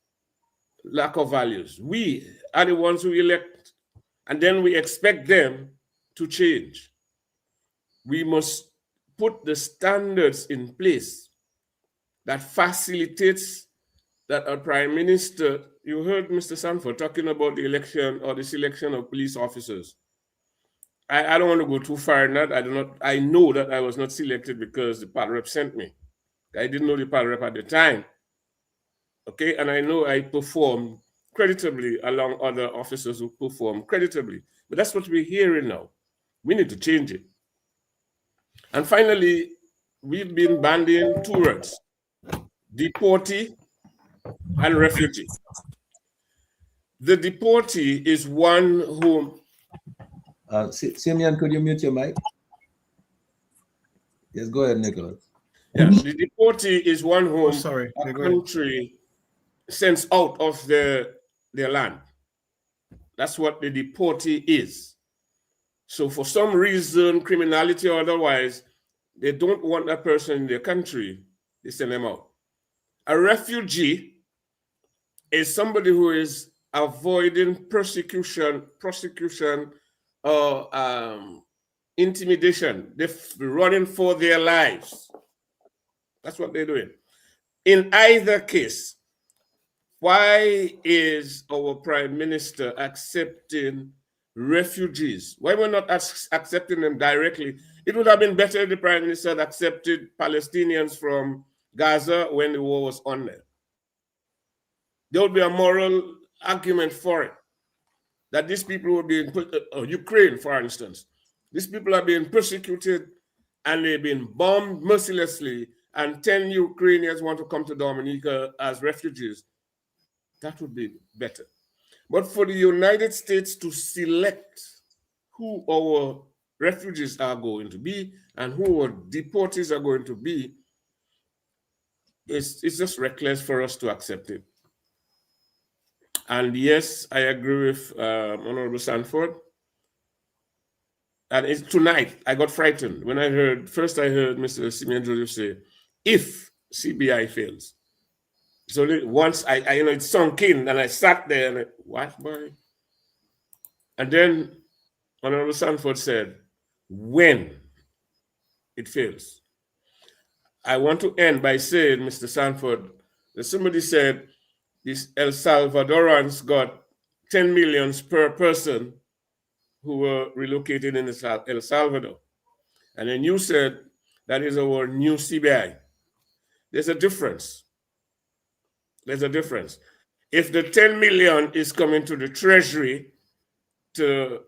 lack of values. We are the ones who elect, and then we expect them to change. We must put the standards in place that facilitates that a prime minister, you heard Mr. Sanford talking about the election or the selection of police officers. I don't want to go too far in that. I know that I was not selected because the PAL rep sent me. I didn't know the PAL rep at the time. Okay, and I know I performed creditably along other officers who perform creditably. But that's what we're hearing now. We need to change it. And finally, we've been bandying two words: deportee and refugee. The deportee is one who... Simeon, could you mute your mic? Yes, go ahead, Nicholas. Yeah, the deportee is one whom a country sends out of their land. That's what the deportee is. So for some reason, criminality or otherwise, they don't want that person in their country, they send them out. A refugee is somebody who is avoiding persecution, or intimidation. They're running for their lives. That's what they're doing. In either case, why is our prime minister accepting refugees? Why we're not accepting them directly? It would have been better if the prime minister had accepted Palestinians from Gaza when the war was on there. There would be a moral argument for it, that these people would be in Ukraine, for instance. These people are being persecuted and they've been bombed mercilessly, and 10 Ukrainians want to come to Dominica as refugees. That would be better. But for the United States to select who our refugees are going to be and who our deportees are going to be, it's just reckless for us to accept it. And yes, I agree with Honorable Sanford. And it's tonight, I got frightened when I heard Mr. Simeon Joseph say, if CBI fails. So once it sunk in, and I sat there and what, boy? And then Honorable Sanford said, when it fails. I want to end by saying, Mr. Sanford, that somebody said these El Salvadorans got 10 million per person who were relocated in El Salvador. And then you said that is our new CBI. There's a difference. There's a difference. If the 10 million is coming to the Treasury to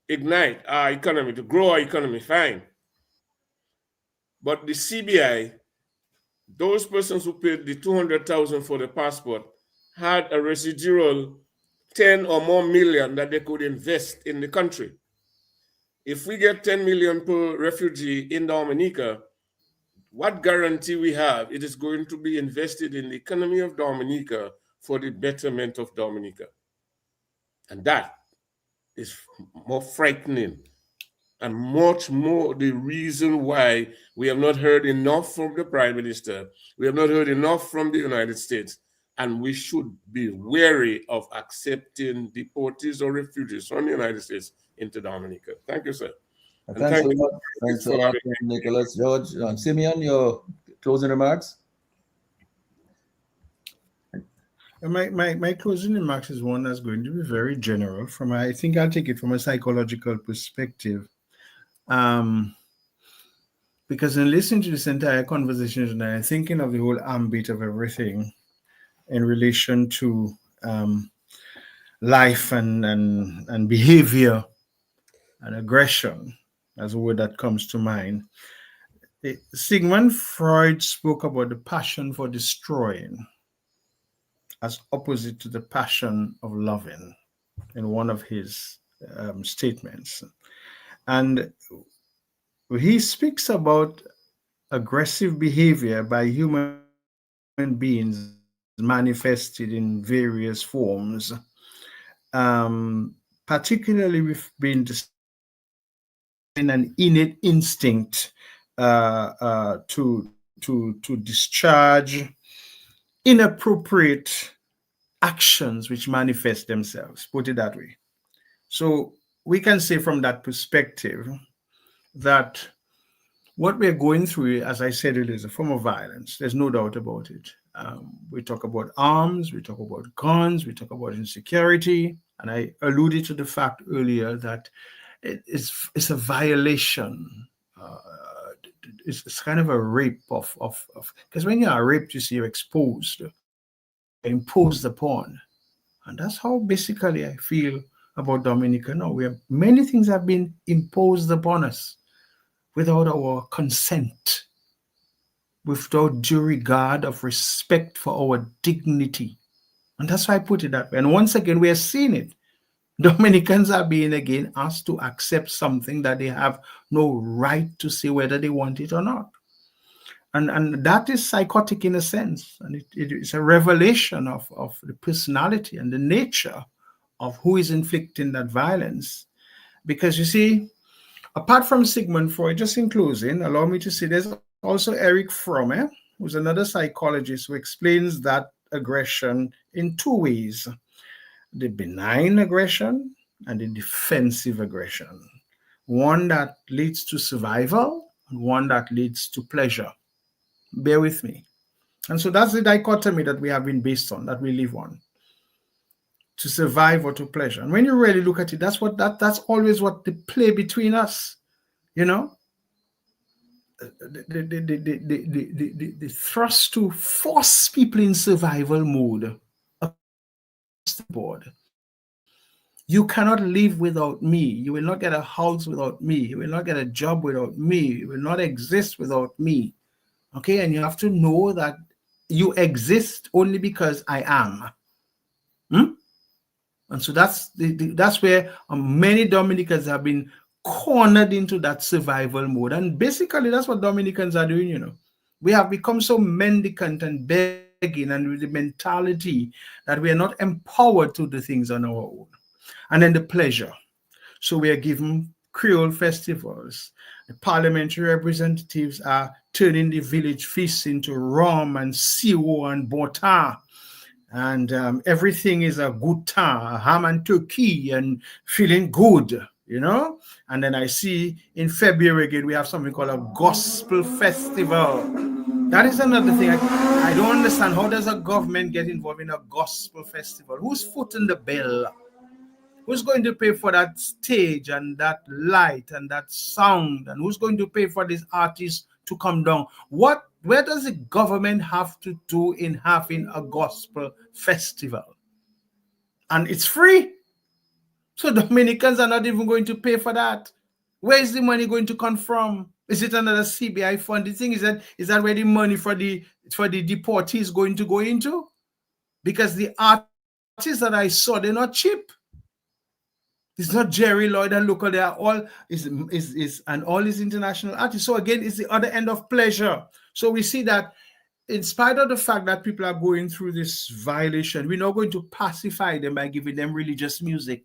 ignite our economy, to grow our economy, fine. But the CBI, those persons who paid the 200,000 for the passport had a residual 10 or more million that they could invest in the country. If we get 10 million per refugee in Dominica, what guarantee we have it is going to be invested in the economy of Dominica for the betterment of Dominica? And that is more frightening and much more the reason why we have not heard enough from the Prime Minister. We have not heard enough from the United States. And we should be wary of accepting deportees or refugees from the United States into Dominica. Thank you, sir. Thanks a lot. Thanks a lot, Nicholas. George, Simeon, your closing remarks? My closing remarks is one that's going to be very general. I think I'll take it from a psychological perspective. Because in listening to this entire conversation tonight, I'm thinking of the whole ambit of everything in relation to life and behavior and aggression, as a word that comes to mind. Sigmund Freud spoke about the passion for destroying as opposite to the passion of loving in one of his statements. And he speaks about aggressive behavior by human beings manifested in various forms, particularly we've been in an innate instinct to discharge inappropriate actions which manifest themselves, put it that way. So we can say from that perspective that what we're going through, as I said, it is a form of violence. There's no doubt about it. We talk about arms, we talk about guns, we talk about insecurity. And I alluded to the fact earlier that it's a violation. It's kind of a rape of because when you are raped, you see, you're exposed, imposed upon. And that's how basically I feel about Dominica now. Many things have been imposed upon us without our consent, without due regard of respect for our dignity. And that's why I put it that way. And once again, we are seeing it. Dominicans are being again asked to accept something that they have no right to say whether they want it or not. And that is psychotic in a sense. And it is a revelation of the personality and the nature of who is inflicting that violence. Because you see, apart from Sigmund Freud, just in closing, allow me to say there's also Erich Fromm, who's another psychologist who explains that aggression in two ways: the benign aggression and the defensive aggression. One that leads to survival and one that leads to pleasure. Bear with me. And so that's the dichotomy that we have been based on, that we live on. To survive or to pleasure. And when you really look at it, that's always what the play between us, you know. The thrust to force people in survival mode across the board. You cannot live without me. You will not get a house without me. You will not get a job without me. You will not exist without me. Okay, and you have to know that you exist only because I am. And so that's where many Dominicans have been cornered into that survival mode. And basically, that's what Dominicans are doing, you know. We have become so mendicant and begging and with the mentality that we are not empowered to do things on our own. And then the pleasure. So we are given Creole festivals. The parliamentary representatives are turning the village feasts into rum and siwo and botin. And everything is a good time, ham and turkey and feeling good, you know. And then I see in February again, we have something called a gospel festival. That is another thing. I don't understand. How does a government get involved in a gospel festival? Who's footing the bill? Who's going to pay for that stage and that light and that sound? And who's going to pay for these artists to come down? Where does the government have to do in having a gospel festival? And it's free. So Dominicans are not even going to pay for that. Where is the money going to come from? Is it another CBI fund? The thing is that where the money for the deportees is going to go into? Because the artists that I saw, they're not cheap. It's not Jerry Lloyd and local. They are all and all is international artists. So again, it's the other end of pleasure. So we see that in spite of the fact that people are going through this violation, we're not going to pacify them by giving them religious music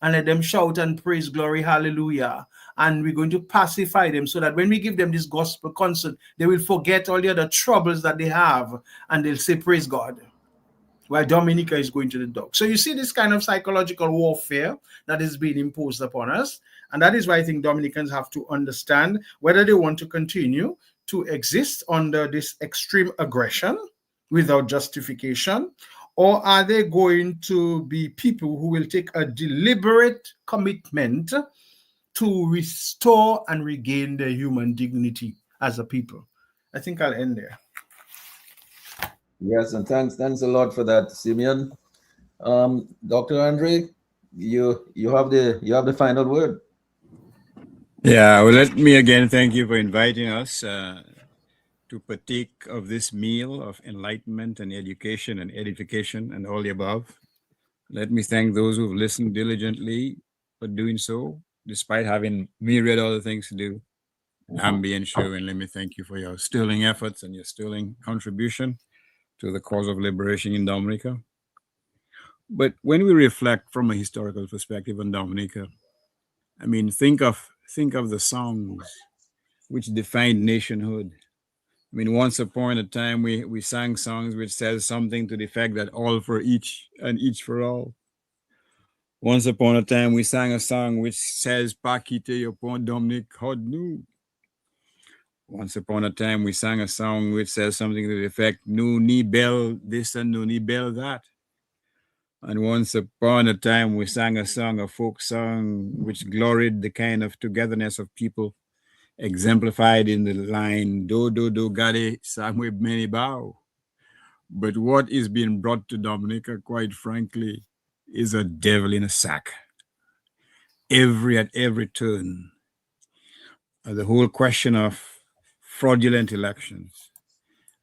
and let them shout and praise glory, hallelujah. And we're going to pacify them so that when we give them this gospel concert, they will forget all the other troubles that they have and they'll say, praise God. While Dominica is going to the dock. So you see this kind of psychological warfare that is being imposed upon us. And that is why I think Dominicans have to understand whether they want to continue to exist under this extreme aggression without justification, or are they going to be people who will take a deliberate commitment to restore and regain their human dignity as a people. I think I'll end there. Yes, and thanks a lot for that, Simeon. Dr. Andre, you have the final word. Yeah, well, let me again thank you for inviting us to partake of this meal of enlightenment and education and edification and all the above. Let me thank those who've listened diligently for doing so, despite having myriad other things to do. Ambi and Sherwin, let me thank you for your sterling efforts and your sterling contribution to the cause of liberation in Dominica. But when we reflect from a historical perspective on Dominica, I mean, think of the songs which defined nationhood. I mean, once upon a time, we sang songs which says something to the effect that all for each and each for all. Once upon a time, we sang a song which says, "Pa kite yo pon Dominic Hodnu." Once upon a time, we sang a song which says something to the effect, "No ni bell this and no ni bell that." And once upon a time, we sang a song, a folk song, which gloried the kind of togetherness of people exemplified in the line, "Do, do, do, gade, samwe many bow." But what is being brought to Dominica, quite frankly, is a devil in a sack. At every turn, the whole question of fraudulent elections,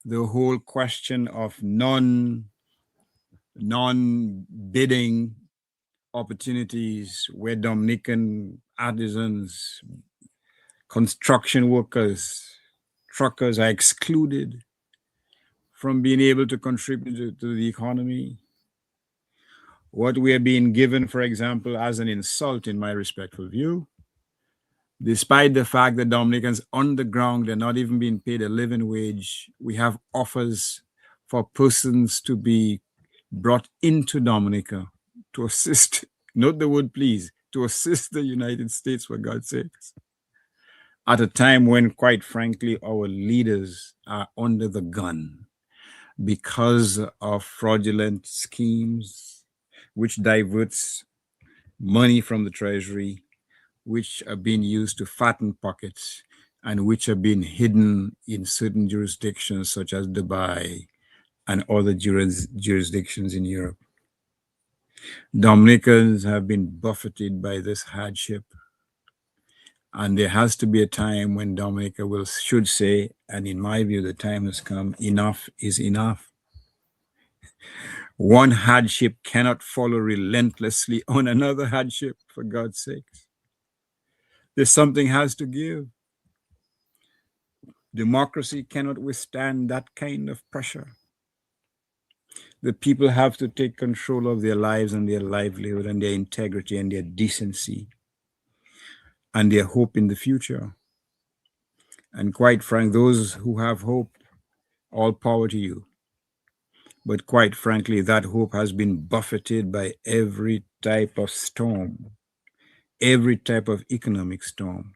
the whole question of non-bidding opportunities where Dominican artisans, construction workers, truckers are excluded from being able to contribute to the economy. What we are being given, for example, as an insult, in my respectful view, despite the fact that Dominicans on the ground are not even being paid a living wage, we have offers for persons to be brought into Dominica to assist, note the word please, to assist the United States, for God's sakes, at a time when, quite frankly, our leaders are under the gun because of fraudulent schemes, which diverts money from the treasury, which are being used to fatten pockets, and which are being hidden in certain jurisdictions such as Dubai and other jurisdictions in Europe. Dominicans have been buffeted by this hardship, and there has to be a time when Dominica should say, and in my view, the time has come, enough is enough. One hardship cannot follow relentlessly on another hardship, for God's sake. There's something has to give. Democracy cannot withstand that kind of pressure. The people have to take control of their lives and their livelihood and their integrity and their decency and their hope in the future. And quite frank, those who have hope, all power to you. But quite frankly, that hope has been buffeted by every type of storm, every type of economic storm.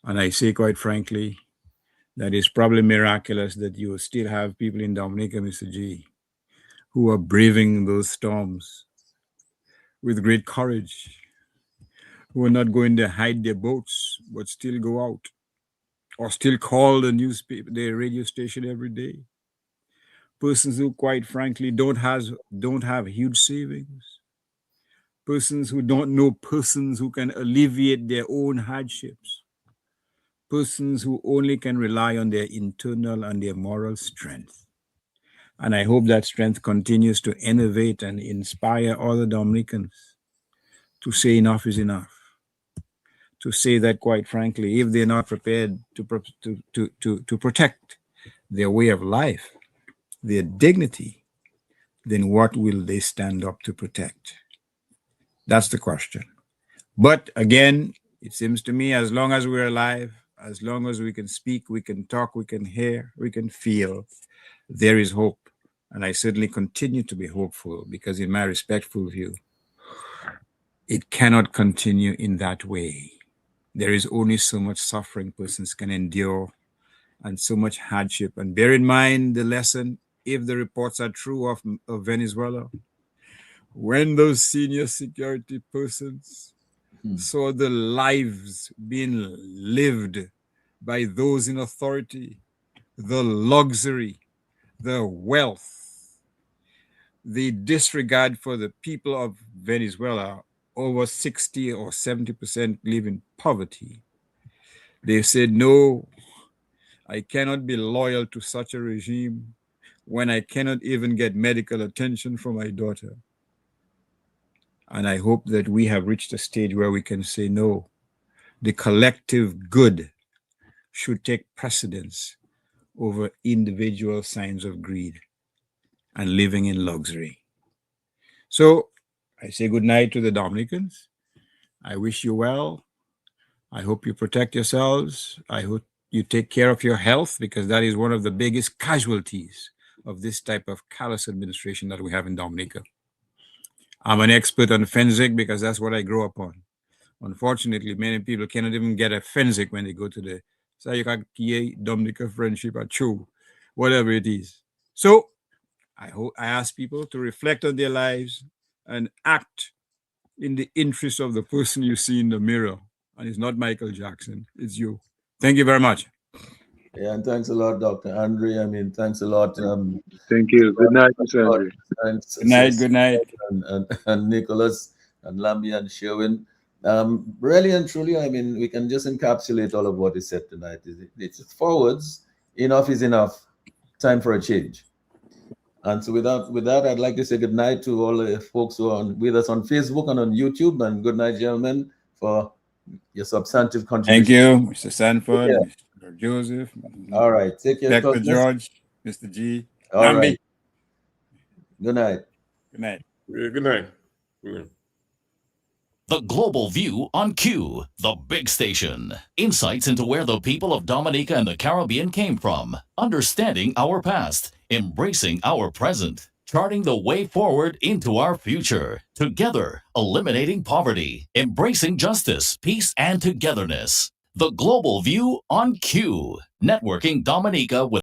And I say, quite frankly, that it's probably miraculous that you still have people in Dominica, Mr. G, who are braving those storms with great courage, who are not going to hide their boats, but still go out, or still call the newspaper, the radio station every day. Persons who, quite frankly, don't have huge savings. Persons who don't know persons who can alleviate their own hardships. Persons who only can rely on their internal and their moral strength. And I hope that strength continues to innovate and inspire other Dominicans to say enough is enough. To say that, quite frankly, if they're not prepared to protect their way of life, their dignity, then what will they stand up to protect? That's the question. But again, it seems to me, as long as we're alive, as long as we can speak, we can talk, we can hear, we can feel, there is hope. And I certainly continue to be hopeful because in my respectful view, it cannot continue in that way. There is only so much suffering persons can endure and so much hardship. And bear in mind the lesson, if the reports are true of Venezuela, when those senior security persons saw the lives being lived by those in authority, the luxury, the wealth, the disregard for the people of Venezuela, over 60 or 70% live in poverty. They said, no, I cannot be loyal to such a regime when I cannot even get medical attention for my daughter. And I hope that we have reached a stage where we can say, no, the collective good should take precedence over individual signs of greed and living in luxury. So I say good night to the Dominicans. I wish you well. I hope you protect yourselves. I hope you take care of your health because that is one of the biggest casualties of this type of callous administration that we have in Dominica. I'm an expert on Fensic because that's what I grew up on. Unfortunately, many people cannot even get a Fensic when they go to the So you can keep Dominica friendship or true, whatever it is. So I ask people to reflect on their lives and act in the interest of the person you see in the mirror. And it's not Michael Jackson, it's you. Thank you very much. Yeah, and thanks a lot, Dr. Andre. I mean, thanks a lot. Thank you. Good night, Mr. Andre. Thanks, Good night. and Nicholas and Lambi and Sherwin. Really and truly, I mean, we can just encapsulate all of what is said tonight. It's forwards. Enough is enough. Time for a change. And so with that, I'd like to say good night to all the folks who are with us on Facebook and on YouTube. And good night, gentlemen, for your substantive contribution. Thank you, Mr. Sanford, Mr. Joseph. All right. Take care. Dr. George, Mr. G. All Lambi. right. Good night. Good night. Good night. The Global View on Q, the big station. Insights into where the people of Dominica and the Caribbean came from. Understanding our past. Embracing our present. Charting the way forward into our future. Together, eliminating poverty. Embracing justice, peace, and togetherness. The Global View on Q. Networking Dominica with